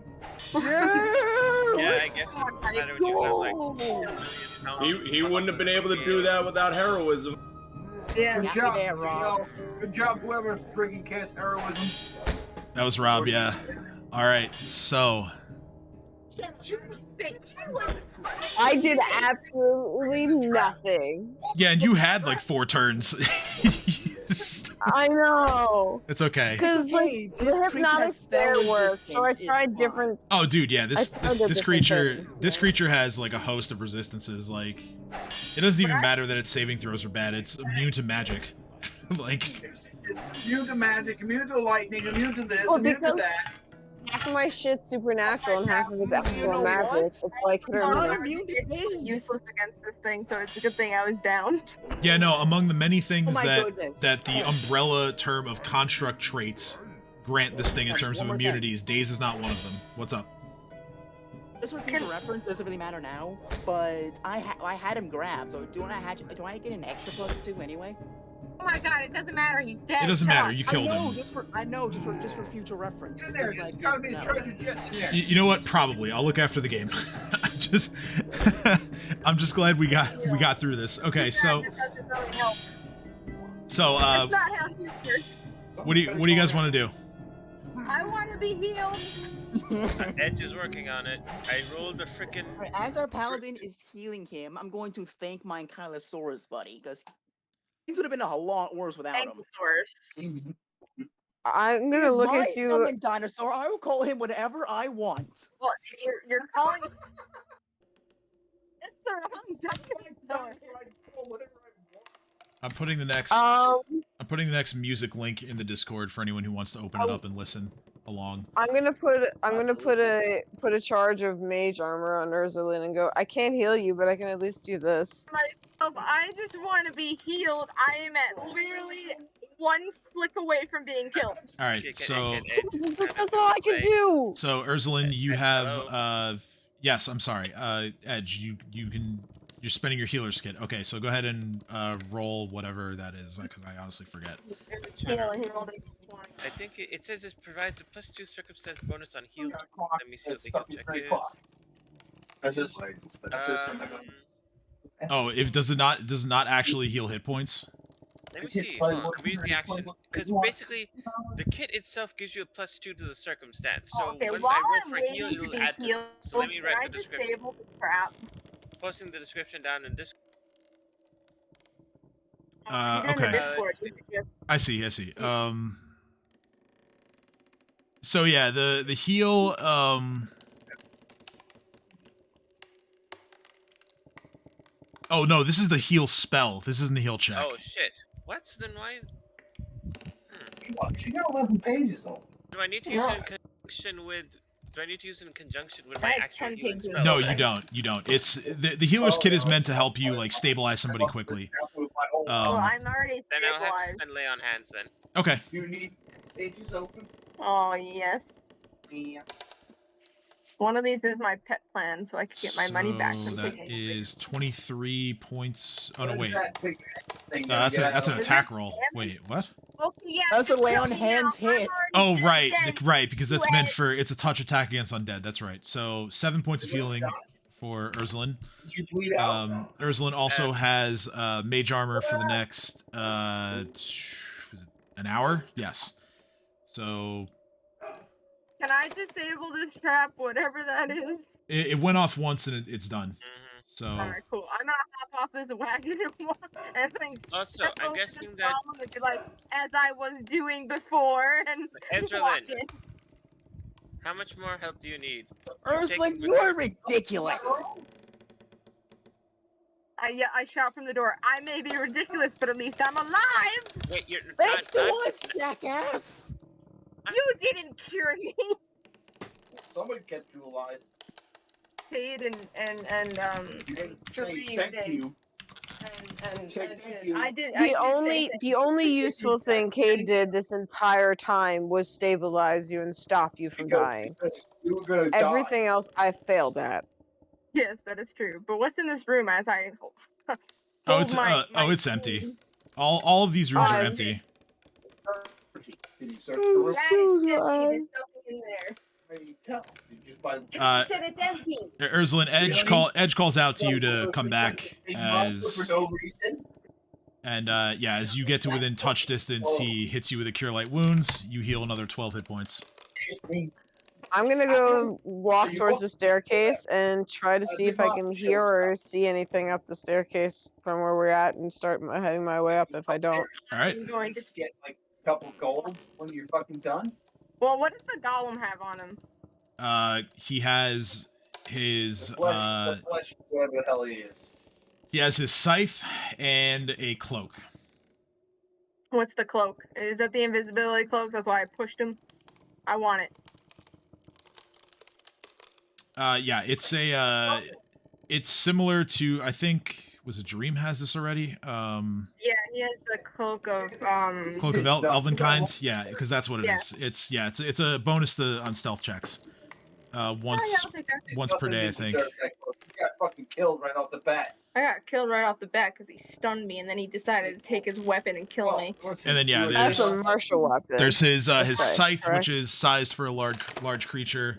Yeah, I guess it doesn't matter what you got, like. He wouldn't have been able to do that without heroism. Yeah. Good Got job, me there, Rob. Tino. Good job, whoever freaking cast heroism. That was Rob, yeah. All right, so I did absolutely nothing. yeah, and you had like 4 turns. I know. It's okay. It's Because like okay. the This creature hypnotic has spell spell works, so I resistance. tried It's different. Oh, dude, yeah. This I tried the different things, creature has like a host of resistances. Like, it doesn't even matter that its saving throws are bad. It's immune to magic. Like, Immune to magic, immune to lightning, immune to this, Well, immune to because- that. Half of my shit's supernatural and half of it's You actual know magic. what? It's like It's not whatever. immune to this. Useless against this thing, so it's a good thing I was down. yeah, no. Among the many things Oh my that goodness. the umbrella term of construct traits grant this thing in Alright, terms one of more thing. immunities, Daze is not one of them. What's up? Just for future reference, doesn't really matter now. But I had him grabbed, so do I get an extra +2 anyway? Oh my god, it doesn't matter. He's dead. It doesn't Shut matter. up. You killed him. just for future reference. It's in there. Just It's like, gotta be no. a treasure chest in there. You know what? Probably. I'll look after the game. I'm just glad we got through this. Okay, so It doesn't really help. so That's not how he works. what do you guys want to do? I want to be healed. Edge is working on it. I rolled a freaking. Alright, as our paladin is healing him, I'm going to thank my Kylosaurus buddy, because things would have been a lot worse without him. Ankylosaurus. I'm He gonna is look my at you. summon dinosaur. I will call him whatever I want. Well, you're calling. It's the wrong dinosaur. I'm putting the next music link in the Discord for anyone who wants to open it up and listen along. I'm gonna put a charge of mage armor on Urzulin and go. I can't heal you, but I can at least do this. Myself, I just want to be healed. I am at literally one flick away from being killed. All right, so That's all I can do. so Urzulin, you have yes, I'm sorry, Edge, you're spending your healer's kit. Okay, so go ahead and roll whatever that is, because I honestly forget. I think it says it provides a +2 circumstance bonus on healed. Let me see what the heal check is. Oh, does it not actually heal hit points? Let me see. Hold on. Read the action. Because basically, the kit itself gives you a +2 to the circumstance. So Okay, when while I I'm roll for heal, waiting to it'll be add to healed, it. So let me can write I the description. disable the crap? Posting the description down in Discord. Okay. Discord. I see. So yeah, the heal Oh no, this is the heal spell. This isn't the heal check. Oh shit. What? Then why? She got 11 pages on. Do I need to use it in conjunction with? Do I need to use it in conjunction with my I have actual 10 healing pages. spell? No, you don't. You don't. It's the healer's kit is meant to help you like stabilize somebody quickly. Well, I'm already Then I'll have to stabilized. spend lay on hands then. Okay. You need pages open? Oh, yes. Yeah. One of these is my pet plan, so I can get my money back So from that taking is 23 points. Oh no, wait. Thing That's an Is attack that roll. damage? Wait, what? Okay, yeah. That's a just lay kill on me hands now. I'm hit. already Oh right, dead. right, because that's Do meant it. for it's a touch attack against undead. That's right. So 7 points of healing for Ursulin. Did you bleed out? Ursulin also has mage armor for the next was it an hour? Yes. So Can I disable this trap, whatever that is? it went off once and it's done. So Alright, cool. I'm gonna hop off this wagon and walk. And then Also, step I'm over this guessing that column and be like, as I was doing before, and Ezra walk Lynn, in. how much more help do you need? Ursula, you are ridiculous. I shout from the door. I may be ridiculous, but at least I'm alive. Wait, you're Thanks not, to us, jackass. You didn't cure me. Somebody kept you alive. Paid and You didn't say Sharif thank did. you. And Say thank you. I did. I The did say only thank the you. only useful thing Cade did this entire time was stabilize you and stop you from dying. Because you were gonna Everything else I failed at. Yes, that is true. But what's in this room as I oh hold it's my it's empty. wounds? All of these rooms are I- empty. die. Did you search Oh, the room? That so is empty. glad. There's nothing in there. How do you tell? Did you just buy the You said it's empty. Ursulin, Edge calls out to you to come back as for no reason? and yeah, as you get to within touch distance, he hits you with a cure light wounds. You heal another 12 hit points. I'm gonna go walk towards the staircase and try to see if I can hear or see anything up the staircase from where we're at and start heading my way up if I don't. All right. I'm going to. Get like a couple golds when you're fucking done. Well, what does the golem have on him? He has his The flesh, whatever the hell he is. he has his scythe and a cloak. What's the cloak? Is that the invisibility cloak? That's why I pushed him. I want it. Yeah, it's a it's similar to I think was it Dream has this already? Yeah, he has the cloak of Cloak of Elvenkind. Yeah, because that's what it Yeah. is. It's a bonus to on stealth checks. Once I'll take that. once per day, I think. You got fucking killed right off the bat. I got killed right off the bat because he stunned me, and then he decided to take his weapon and kill me. And then yeah, That's there's a martial weapon. there's his Okay, scythe, correct. which is sized for a large creature.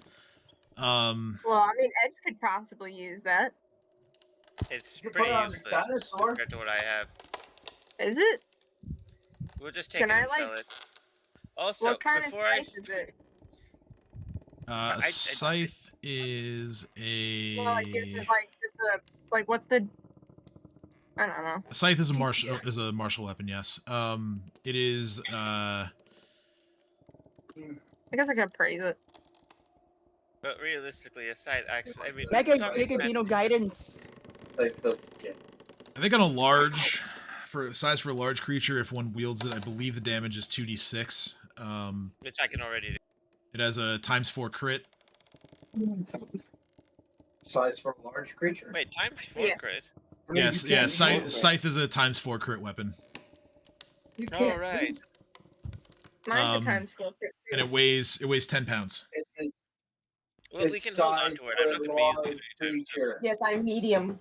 Well, I mean, Edge could possibly use that. It's You put pretty it on the useless dinosaur? compared to what I have. Is it? We'll just take Can it I, and like- sell it. Also, What kind of before I scythe is it? A scythe is a Well, like, is it like just a like what's the? I don't know. scythe is a martial weapon. Yes. It is I guess I could praise it. But realistically, aside, actually, I mean, Mega talking Gigadino guidance. Like the I think on a large size for a large creature, if one wields it, I believe the damage is 2d6. which I can already do. It has a ×4 crit. size for a large creature. Wait, times 4 Yeah. crit? I mean, Yes, you yeah. can't Scythe is a ×4 crit weapon, You Oh, can't right. Mine's a times 4 crit too. and it weighs 10 pounds. Well, we can hold on to it. I'm not going to be using it anytime soon. creature. Yes, I'm medium.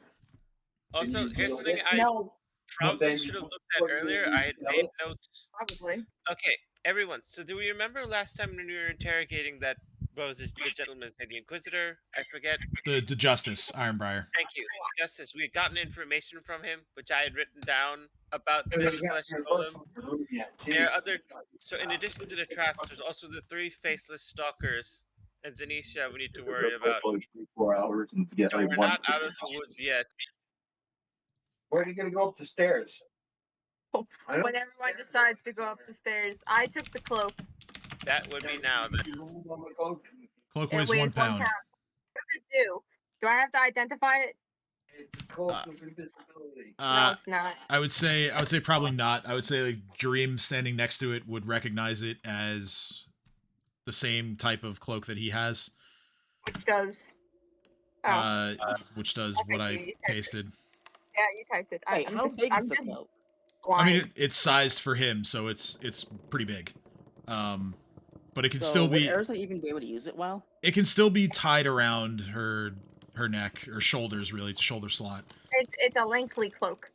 Also, here's something I No, probably then should have you looked at put earlier. your I had made spell. notes. probably. Okay, everyone. So, do we remember last time when we were interrogating that? What was it, the gentleman said, the Inquisitor? I forget. The Justice, Ironbriar. Thank you, Justice. We had gotten information from him, which I had written down about this flesh golem. There are other. So, in addition to the traps, there's also the 3 faceless stalkers and Xanesha we need to worry about. 4 hours and to get So like we're one. not out of the woods yet. Where are you gonna go up the stairs? I don't- When everyone decides to go up the stairs, I took the cloak. That would be now. Then. Cloak It weighs weighs 1 pound. What does it do? Do I have to identify it? It's a cloak of invisibility. No, it's not. I would say probably not. I would say like Dream standing next to it would recognize it as the same type of cloak that he has. Which does. Oh. Which does what I pasted. Yeah, you typed it. Wait, how big is the cloak? I mean, it's sized for him, so it's pretty big. But it can So still be. Would Ursa even be able to use it well? It can still be tied around her neck or shoulders. Really, it's a shoulder slot. It's a lengthy cloak.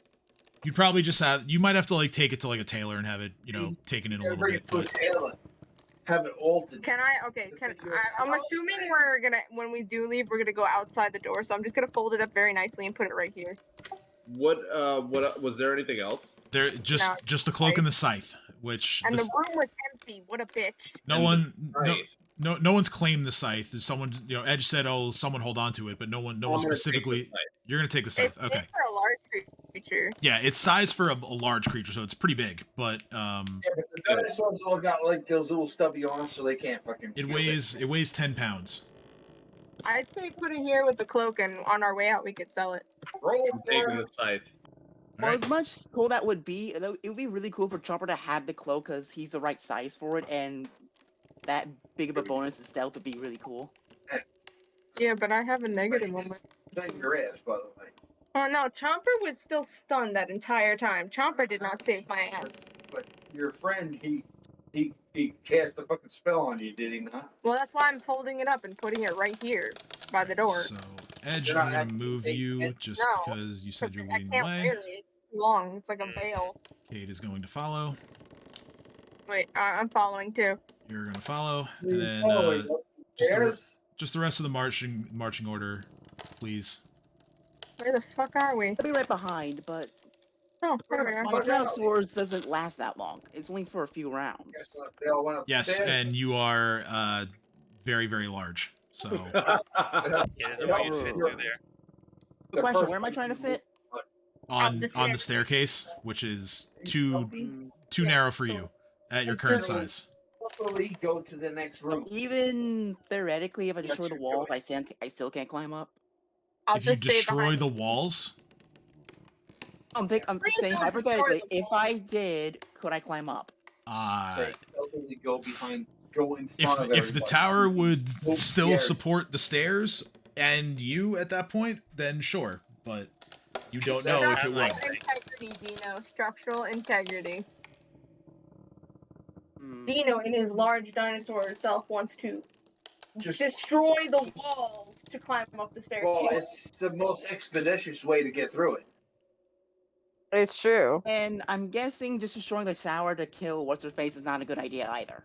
You'd probably just have. You might have to like take it to like a tailor and have it, taken in a little bit. But... Tailor. Have it altered. Can I? Okay. I'm assuming we're gonna when we do leave, we're gonna go outside the door. So I'm just gonna fold it up very nicely and put it right here. What was there anything else? There just the cloak and the scythe, which and the room was empty. What a bitch. No one's claimed the scythe. Someone, Edge said, "Oh, someone hold on to it," but no one specifically. You're gonna take the scythe. Okay. It's for a large creature. Yeah, it's sized for a large creature, so it's pretty big. But Yeah, but the dinosaurs all got like those little stubby arms, so they can't fucking. It weighs 10 pounds. I'd say put it here with the cloak, and on our way out we could sell it. I'm taking the scythe. Well, as much cool that would be, it would be really cool for Chomper to have the cloak because he's the right size for it, and that big of a bonus to stealth would be really cool. Yeah, but I have a negative on my. Your ass, by the way. Oh no, Chomper was still stunned that entire time. Chomper did not save my ass. But your friend, he cast a fucking spell on you, did he not? Well, that's why I'm folding it up and putting it right here by the door. So, Edge, I'm gonna move you just because you said you're leading the way. It's too long. It's like a veil. Kate is going to follow. Wait, I'm following too. You're gonna follow, and then just the rest of the marching order, please. Where the fuck are we? I'll be right behind, but oh, there we are. my crown swords doesn't last that long. It's only for a few rounds. Yes, and you are very, very large. So. Yeah, there's no way you fit through there. Good question. Where am I trying to fit? On the staircase, which is too narrow for you at your current size. Go to the next room. So even theoretically, if I destroy the walls, I still can't climb up. If you destroy the walls? I'm saying hypothetically, if I did, could I climb up? Go behind. Go in front of if the tower would still support the stairs and you at that point, then sure. But you don't know if it would. Integrity, Dino. Structural integrity. Dino, in his large dinosaur self, wants to destroy the walls to climb up the stairs. Well, it's the most expeditious way to get through it. It's true. And I'm guessing just destroying the tower to kill what's-her-face is not a good idea either.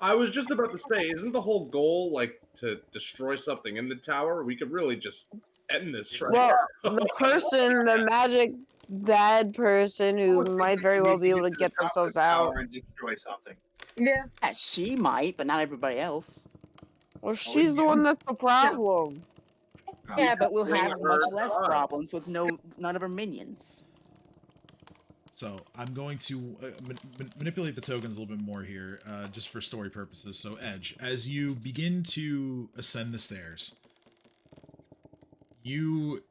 I was just about to say, isn't the whole goal, like, to destroy something in the tower? We could really just end this right Well, the magic bad person who might very well be able to get themselves out. And destroy something. Yeah. She might, but not everybody else. Well, she's the one that's the problem. Yeah, but we'll have much less problems with none of her minions. So I'm going to manipulate the tokens a little bit more here, just for story purposes. So Edge, as you begin to ascend the stairs, you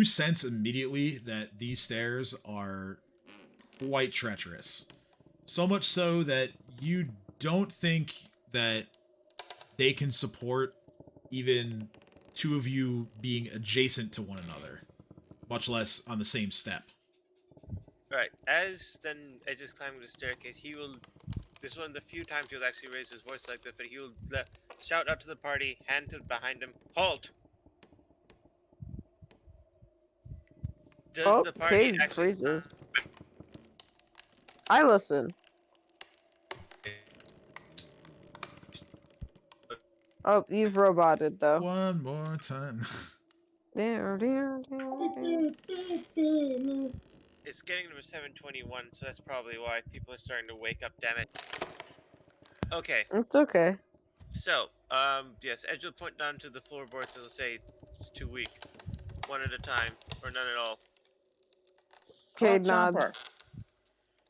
sense immediately that these stairs are quite treacherous. So much so that you don't think that they can support even two of you being adjacent to one another, much less on the same step. Right. As then Edge is climbing the staircase, he will. This is one of the few times he'll actually raise his voice like this, but he will shout out to the party, hand to behind him, "Halt!" Does the party Kate actually freezes. I listen. Oh, you've roboted though. One more time. It's getting to 7:21, so that's probably why people are starting to wake up. Damn it. Okay. It's okay. So, yes, Edge will point down to the floorboards and he'll say it's too weak, one at a time, or none at all. Okay, nods.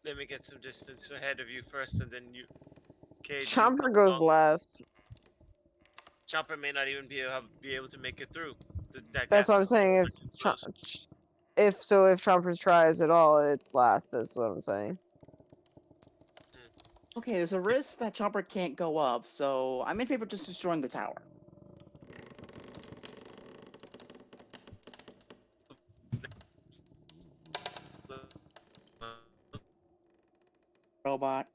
Let me get some distance ahead of you first, and then you. Cade, Chomper goes last. Chomper may not even be able to make it through. That That's what I'm gap's saying. much too close. If Chompers tries at all, it's last. That's what I'm saying. Okay, there's a risk that Chomper can't go up, so I'm in favor of just destroying the tower. Robot.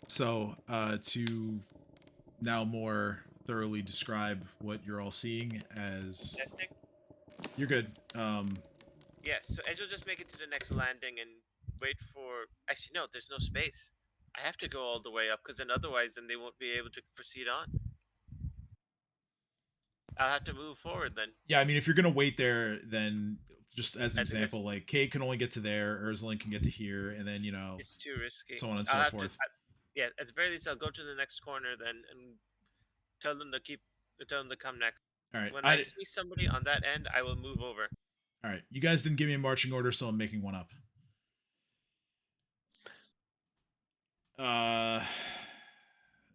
So, to now more thoroughly describe what you're all seeing as... Testing? You're good. Yes, so Edge will just make it to the next landing and wait for... Actually, no, there's no space. I have to go all the way up, because then otherwise then they won't be able to proceed on. I'll have to move forward then. Yeah, I mean, if you're gonna wait there, then just as an I think example, like Kate can only get to there, Ursula can get to here, and then it's too risky. so on and I'll so have forth. Yeah, at the very least, I'll go to the next corner then and tell them to come next. All right, When I see somebody on that end, I will move over. All right, you guys didn't give me a marching order, so I'm making one up.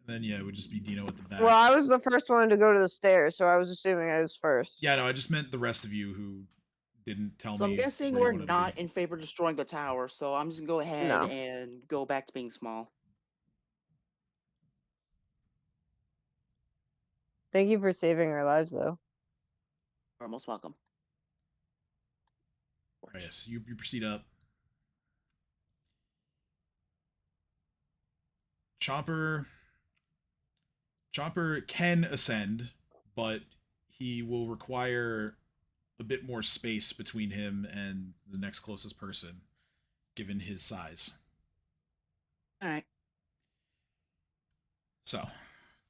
Then yeah, it would just be Dino at the back. Well, I was the first one to go to the stairs, so I was assuming I was first. Yeah, no, I just meant the rest of you who didn't tell me. So I'm guessing we're not in favor of destroying the tower, so I'm just gonna go ahead and go back to being small. Thank you for saving our lives, though. You're most welcome. Oh, yes, you proceed up. Chomper can ascend, but he will require a bit more space between him and the next closest person, given his size. All right. So,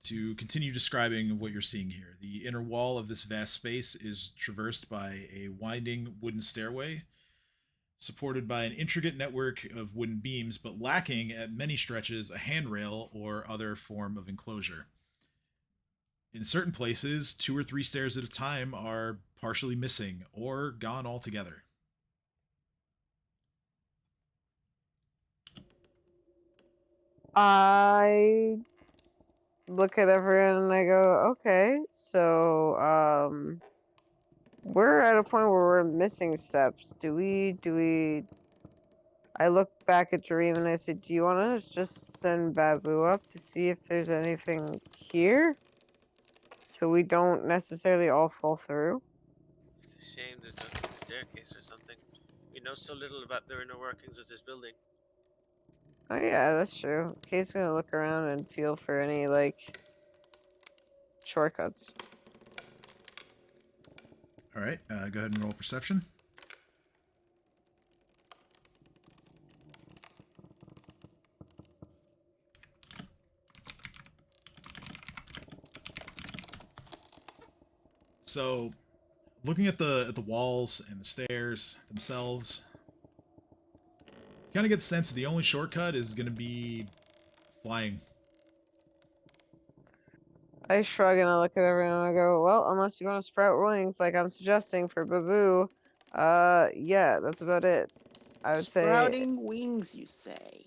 to continue describing what you're seeing here, the inner wall of this vast space is traversed by a winding wooden stairway, supported by an intricate network of wooden beams, but lacking at many stretches a handrail or other form of enclosure. In certain places, 2 or 3 stairs at a time are partially missing or gone altogether. I look at everyone and I go, okay, so we're at a point where we're missing steps. Do we I look back at Dream and I said, do you want to just send Babu up to see if there's anything here? So we don't necessarily all fall through? It's a shame there's no staircase or something. We know so little about the inner workings of this building. Oh yeah, that's true. Kate's gonna look around and feel for any, like, shortcuts. Alright, go ahead and roll perception. So, looking at the walls and the stairs themselves, you kind of get the sense that the only shortcut is going to be flying. I shrug and I look at everyone and I go, well, unless you want to sprout wings like I'm suggesting for Babu, yeah, that's about it. I would say... Sprouting wings, you say?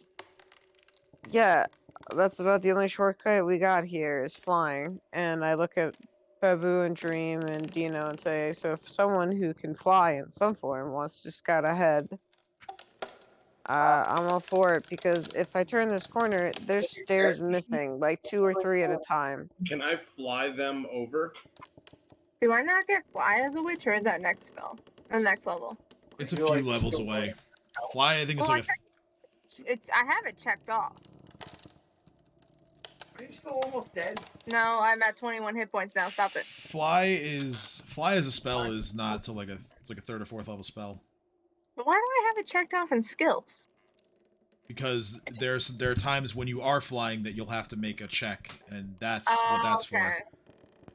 Yeah, that's about the only shortcut we got here is flying. And I look at Babu and Dream and Dino and say, so if someone who can fly in some form wants to scout ahead, I'm all for it, because if I turn this corner, there's stairs missing, like 2 or 3 at a time. Can I fly them over? Do I not get fly as a witch, or is that next spell? The next level? It's a few levels away. Fly, I think, is like I have it checked off. Are you still almost dead? No, I'm at 21 hit points now. Stop it. Fly as a spell is not till like it's like a 3rd or 4th level spell. But why do I have it checked off in skills? Because there are times when you are flying that you'll have to make a check, and that's what that's for. Okay.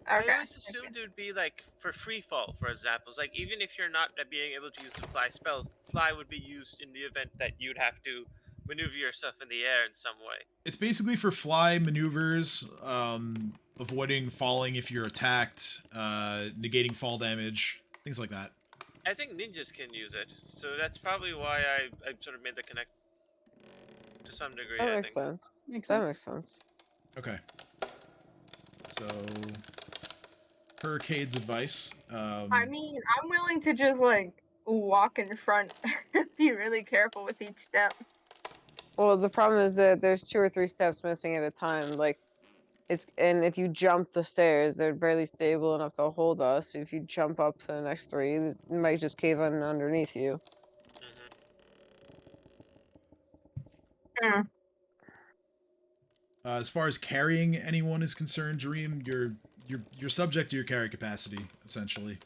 I always assumed it would be like for free fall, for example. Like even if you're not being able to use the fly spell, fly would be used in the event that you'd have to maneuver yourself in the air in some way. It's basically for fly maneuvers, avoiding falling if you're attacked, negating fall damage, things like that. I think ninjas can use it, so that's probably why I sort of made the connection to some degree. That I makes think. sense. Makes That sense. makes sense. Okay. So Hurricane's advice. I mean, I'm willing to just like walk in front, be really careful with each step. Well, the problem is that there's 2 or 3 steps missing at a time. Like, and if you jump the stairs, they're barely stable enough to hold us. If you jump up to the next 3, it might just cave in underneath you. Mm. As far as carrying anyone is concerned, Jareem, you're subject to your carry capacity, essentially.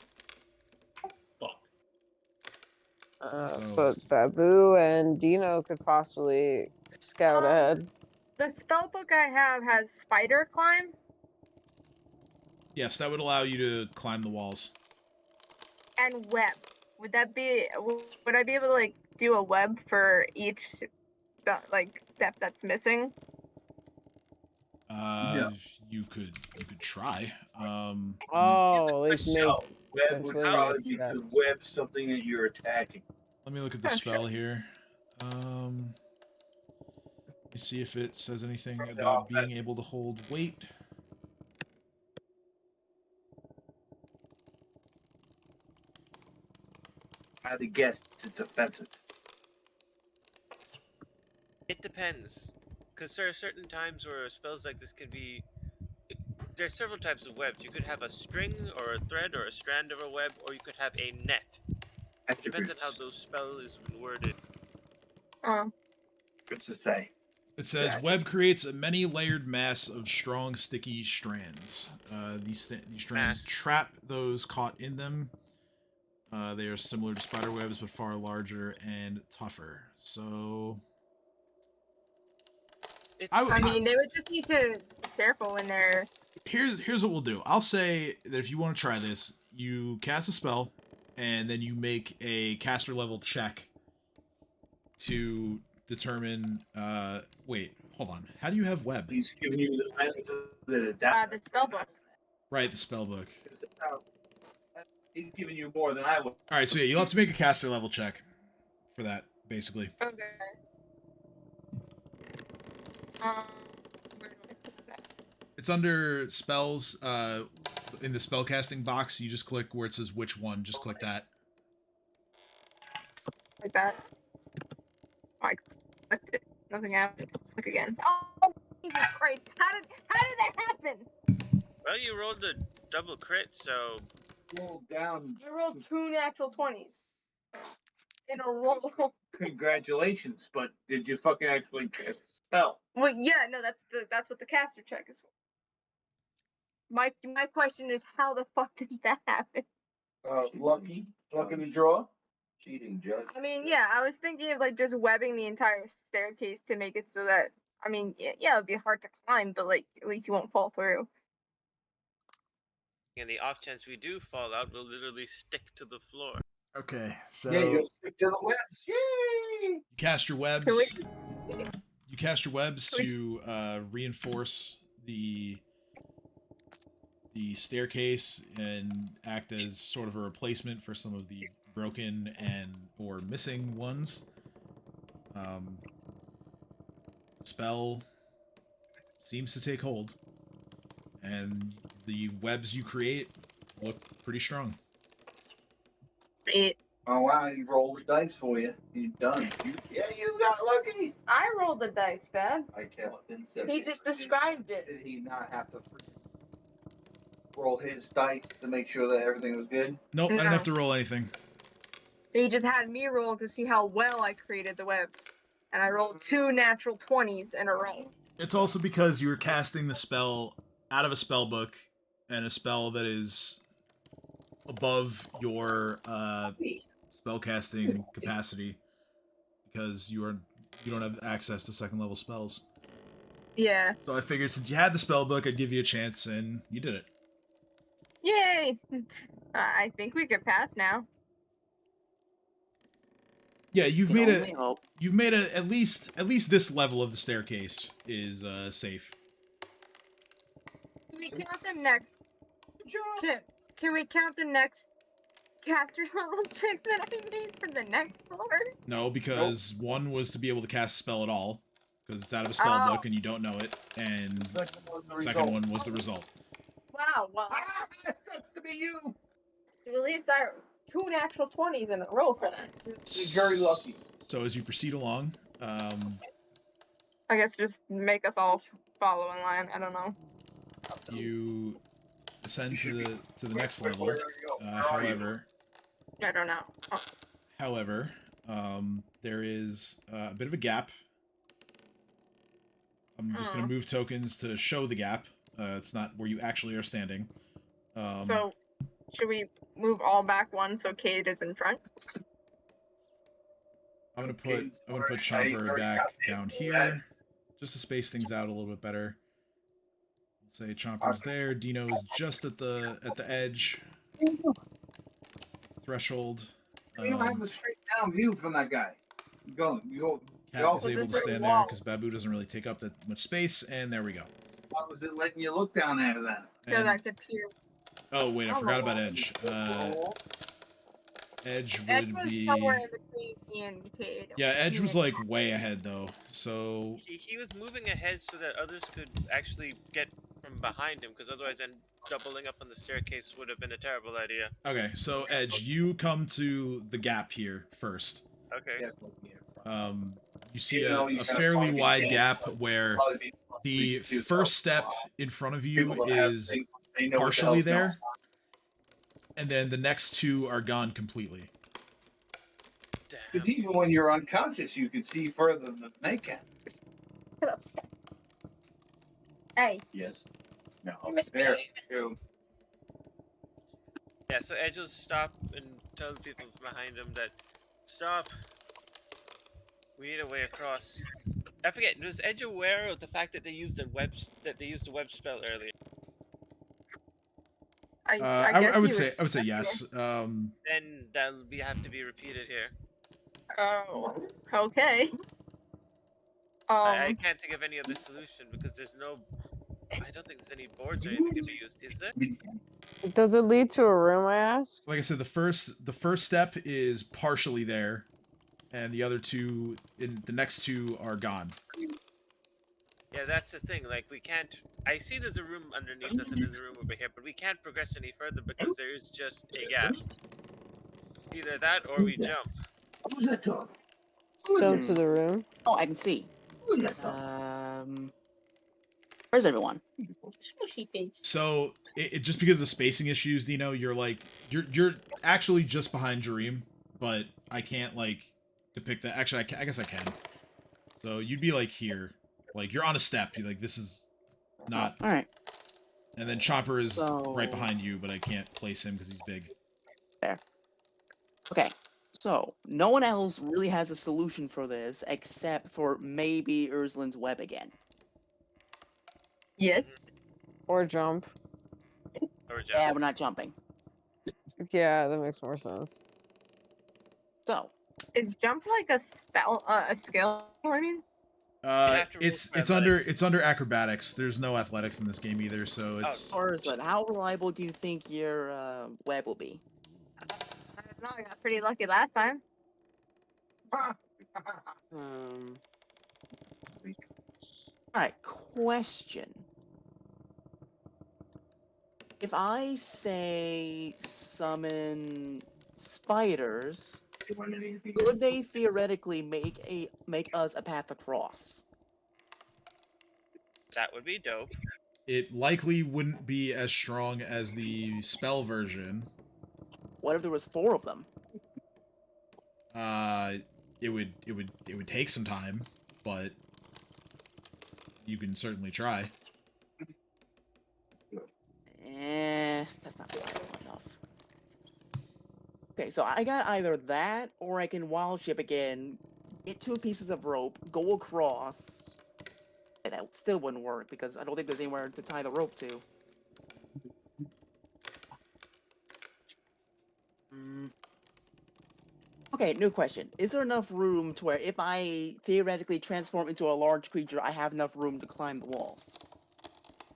But Babu and Dino could possibly scout ahead. The spell book I have has spider climb. Yes, that would allow you to climb the walls. And web. Would that be? Would I be able to like do a web for each like step that's missing? You could try. Oh, like make No, web would essentially probably make be to steps. web something that you're attacking. Let me look at the spell here. Let me see if it says anything about being able to hold weight. I'd have guessed it's offensive. It depends, because there are certain times where spells like this can be. There's several types of webs. You could have a string or a thread or a strand of a web, or you could have a net. It depends on how those spell is worded. What's to say? It says web creates a many-layered mass of strong, sticky strands. These strands trap those caught in them. They are similar to spider webs, but far larger and tougher. So, I mean, they would just need to be careful when they're. Here's what we'll do. I'll say that if you want to try this, you cast a spell, and then you make a caster level check to determine. Wait, hold on. How do you have web? He's giving you the benefit of The spell book. Right, the spell book. He's giving you more than I would. All right, so yeah, you'll have to make a caster level check for that, basically. Okay. Where do I put that? It's under spells. In the spellcasting box, you just click where it says which one. Just click that. Like that. I clicked it. Nothing happened. Click again. Oh, Jesus Christ! How did that happen? Well, you rolled a double crit, so. Roll down. I rolled 2 natural 20s in a row. Congratulations, but did you fucking actually cast a spell? Well, yeah, no, that's what the caster check is for. My question is, how the fuck did that happen? Lucky in the draw. Cheating, Judge. I mean, yeah, I was thinking of like just webbing the entire staircase to make it so that, I mean, yeah, it'd be hard to climb, but like at least you won't fall through. In the off chance we do fall out, we'll literally stick to the floor. Okay, so Yeah, you'll stick to the webs. Yay! you cast your webs. You cast your webs to reinforce the staircase and act as sort of a replacement for some of the broken and or missing ones. Spell seems to take hold, and the webs you create look pretty strong. Oh wow, you rolled the dice for you. You're done. You got lucky. I rolled the dice, Dad. I cast insect. He just described it. Did he not have to roll his dice to make sure that everything was good? Nope, I didn't have to roll anything. He just had me roll to see how well I created the webs. And I rolled 2 natural 20s in a row. It's also because you were casting the spell out of a spell book, and a spell that is above your spellcasting capacity, because you don't have access to second level spells. Yeah. So I figured since you had the spell book, I'd give you a chance, and you did it. Yay! I think we could pass now. Yeah, you've made at least this level of the staircase is safe. Can we count the next? Can we count the next caster level check that I made for the next floor? No, because one was to be able to cast a spell at all, because it's out of a spell book and you don't know it, and the second one was the result. Wow, Wow, well, That sucks to be you. at least our 2 natural 20s in a row for that. You're very lucky. So as you proceed along, I guess just make us all follow in line. I don't know. you ascend You to should the Wait, next wait, level. where are you? Where are you? I don't know. Oh, However, there is a bit of a gap. I'm just going to move tokens to show the gap. It's not where you actually are standing. so, should we move all back one so Cade is in front? I'm gonna put Chomper back down here, just to space things out a little bit better. Say Chomper's there. Dino is just at the edge threshold. You don't have a straight down view from that guy. You Cat is Was able this to a stand there wall? because Babu doesn't really take up that much space, and there we go. Why was it letting you look down there then? So And, that could peer. oh wait, I Oh, forgot no. about Edge. Edge Edge would was be somewhere in between me and Cade. yeah. Edge Me was and- like way ahead though. So He was moving ahead so that others could actually get from behind him, because otherwise then doubling up on the staircase would have been a terrible idea. okay, so Edge, you come to the gap here first. Okay. Yes. You see Even though a he's gonna fairly probably be wide dead, gap but where Probably be the too, first so, step in front of you people that have is things, they know what the partially hell's going there, and then the next two are gone completely. Damn. Because even when you're unconscious, you can see further than they can. Hey, Yes. No. There. You. Yeah, so Edge will stop and tell the people behind him that stop. We need a way across. I forget. Was Edge aware of the fact that they used a web spell earlier? I I would guess say yes. Then that'll have to be repeated here. Oh, okay. I can't think of any other solution because there's no. I don't think there's any boards or anything to be used, is there? Does it lead to a room, I ask? Like I said, the first step is partially there, and the other two, in the next two, are gone. Yeah, that's the thing. Like, we can't. I see there's a room underneath us and there's a room over here, but we can't progress any further because there is just a gap. Either that or we jump. Who's that dog? Jump to the room. Oh, I can see. Who's that dog? Where's everyone? Squishy face. So it just because of spacing issues, Dino, you're actually just behind Jareem, but I can't like depict that. Actually, I guess I can. So you'd be like here, like you're on a step. You're like this is not. All right. And then Chopper is So- right behind you, but I can't place him because he's big. Okay. So no one else really has a solution for this except for maybe Urslin's web again. Yes. Or jump. Or jump. Yeah, we're not jumping. Yeah, that makes more sense. So Is jump like a spell, a skill? I mean, have to roll It's for under athletics. acrobatics. There's no athletics in this game either, so it's Urslan, how reliable do you think your web will be? I don't know. I got pretty lucky last time. Alright, question. If I say summon spiders, could they theoretically make us a path across? That would be dope. it likely wouldn't be as strong as the spell version. What if there was 4 of them? It would take some time, but you can certainly try. That's not reliable enough. Okay, so I got either that, or I can wild ship again, get 2 pieces of rope, go across. And that still wouldn't work, because I don't think there's anywhere to tie the rope to. Okay, new question. Is there enough room to where if I theoretically transform into a large creature, I have enough room to climb the walls?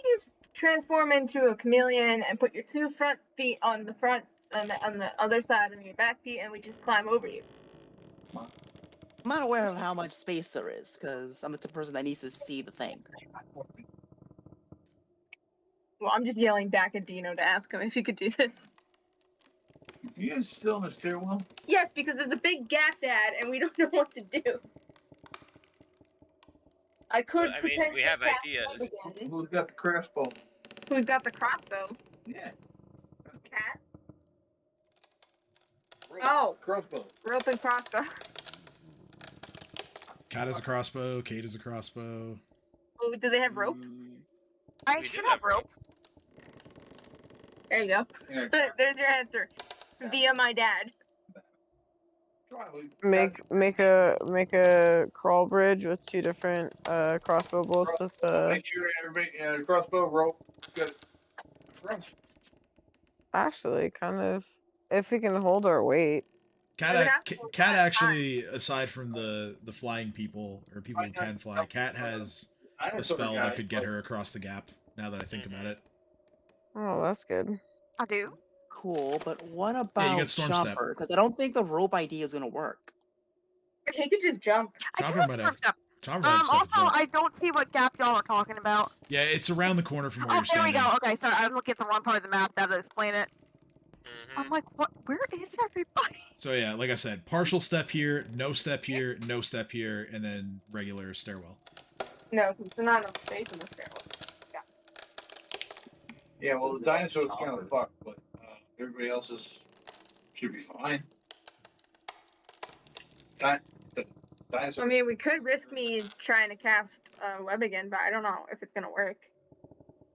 You just transform into a chameleon and put your 2 front feet on the front and on the other side of your back feet, and we just climb over you. I'm not aware of how much space there is, because I'm the type of person that needs to see the thing. Well, I'm just yelling back at Dino to ask him if he could do this. You guys still in the stairwell? Yes, because there's a big gap, Dad, and we don't know what to do. I could Well, I mean, potentially we have cast ideas. Web again. Who's got the crossbow? Who's got the crossbow? Yeah. Cat? Oh, Crossbow. rope and crossbow. Cat has a crossbow. Kate has a crossbow. Oh, do they have rope? I We do should have have rope. There you go. Yeah. There's your answer. Via my dad. Make a crawl bridge with 2 different crossbow bolts with Make sure everybody crossbow rope. Good. Cross. actually kind of if we can hold our weight. We would have to go Cat fast. actually, aside from the flying people or people who can fly, Cat has I know a some spell guys, that could get but- her across the gap. Now that I think about it. Oh, that's good. I do. Cool, but what Yeah, you about got Storm Step. Chopper? Because I don't think the rope idea is gonna work. He could just jump. I do Chopper have might storm have. step. Chopper might have stuff to Also, jump. I don't see what gap y'all are talking about. Yeah, it's around the corner from where Oh, you're there we standing. go. Okay, sorry, I'm looking at the wrong part of the map. That'll explain it. Mm-hmm. I'm like, what? Where is everybody? So yeah, like I said, partial step here, no step here, no step here, and then regular stairwell. No, because there's not enough space in the stairwell. Yeah, well, the dinosaur's kind of fucked, but everybody else's should be fine. The dinosaur. I mean, we could risk me trying to cast web again, but I don't know if it's gonna work.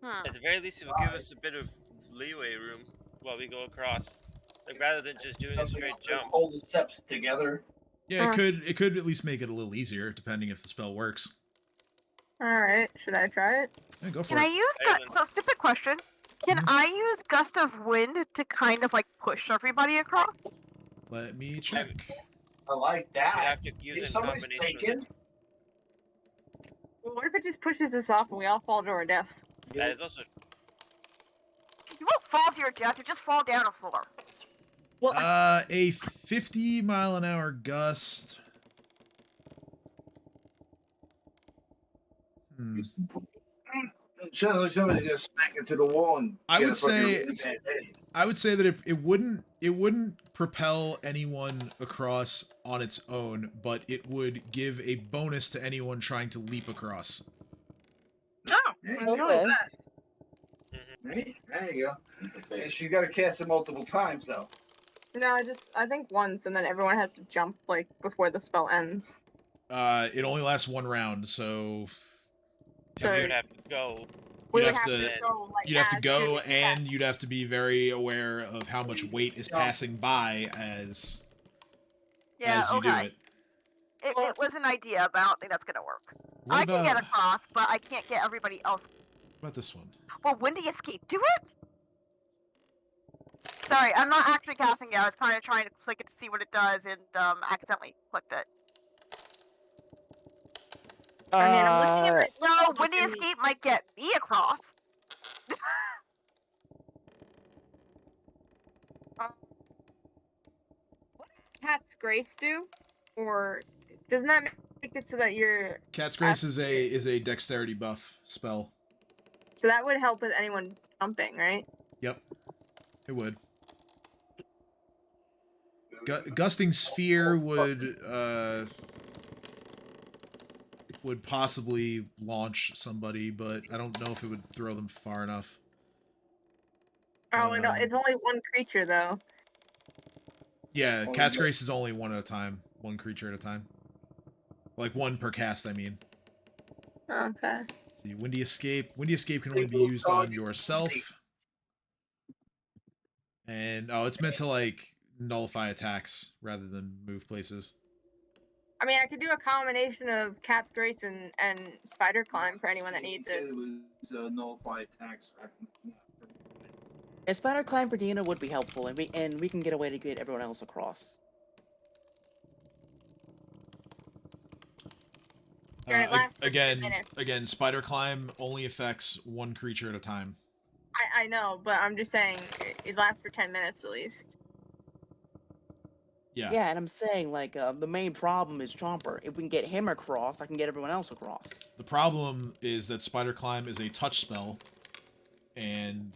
Hmm. At the very least, it will give us a bit of leeway room while we go across. Like rather than just doing a straight jump. Hold the steps together. Yeah, it could at least make it a little easier, depending if the spell works. All right, should I try it? Yeah, go for Can it. I use so stupid question? Can Mhm. I use gust of wind to kind of like push everybody across? Let me check. I like You that. have to use it If in somebody's combination with taken, Well, what if it just pushes us off and we all fall to our death? that is also You won't fall to your death. You just fall down a floor. Well, A 50-mile-an-hour gust. Hmm. somebody's gonna smack into the wall and. I get would a fucking say- really bad headache. I would say that it wouldn't propel anyone across on its own, but it would give a bonus to anyone trying to leap across. no, Yeah, what the hell is Okay. that? Right? There you go. And she's got to cast it multiple times, though. No, I think once, and then everyone has to jump like before the spell ends. It only lasts one round, so So you would have to go. we you'd would have have to- to go. Like, you'd have to as go, soon as and you'd have to be very aware of how much weight is passing by as you Okay. do it. It was an idea, but I don't think that's gonna work. What I can get about, across, but I can't get everybody else. what about this one? Well, Windy Escape, do it? Sorry, I'm not actually casting it. I was kind of trying to click it to see what it does, and accidentally clicked it. I mean, I'm looking at my No, spell book Windy and- Escape might get me across. What does Cat's Grace do? Or doesn't that make it so that you're Cat's Grace is a dexterity buff spell. so that would help with anyone jumping, right? Yep, it would. Gusting Sphere would possibly launch somebody, but I don't know if it would throw them far enough. Oh, no, Um, it's only one creature though. Yeah, Oh, Cat's yeah. Grace is only one at a time, one creature at a time. Like one per cast, I mean. Okay. See, Windy Escape. Windy Escape can only be used on yourself. And it's meant to like nullify attacks rather than move places. I mean, I could do a combination of Cat's Grace and Spider Climb for anyone that needs it. It was nullify attacks. A spider climb for Dina would be helpful, and we can get a way to get everyone else across. Sure, it lasts for 10 Again, minutes. Spider Climb only affects one creature at a time. I know, but I'm just saying it lasts for 10 minutes at least. Yeah. Yeah, and I'm saying like the main problem is Chomper. If we can get him across, I can get everyone else across. The problem is that Spider Climb is a touch spell. and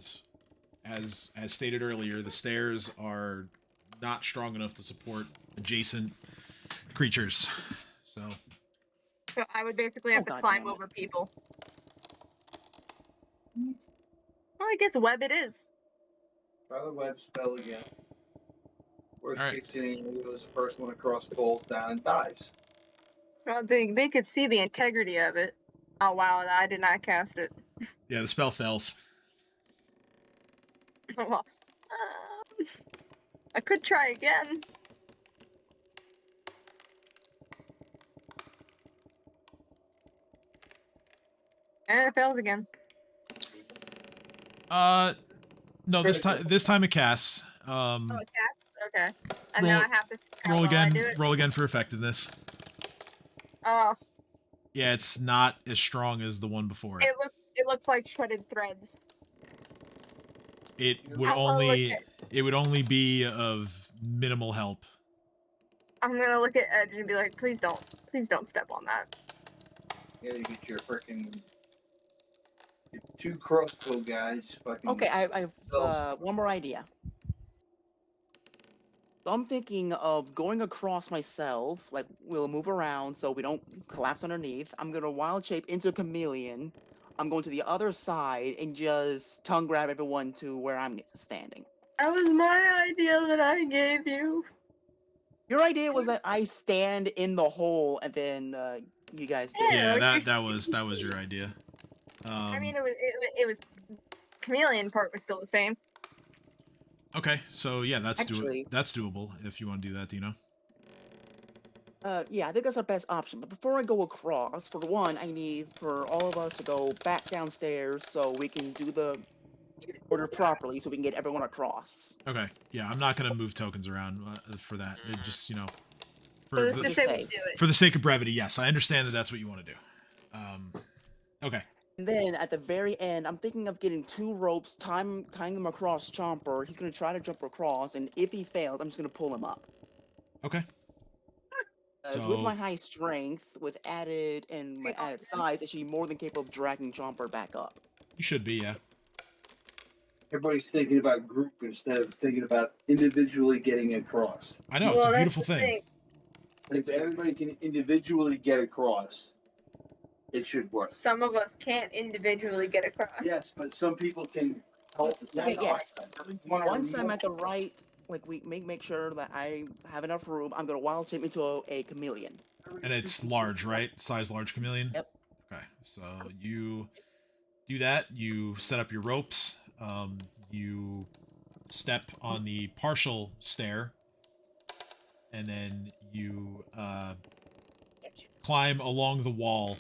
as stated earlier, the stairs are not strong enough to support adjacent creatures. So I would basically Oh, have to God climb damn it. over people. Well, I guess web it is. Try the web spell again. Worst All right. case scenario is the first one across falls down and dies. Well, they could see the integrity of it. Oh wow, I did not cast it. Yeah, the spell fails. Well, I could try again. And it fails again. No, this time it casts. Oh, it casts? Okay. And Roll- now I have to see how Roll well I again. do it. Roll again for effectiveness. Oh, Yeah, it's not as strong as the one before it. it looks like shredded threads. It would I'll look only at- it would only be of minimal help. I'm gonna look at Edge and be like, please don't step on that. Yeah, you get your freaking two crossbow guys. Fucking. Okay, I've one more idea. So I'm thinking of going across myself, like we'll move around so we don't collapse underneath. I'm gonna wild shape into a chameleon. I'm going to the other side and just tongue grab everyone to where I'm standing. That was my idea that I gave you. Your idea was that I stand in the hole and then you guys do it. Yeah, Yeah, like that you're was your idea. I mean, it was chameleon part was still the same. Okay, so yeah, that's Actually- that's doable if you want to do that, Dino. Yeah, I think that's our best option. But before I go across, for one, I need for all of us to go back downstairs so we can do the order properly so we can get everyone across. Okay, yeah, I'm not gonna move tokens around for that. It just So for let's the, just Just say say. we do it. for the sake of brevity, yes, I understand that that's what you want to do. Okay. And then at the very end, I'm thinking of getting two ropes, tying them across Chomper. He's gonna try to jump across, and if he fails, I'm just gonna pull him up. Okay. So with So- my high strength, with added and my added size, it should be more than capable of dragging Chomper back up. You should be, yeah. Everybody's thinking about group instead of thinking about individually getting across. I know, it's a beautiful thing. If everybody can individually get across, it should work. Some of us can't individually get across. Yes, but some people can help. Okay, yes. One Once I'm at the right, like we make sure that I have enough room, I'm gonna wild shape into a chameleon. And it's large, right? Size large chameleon? Yep. Okay, so you do that. You set up your ropes. You step on the partial stair. And then you climb along the wall,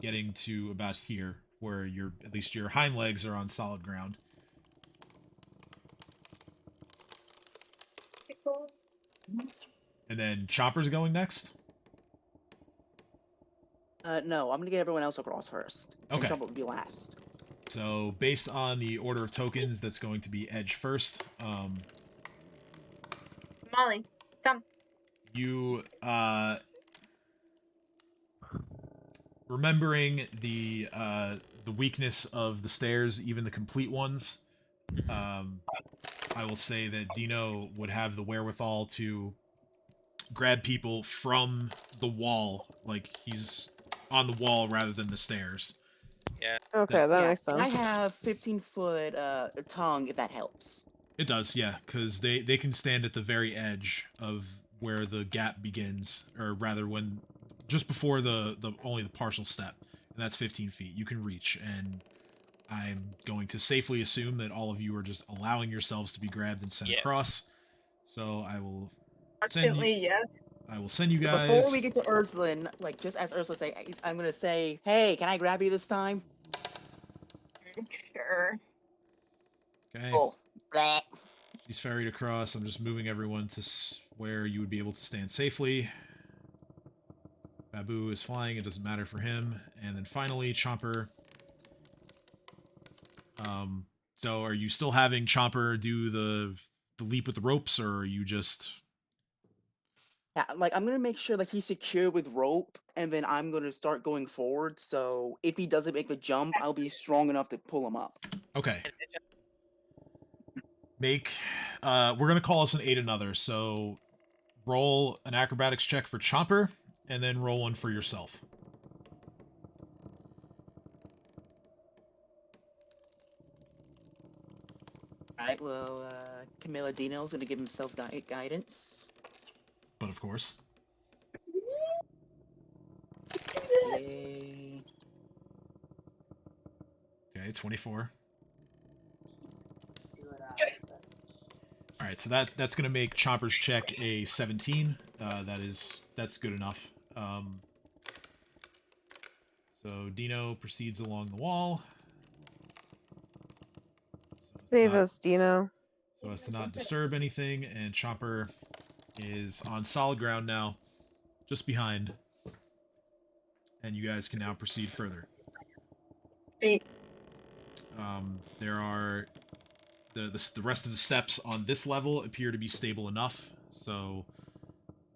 getting to about here, where at least your hind legs are on solid ground. And then Chopper's going next? No, I'm gonna get everyone else across first. Okay. And Chomper would be last. So, based on the order of tokens, that's going to be Edge first. Molly, come. You, remembering the weakness of the stairs, even the complete ones, I will say that Dino would have the wherewithal to grab people from the wall, like he's on the wall rather than the stairs. Yeah. Okay, that Yeah, makes sense. I have 15-foot tongue, if that helps. It does, yeah, because they can stand at the very edge of where the gap begins, or rather, when just before the only the partial step, and that's 15 feet. You can reach, and I'm going to safely assume that all of you are just allowing yourselves to be grabbed and sent Yes. across. So I will send Constantly, you. yes. I will send you guys. Before we get to Ursulin, like just as Ursula say, I'm gonna say, "Hey, can I grab you this time?" Sure. Okay. Oh, bleh. She's ferried across. I'm just moving everyone to where you would be able to stand safely. Babu is flying. It doesn't matter for him. And then finally, Chomper. So are you still having Chomper do the leap with the ropes, or are you just... Yeah, like I'm gonna make sure that he's secure with rope, and then I'm gonna start going forward. So if he doesn't make the jump, I'll be strong enough to pull him up. Okay. Make. We're gonna call us an 8 another. So roll an acrobatics check for Chomper, and then roll one for yourself. Alright, well, Camilla Dino's gonna give himself guidance. But of course. Yay. Okay, 24. All right, so that's gonna make Chomper's check a 17. That's good enough. So Dino proceeds along the wall. Save us, Dino. So as to not disturb anything, and Chomper is on solid ground now, just behind. And you guys can now proceed further. 8. There are the rest of the steps on this level appear to be stable enough, so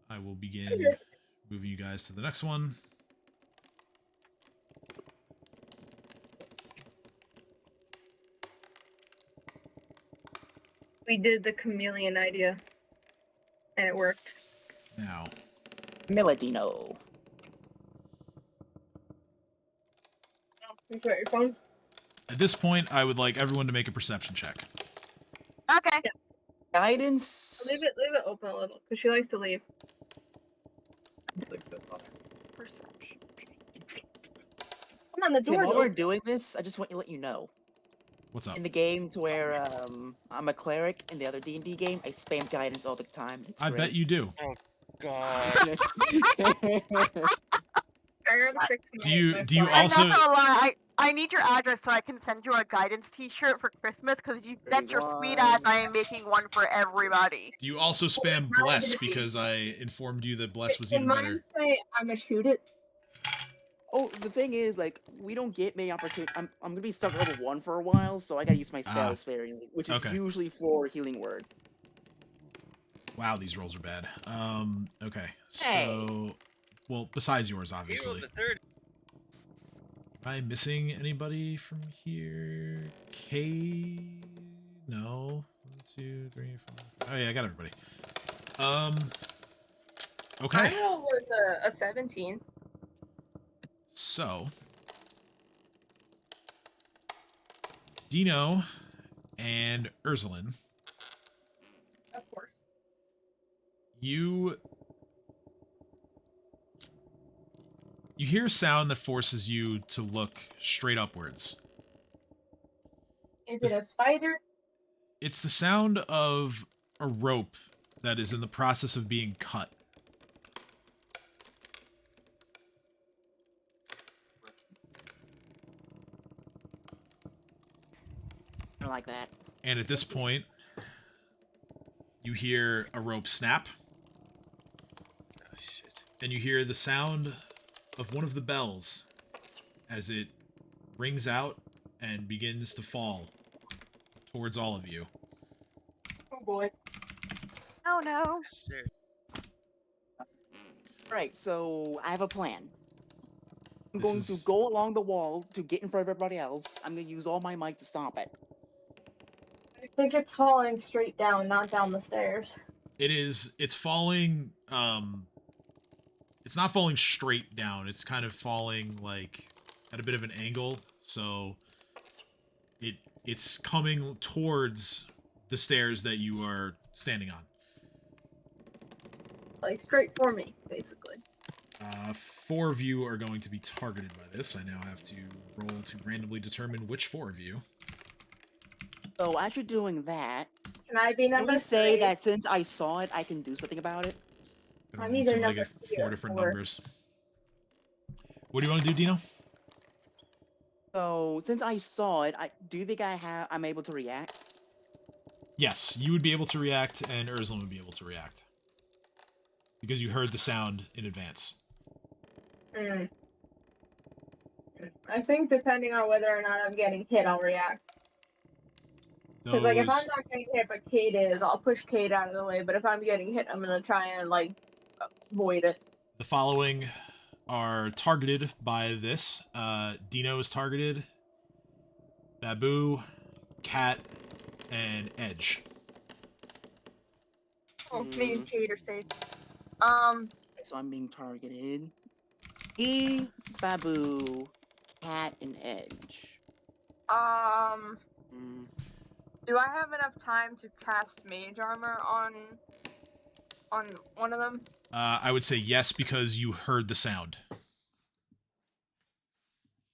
I will begin moving you guys to the next one. We did the chameleon idea, and it worked. Now, Camilla Dino. You got your phone? at this point, I would like everyone to make a perception check. Okay. Yeah. Guidance. Leave it open a little, because she likes to leave. Perception. Come on, the See, door. while we're doing this, I just want to let you know. What's up? In the game to where I'm a cleric in the other D&D game, I spam guidance all the time. It's I great. bet you do. God. Do you I'm also not gonna lie, I need your address so I can send you a guidance t-shirt for Christmas, because you bet your sweet ass I am making one for everybody. do you also spam bless because I informed you that bless was even better? Say I'm gonna shoot it. Oh, the thing is, like, we don't get many opportunities. I'm gonna be stuck at level 1 for a while, so I gotta use my spells sparingly, which is Okay. usually for healing word. Wow, these rolls are bad. Okay. Hey. So, well, besides yours, He rolled obviously. the 30. Am I missing anybody from here? K? No. 1, 2, 3, 4. Oh yeah, I got everybody. Okay. My roll was a 17. So, Dino and Ursulin, Of course. you hear a sound that forces you to look straight upwards. Is it a spider? It's the sound of a rope that is in the process of being cut. I like that. And at this point, you hear a rope snap, Oh, shit. and you hear the sound of one of the bells as it rings out and begins to fall towards all of you. Oh boy. Oh no. Yes, sir. Alright, so I have a plan. I'm This going is- to go along the wall to get in front of everybody else. I'm gonna use all my might to stop it. I think it's falling straight down, not down the stairs. It's falling, it's not falling straight down. It's kind of falling, like, at a bit of an angle, so it's coming towards the stairs that you are standing on. Like straight for me, basically. 4 of you are going to be targeted by this. I now have to roll to randomly determine which 4 of you. So as you're doing that, Can I be can number we say 3? that since I saw it, I can do something about it? I I'm don't either until I number get 3 4 or different 4. numbers. What do you want to do, Dino? So since I saw it, do you think I'm able to react? Yes, you would be able to react, and Ursula would be able to react. Because you heard the sound in advance. Hmm. I think depending on whether or not I'm getting hit, I'll react. Because like if I'm not getting hit, but Kate is, I'll push Kate out of the way. But if I'm getting hit, I'm gonna try and like avoid it. The following are targeted by this. Dino is targeted. Babu, Cat, and Edge. Oh, me and Kate are safe. So I'm being targeted. Babu, Cat, and Edge. Mm. Do I have enough time to cast Mage Armor on one of them? I would say yes because you heard the sound.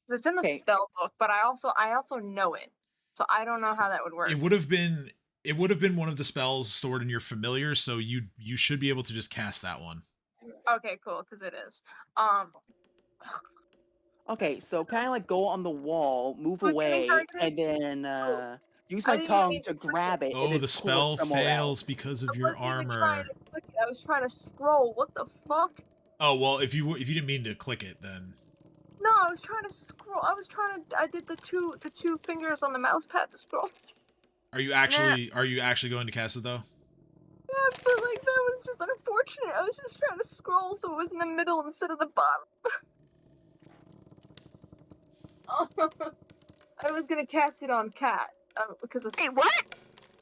It's in the Okay. spell book, but I also know it, so I don't know how that would work. It would have been one of the spells stored in your familiar, so you should be able to just cast that one. Okay, cool, because it is. Okay, so kind of like go on the wall, move Who's getting away, targeted? and then use I my didn't even tongue mean to to click grab it and Oh, then the pull spell it somewhere fails else. because of I your wasn't even trying armor. to click it. I was trying to scroll. What the fuck? Oh well, if you didn't mean to click it, then No, I was trying to scroll. I did the two fingers on the mouse pad to scroll. are you actually going to cast it though? Yeah, but like that was just unfortunate. I was just trying to scroll so it was in the middle instead of the bottom. I was gonna cast it on Cat because Wait, what?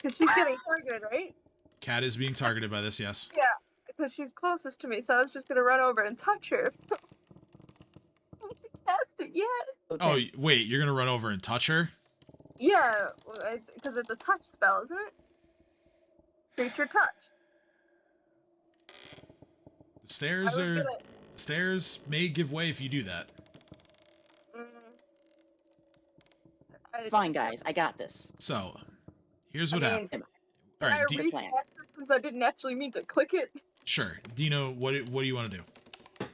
she's getting targeted, right? Cat is being targeted by this, yes. Yeah, because she's closest to me, so I was just gonna run over and touch her. I haven't cast it yet. Oh wait, you're gonna run over and touch her? Yeah, it's because it's a touch spell, isn't it? Creature touch. The stairs may give way if you do that. Fine, guys, I got this. So, here's what happened. All Can I right, recast it since I didn't actually mean to click it? Sure, Dino. What do you want to do?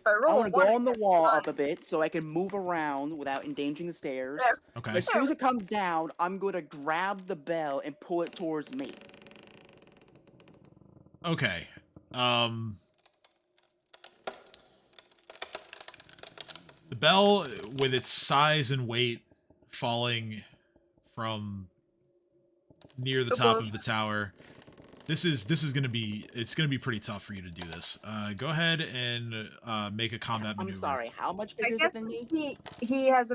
I want to go on the wall up a bit so I can move around without endangering the stairs. Okay. As soon as it comes down, I'm going to grab the bell and pull it towards me. Okay. The bell, with its size and weight, falling from near the top of the tower. This is gonna be pretty tough for you to do this. Go ahead and make a combat maneuver. I'm sorry. How much bigger is it than me? He has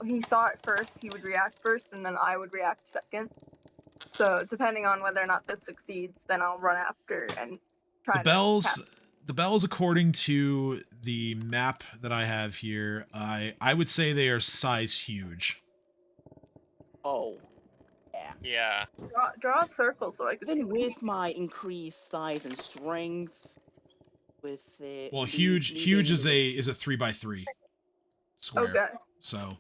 he saw it first. He would react first, and then I would react second. So depending on whether or not this succeeds, then I'll run after and try. The bells, according to the map that I have here, I would say they are size huge. Oh. Yeah. Draw a circle so I can see. Then with my increased size and strength, with it. Well, huge is a 3x3 square. Okay. So.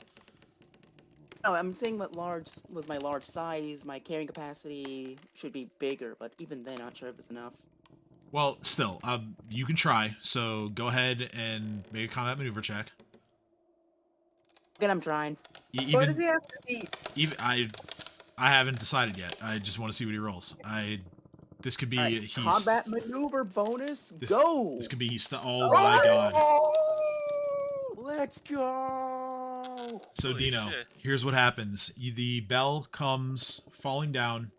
No, I'm saying with my large size, my carrying capacity should be bigger, but even then, not sure if it's enough. Well, still, you can try. So go ahead and make a combat maneuver check. Again, I'm trying. What does he have to beat? I haven't decided yet. I just want to see what he rolls. This could be right, combat maneuver bonus. Go. This could be oh my god. Let's go. So Dino, here's what happens. The bell comes falling down,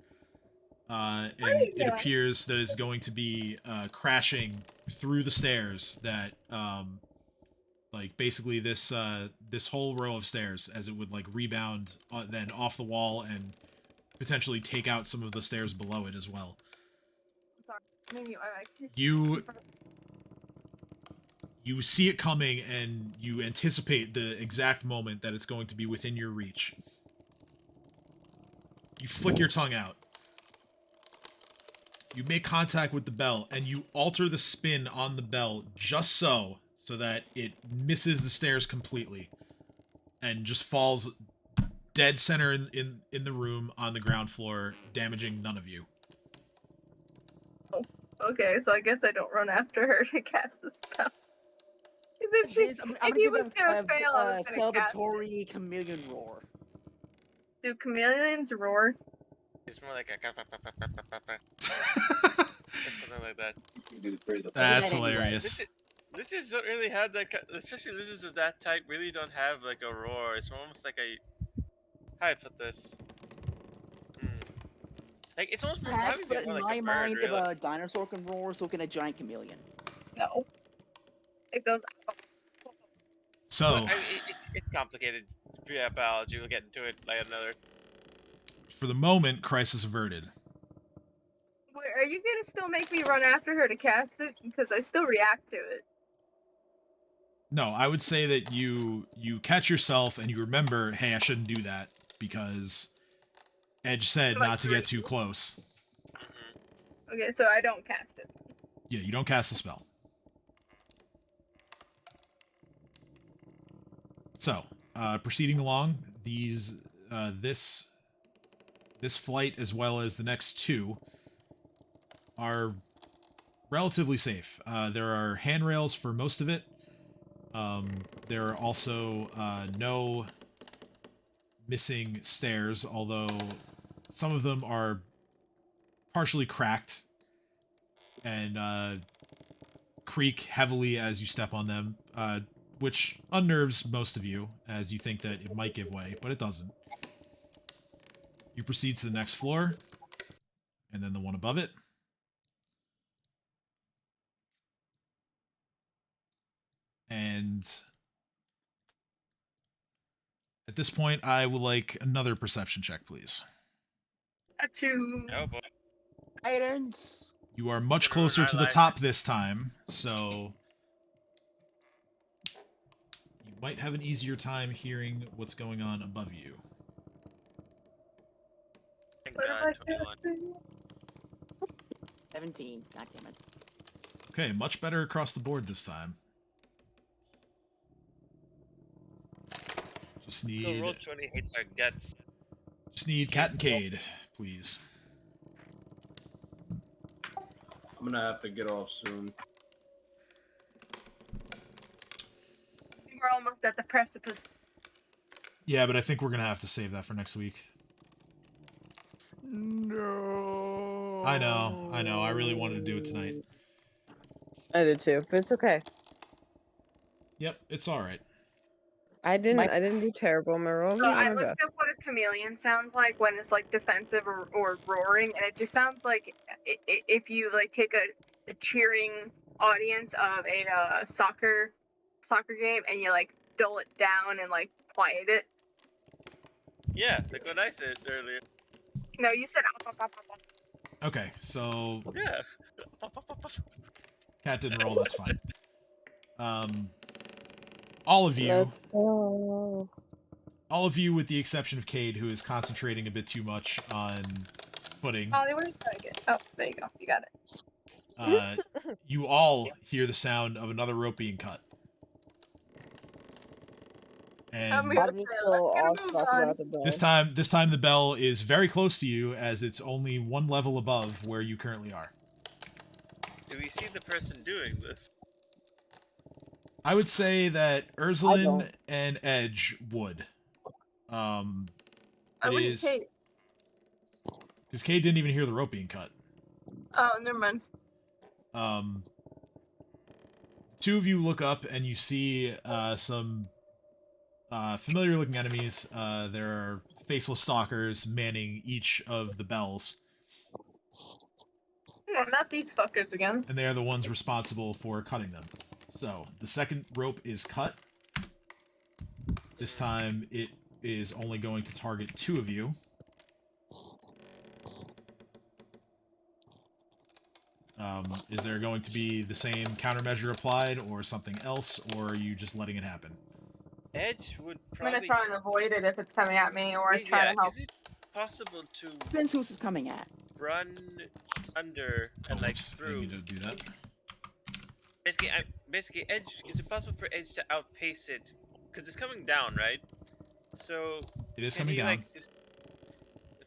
and it appears that it's going to be crashing through the stairs. That like basically this whole row of stairs, as it would like rebound then off the wall and potentially take out some of the stairs below it as well. You see it coming and you anticipate the exact moment that it's going to be within your reach. You flick your tongue out. You make contact with the bell and you alter the spin on the bell just so that it misses the stairs completely and just falls dead center in the room on the ground floor, damaging none of you. Okay, so I guess I don't run after her to cast the spell. If he was gonna fail, I was gonna cast it. Celebratory chameleon roar. Do chameleons roar? It's more like a something like that. That's hilarious. Liches don't really have that, especially liches of that type really don't have like a roar. It's almost like a, how do I put this? Like, it's almost Perhaps, probably but in more my like a bird, mind, if really. a dinosaur can roar, so can a giant chameleon. No. It goes. So, But, I mean, it's complicated. Yeah, biology. We'll get into it like another. for the moment, crisis averted. Wait, are you gonna still make me run after her to cast it? Because I still react to it. No, I would say that you catch yourself and you remember, hey, I shouldn't do that because Edge said not to get too close. Okay, so I don't cast it. Yeah, you don't cast the spell. So, proceeding along, this flight as well as the next two are relatively safe. There are handrails for most of it. There are also no missing stairs, although some of them are partially cracked and creak heavily as you step on them, which unnerves most of you as you think that it might give way, but it doesn't. You proceed to the next floor, and then the one above it. And at this point, I would like another perception check, please. A 2. Oh boy. Guidance. You are much Gonna ruin closer our to the life. top this time, so you might have an easier time hearing what's going on above you. Thank What am God, I 21. casting? 17. God damn it. Okay, much better across the board this time. Just So need roll 20 hates our guts. Cat and Cade, please. I'm gonna have to get off soon. We're almost at the precipice. Yeah, but I think we're gonna have to save that for next week. No. I know. I really wanted to do it tonight. I did too, but it's okay. Yep, it's all right. I didn't do terrible in my roll. So I I'm looked best. up what a chameleon sounds like when it's like defensive or roaring, and it just sounds like if you like take a cheering audience of a soccer game and you like dull it down and like quiet it. Yeah, like what I said earlier. No, you said "Up, up, up, up, up." Okay, so Yeah. Cat didn't roll. That's fine. All of you, Let's go. all of you, with the exception of Cade, who is concentrating a bit too much on footing. Ollie, what are you trying to get? Oh, there you go. You got it. You all hear the sound of another rope being cut. And I'm here to I'm say, just let's so get a move awestruck on. about the bell. this time the bell is very close to you, as it's only one level above where you currently are. Do we see the person doing this? I would say that I Ursulin don't. and Edge would. I It wouldn't is take. because Cade didn't even hear the rope being cut. Oh, never mind. Two of you look up and you see some familiar-looking enemies. There are faceless stalkers manning each of the bells, No, not these fuckers again. and they are the ones responsible for cutting them. So the second rope is cut. This time it is only going to target two of you. Is there going to be the same countermeasure applied or something else, or are you just letting it happen? Edge would I'm gonna probably. try and avoid it if it's coming at me, or try to help. Is it possible to Depends who's coming at. run under and like Oops, I through? didn't mean to do that. Basically, Edge. Is it possible for Edge to outpace it? Because it's coming down, right? So It is can coming he, down. like, just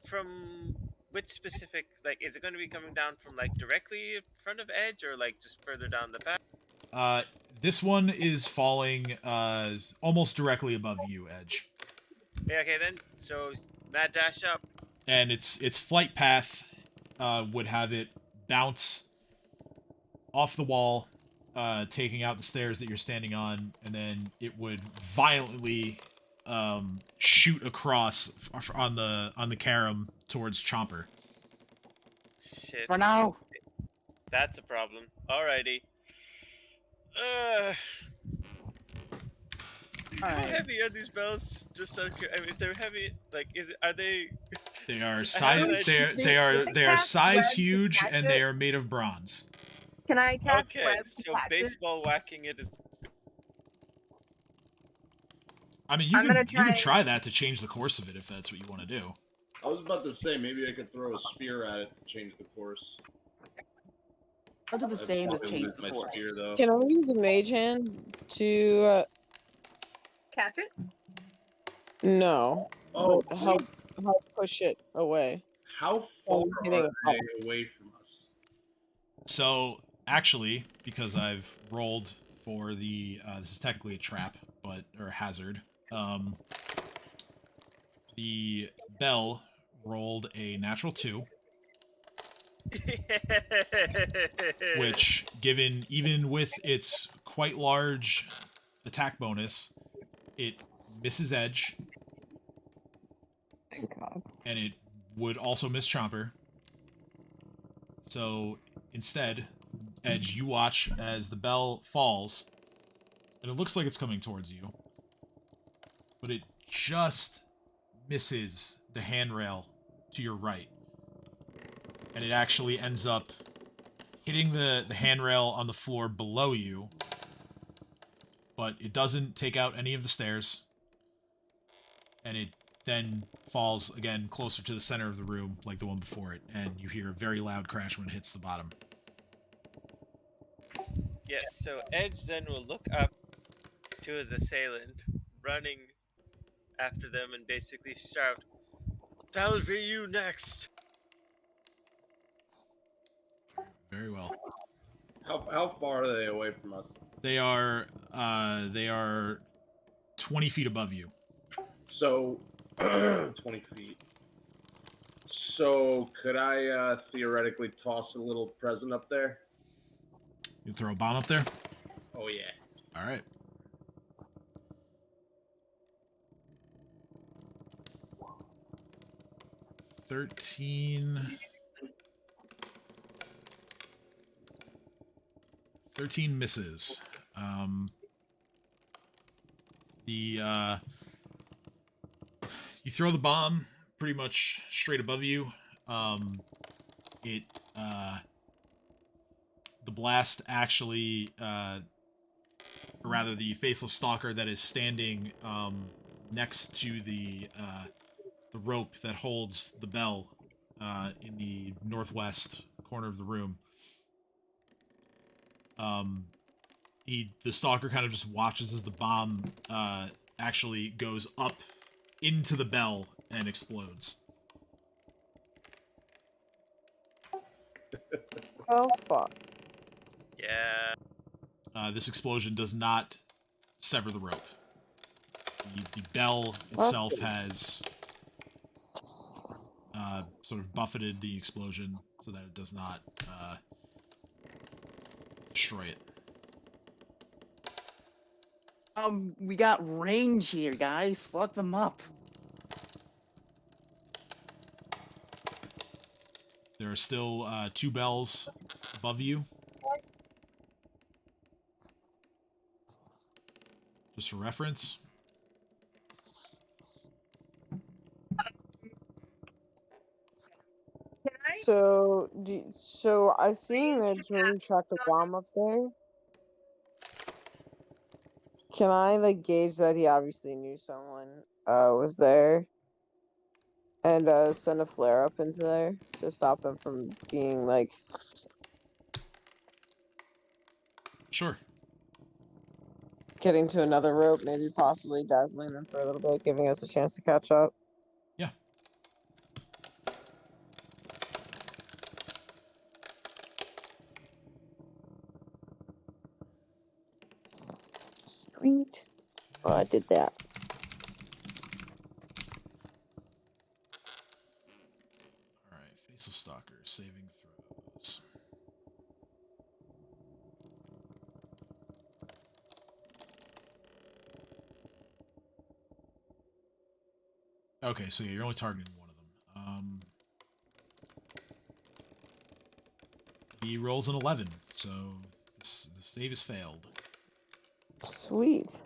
from which specific? Like, is it going to be coming down from like directly in front of Edge, or like just further down the path? This one is falling almost directly above you, Edge. Yeah. Okay then. So mad dash up. And its flight path would have it bounce off the wall, taking out the stairs that you're standing on, and then it would violently shoot across on the carom towards Chomper. Shit. For now. That's a problem. Alrighty. How Alright. heavy are these bells? Just so I mean, if they're heavy, like, are they? They are I have size. an idea. They are Cast size web to huge, catch and it? they are made of bronze. Can I cast Okay, web to so catch it? baseball whacking it is. I mean, I'm gonna you can try- try that to change the course of it if that's what you want to do. I was about to say maybe I could throw a spear at it to change the course. I'll do the I'd same to probably change lose the my course. spear though. Can I use a mage hand to Catch it? no, Oh, but help push it away? how far hitting are a they pulse. away from us? So actually, because I've rolled for the this is technically a trap, or a hazard. The bell rolled a natural 2, which, given even with its quite large attack bonus, it misses Edge, Thank God. and it would also miss Chomper. So instead, Edge, you watch as the bell falls, and it looks like it's coming towards you, but it just misses the handrail to your right, and it actually ends up hitting the handrail on the floor below you, but it doesn't take out any of the stairs, and it then falls again closer to the center of the room like the one before it, and you hear a very loud crash when it hits the bottom. Yes. So Edge then will look up to his assailant, running after them, and basically shout, "That'll be you next!" Very well. How far are they away from us? They are 20 feet above you. So 20 feet. So could I theoretically toss a little present up there? You throw a bomb up there? Oh yeah. All right. Thirteen misses. You throw the bomb pretty much straight above you. The blast actually, or rather, the faceless stalker that is standing next to the rope that holds the bell in the northwest corner of the room. The stalker kind of just watches as the bomb actually goes up into the bell and explodes. Oh fuck. Yeah. This explosion does not sever the rope. The bell itself has sort of buffeted the explosion so that it does not destroy it. We got range here, guys. Fuck them up. There are still 2 bells above you. Just for reference. So I seen that Jordan tracked a bomb up there. Can I like gauge that he obviously knew someone was there, and send a flare up into there to stop them from being like Sure. getting to another rope, maybe possibly dazzling them for a little bit, giving us a chance to catch up. Yeah. Sweet. Oh, I did that. Alright, Faceless Stalker, saving throws. Okay, so yeah, you're only targeting one of them. He rolls an 11, so the save is failed. Sweet.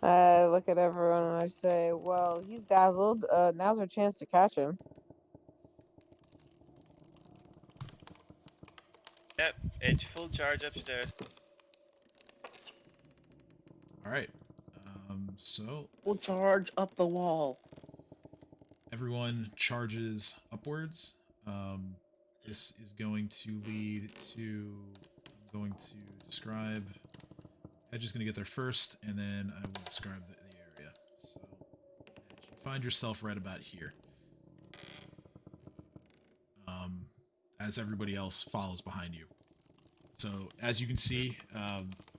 I look at everyone and I say, well, he's dazzled. Now's our chance to catch him. Yep, Edge full charge upstairs. All right. So We'll charge up the wall. everyone charges upwards. This is going to lead to. I'm going to describe. Edge is going to get there first, and then I will describe the area. So, Edge, you find yourself right about here. As everybody else follows behind you. So, as you can see,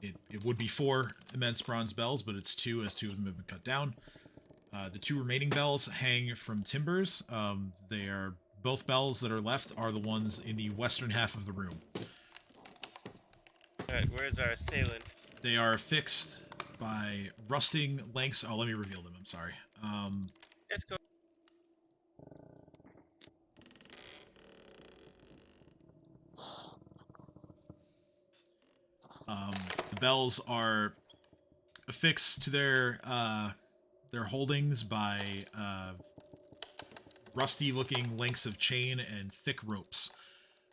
it would be 4 immense bronze bells, but it's 2, as 2 of them have been cut down. The 2 remaining bells hang from timbers. They are both bells that are left are the ones in the western half of the room. Alright, where's our assailant? They are fixed by rusting lengths. Oh, let me reveal them. I'm sorry. Let's go. The bells are affixed to their holdings by rusty-looking lengths of chain and thick ropes.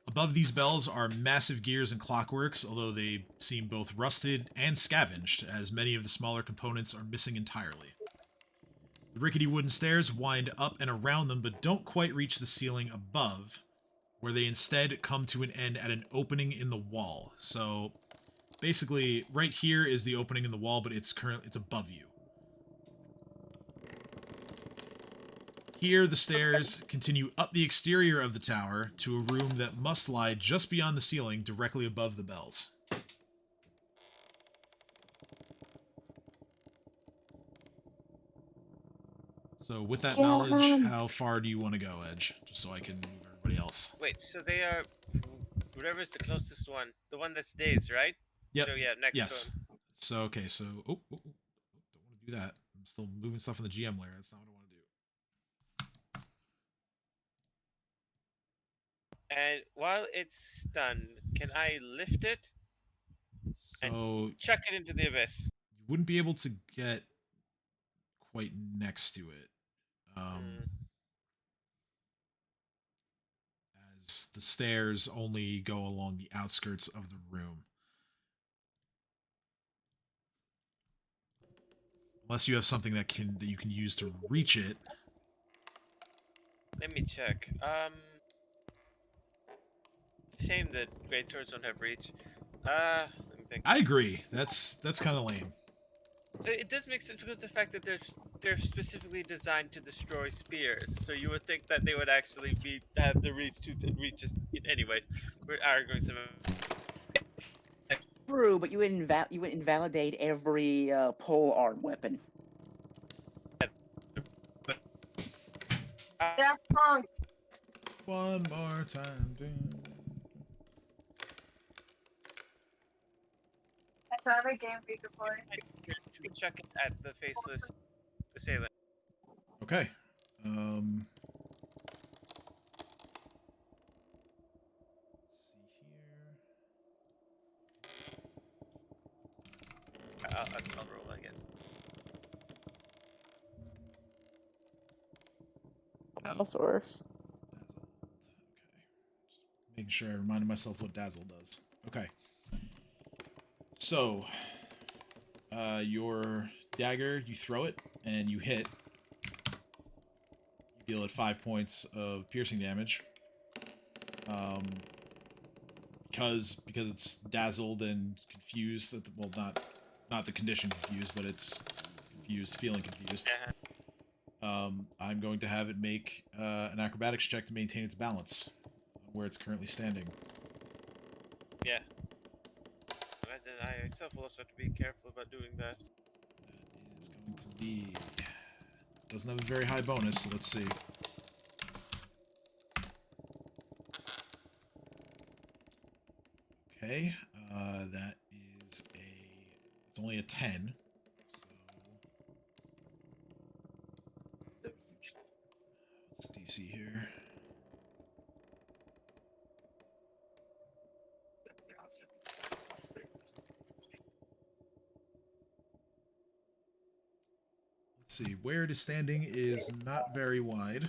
Above these bells are massive gears and clockworks, although they seem both rusted and scavenged, as many of the smaller components are missing entirely. The rickety wooden stairs wind up and around them, but don't quite reach the ceiling above, where they instead come to an end at an opening in the wall. So, basically, right here is the opening in the wall, but it's above you. Here, the stairs continue up the exterior of the tower to a room that must lie just beyond the ceiling, directly above the bells. So, with that knowledge, how far do you want to go, Edge? Just so I can move everybody else. Wait, so they are... Whatever's the closest one. The one that's dazed, right? Yep. So, yeah, next Yes. to him. So, okay, so... Oh, don't want to do that. I'm still moving stuff in the GM layer. That's not what I want to do. And while it's stunned, can I lift it So, chuck it into the abyss? you wouldn't be able to get quite next to it. As the stairs only go along the outskirts of the room. Unless you have something that you can use to reach it. Let me check. Shame that great swords don't have reach. Let me think. I agree. That's kind of lame. It does make sense because the fact that they're specifically designed to destroy spears. So you would think that they would actually have the reach to reach us. Anyways, we're arguing some. True, but you would invalidate every pole arm weapon. Yeah, punk. One more time. I have a game for you to play. To check it at the faceless assailant. Okay. Let's see here. I'll roll, I guess. That also works. Dazzled. Okay. Just making sure I reminded myself what Dazzle does. Okay. So, your dagger, you throw it, and you hit. You deal it 5 points of piercing damage. Because it's dazzled and confused. Well, not the condition confused, but it's confused, feeling confused. I'm going to have it make an acrobatics check to maintain its balance where it's currently standing. Yeah. Then I myself will also have to be careful about doing that. That is going to be... Doesn't have a very high bonus, so let's see. Okay, that is it's only a 10. So... What's DC here? Let's see, where it is standing is not very wide.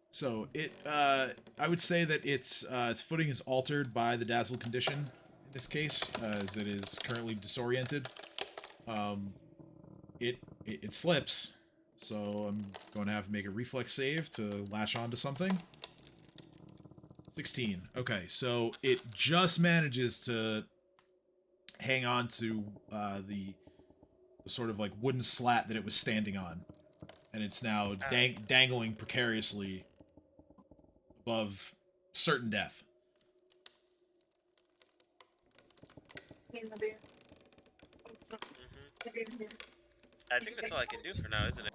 So it, I would say that its footing is altered by the dazzle condition in this case, as it is currently disoriented. It slips, so I'm going to have to make a reflex save to latch onto something. 16. Okay, so it just manages to hang on to the sort of like wooden slat that it was standing on, and it's now dangling precariously above certain death. I think that's all I can do for now, isn't it?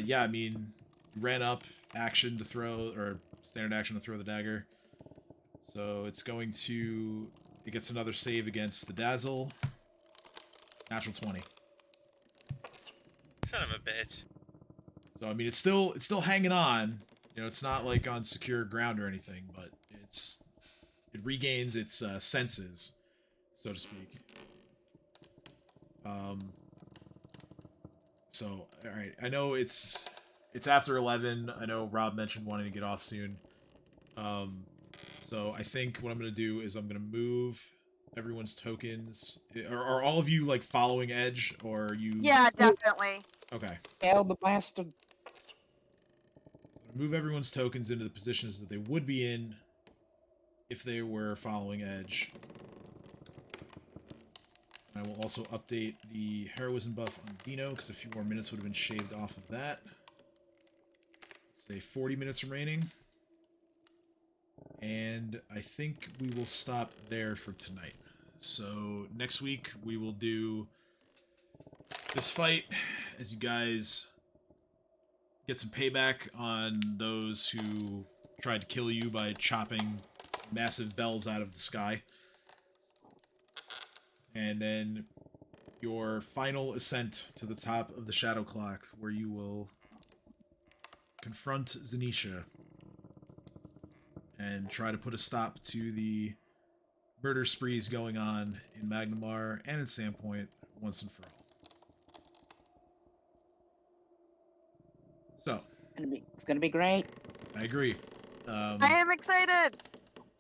Yeah, I mean, you ran up, action to throw, or standard action to throw the dagger. So it's going to, it gets another save against the dazzle. Natural 20. Son of a bitch. So I mean, it's still hanging on. You know, it's not like on secure ground or anything, but it regains its senses, so to speak. So, all right. I know it's after 11. I know Rob mentioned wanting to get off soon. So I think what I'm gonna do is I'm gonna move everyone's tokens. Are all of you like following Edge, or are you? Yeah, definitely. Okay. Hell, the bastard. Move everyone's tokens into the positions that they would be in if they were following Edge. I will also update the heroism buff on Dino, because a few more minutes would have been shaved off of that. Say 40 minutes remaining. And I think we will stop there for tonight. So next week we will do this fight as you guys get some payback on those who tried to kill you by chopping massive bells out of the sky. And then your final ascent to the top of the Shadow Clock, where you will confront Xanesha and try to put a stop to the murder sprees going on in Magnamar and in Sandpoint once and for all. So, it's gonna be great. I agree. I am excited.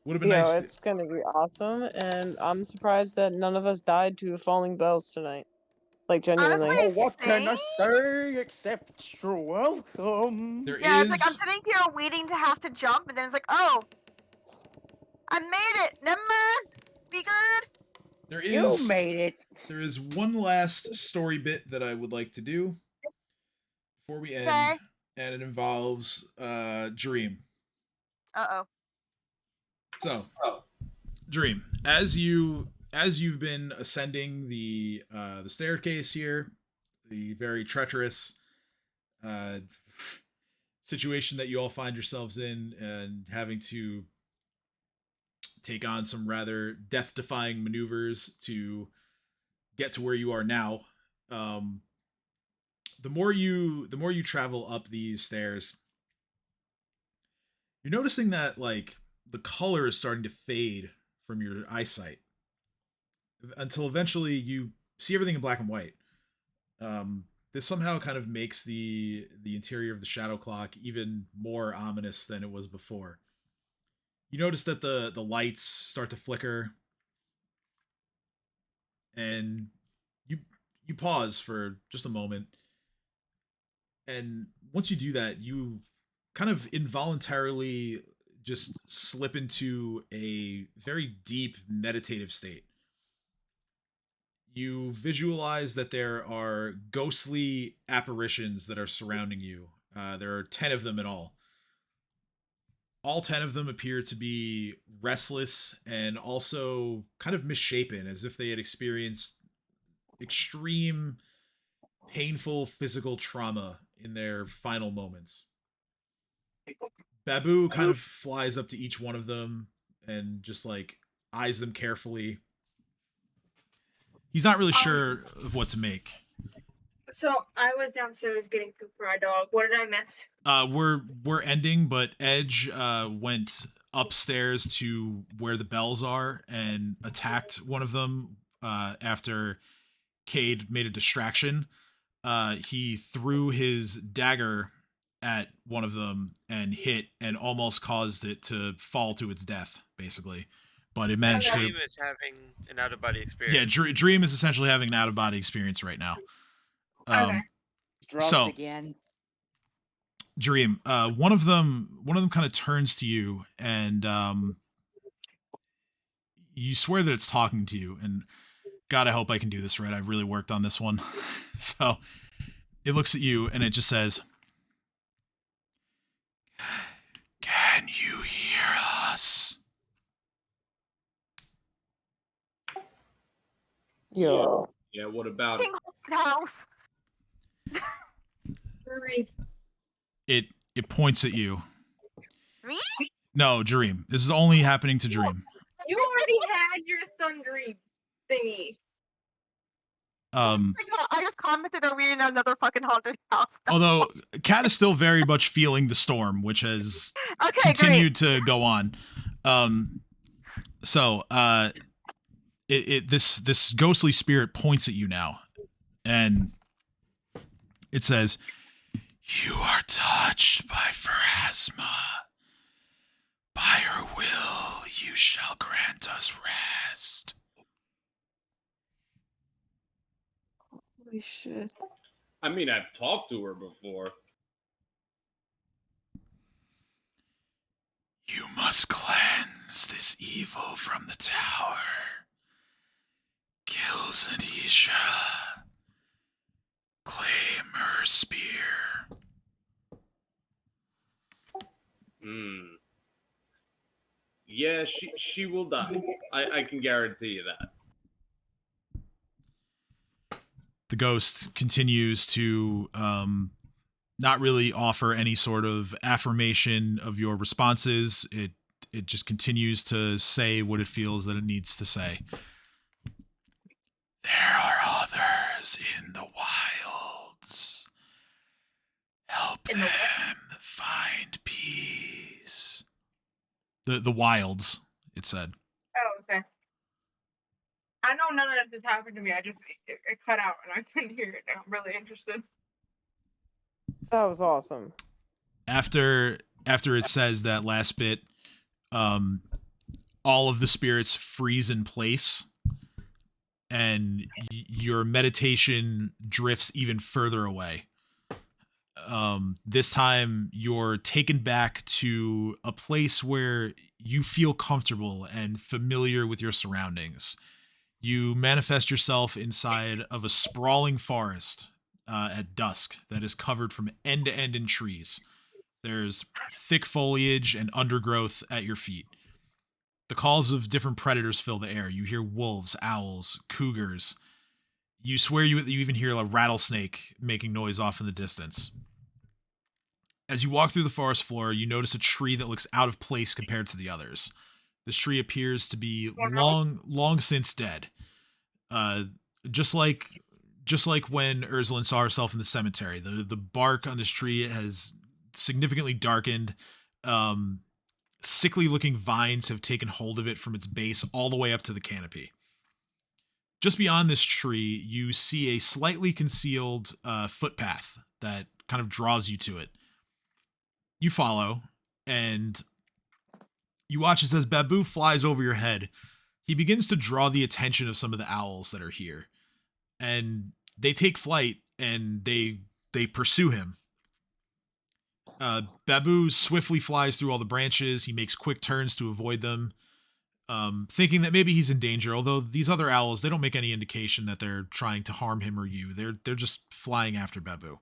Would have been nice. It's gonna be awesome, and I'm surprised that none of us died to falling bells tonight. Like, genuinely. Honestly, Oh, what can I say except you're welcome? Yeah, it's like I'm sitting here waiting to have to jump, and then it's like, oh, I made it. Never mind. Be good. You made it. There is one last story bit that I would like to do before we end, Okay. and it involves Dream. Uh-oh. So, Dream, as you've been ascending the staircase here, the very treacherous situation that you all find yourselves in, and having to take on some rather death-defying maneuvers to get to where you are now. The more you travel up these stairs, you're noticing that like the color is starting to fade from your eyesight until eventually you see everything in black and white. This somehow kind of makes the interior of the Shadow Clock even more ominous than it was before. You notice that the lights start to flicker, and you pause for just a moment. And once you do that, you kind of involuntarily just slip into a very deep meditative state. You visualize that there are ghostly apparitions that are surrounding you. There are 10 of them in all. All 10 of them appear to be restless and also kind of misshapen, as if they had experienced extreme, painful physical trauma in their final moments. Babu kind of flies up to each one of them and just like eyes them carefully. He's not really sure of what to make. So I was downstairs getting food for our dog. What did I miss? We're ending, but Edge went upstairs to where the bells are and attacked one of them after Cade made a distraction. He threw his dagger at one of them and hit and almost caused it to fall to its death, basically. But it managed to. Dream is having an out of body experience. Yeah, Dream is essentially having an out of body experience right now. Okay. Drugged So again. Dream, one of them kind of turns to you and you swear that it's talking to you, and God, I hope I can do this right. I really worked on this one. So it looks at you and it just says, "Can you hear us?" Yo. Yeah, what about it? House. Hurry. It points at you. Me? No, Dream. This is only happening to Dream. You already had your thundery thingy. I just commented that we're in another fucking haunted house. Although Kat is still very much feeling the storm, which has Okay, continued to go on. This ghostly spirit points at you now, and it says, "You are touched by Pharasma. By her will, you shall grant us rest." Holy shit. I mean, I've talked to her before. You must cleanse this evil from the tower. Kill Xanesha. Claim her spear. Yeah, she will die. I can guarantee you that. The ghost continues to not really offer any sort of affirmation of your responses. It just continues to say what it feels that it needs to say. There are others in the wilds. Help them find peace. The wilds, it said. Oh, okay. I know none of this happened to me. It cut out and I couldn't hear it. I'm really interested. That was awesome. After it says that last bit, all of the spirits freeze in place, and your meditation drifts even further away. This time you're taken back to a place where you feel comfortable and familiar with your surroundings. You manifest yourself inside of a sprawling forest at dusk that is covered from end to end in trees. There's thick foliage and undergrowth at your feet. The calls of different predators fill the air. You hear wolves, owls, cougars. You swear you even hear a rattlesnake making noise off in the distance. As you walk through the forest floor, you notice a tree that looks out of place compared to the others. This tree appears to be long since dead. Just like when Ursula saw herself in the cemetery, the bark on this tree has significantly darkened. Sickly looking vines have taken hold of it from its base all the way up to the canopy. Just beyond this tree, you see a slightly concealed footpath that kind of draws you to it. You follow, and you watch as Babu flies over your head. He begins to draw the attention of some of the owls that are here, and they take flight and they pursue him. Babu swiftly flies through all the branches. He makes quick turns to avoid them, thinking that maybe he's in danger. Although these other owls, they don't make any indication that they're trying to harm him or you. They're just flying after Babu.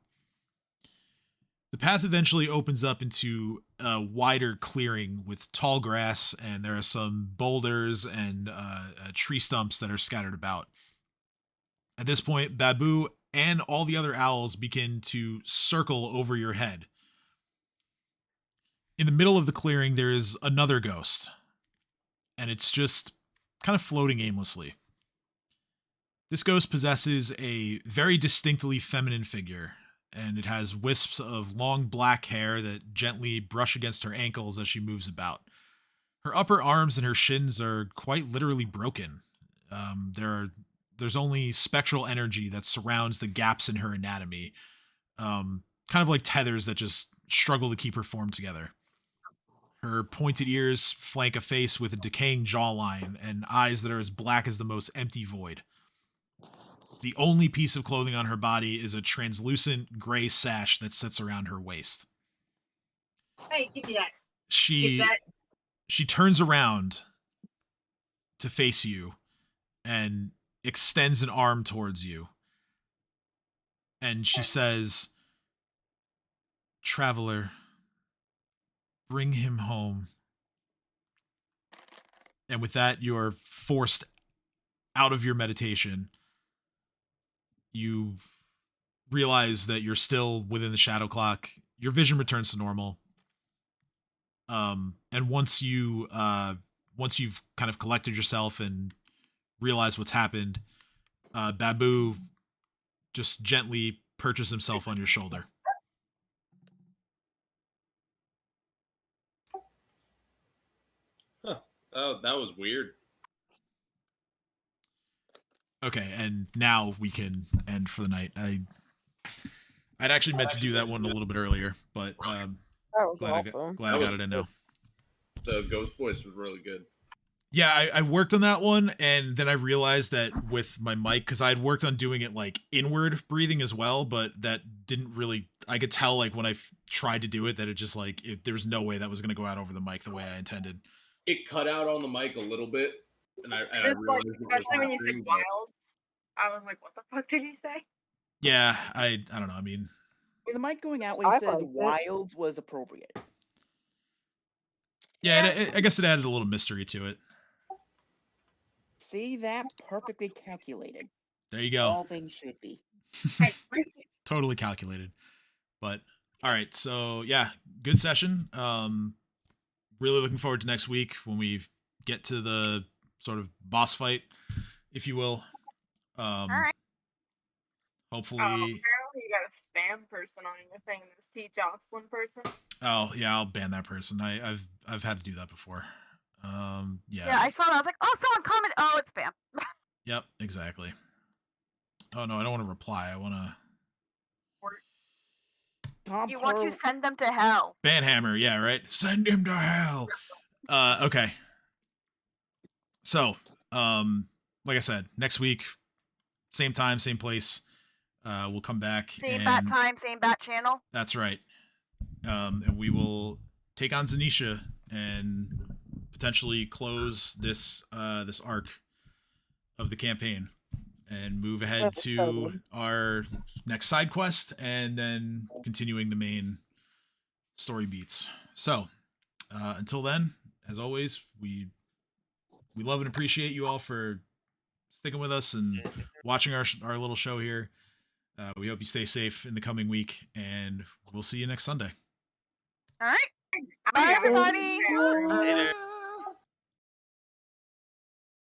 The path eventually opens up into a wider clearing with tall grass, and there are some boulders and tree stumps that are scattered about. At this point, Babu and all the other owls begin to circle over your head. In the middle of the clearing, there is another ghost, and it's just kind of floating aimlessly. This ghost possesses a very distinctly feminine figure, and it has wisps of long black hair that gently brush against her ankles as she moves about. Her upper arms and her shins are quite literally broken. There's only spectral energy that surrounds the gaps in her anatomy, kind of like tethers that just struggle to keep her form together. Her pointed ears flank a face with a decaying jawline and eyes that are as black as the most empty void. The only piece of clothing on her body is a translucent gray sash that sits around her waist. Hey, give me that. She turns around to face you and extends an arm towards you. And she says, "Traveler, bring him home." And with that, you're forced out of your meditation. You realize that you're still within the shadow clock. Your vision returns to normal. And once you've kind of collected yourself and realized what's happened, Babu just gently perches himself on your shoulder. Huh. Oh, that was weird. Okay, and now we can end for the night. I'd actually meant to do that one a little bit earlier, but That was glad awesome. I got it in now. The ghost voice was really good. Yeah, I worked on that one, and then I realized that with my mic, because I had worked on doing it like inward breathing as well, but that didn't really. I could tell like when I tried to do it that it just like there was no way that was going to go out over the mic the way I intended. It cut out on the mic a little bit, and I It's realized like, it was especially when you said happening, but wilds. I was like, what the fuck did he say? Yeah, I don't know. I mean, The mic going out when he I said liked it. wilds was appropriate. yeah, I guess it added a little mystery to it. See that? Perfectly calculated. There you go. All things should be. Totally calculated. But all right, so yeah, good session. Really looking forward to next week when we get to the sort of boss fight, if you will. All right. Hopefully. Apparently you got a spam person on your thing, the C. Jocelyn person. Oh yeah, I'll ban that person. I've had to do that before. Yeah, I saw that. I was like, oh, someone commented. Oh, it's spam. Yep, exactly. Oh no, I don't want to reply. I want to You want to send them to hell. Banhammer, yeah, right. Send him to hell. Okay. So, like I said, next week, same time, same place. We'll come back. Same bat time, same bat channel. That's right. And we will take on Xanesha and potentially close this this arc of the campaign and move ahead to our next side quest and then continuing the main story beats. So until then, as always, we love and appreciate you all for sticking with us and watching our little show here. We hope you stay safe in the coming week, and we'll see you next Sunday. All right. Bye, everybody. Later.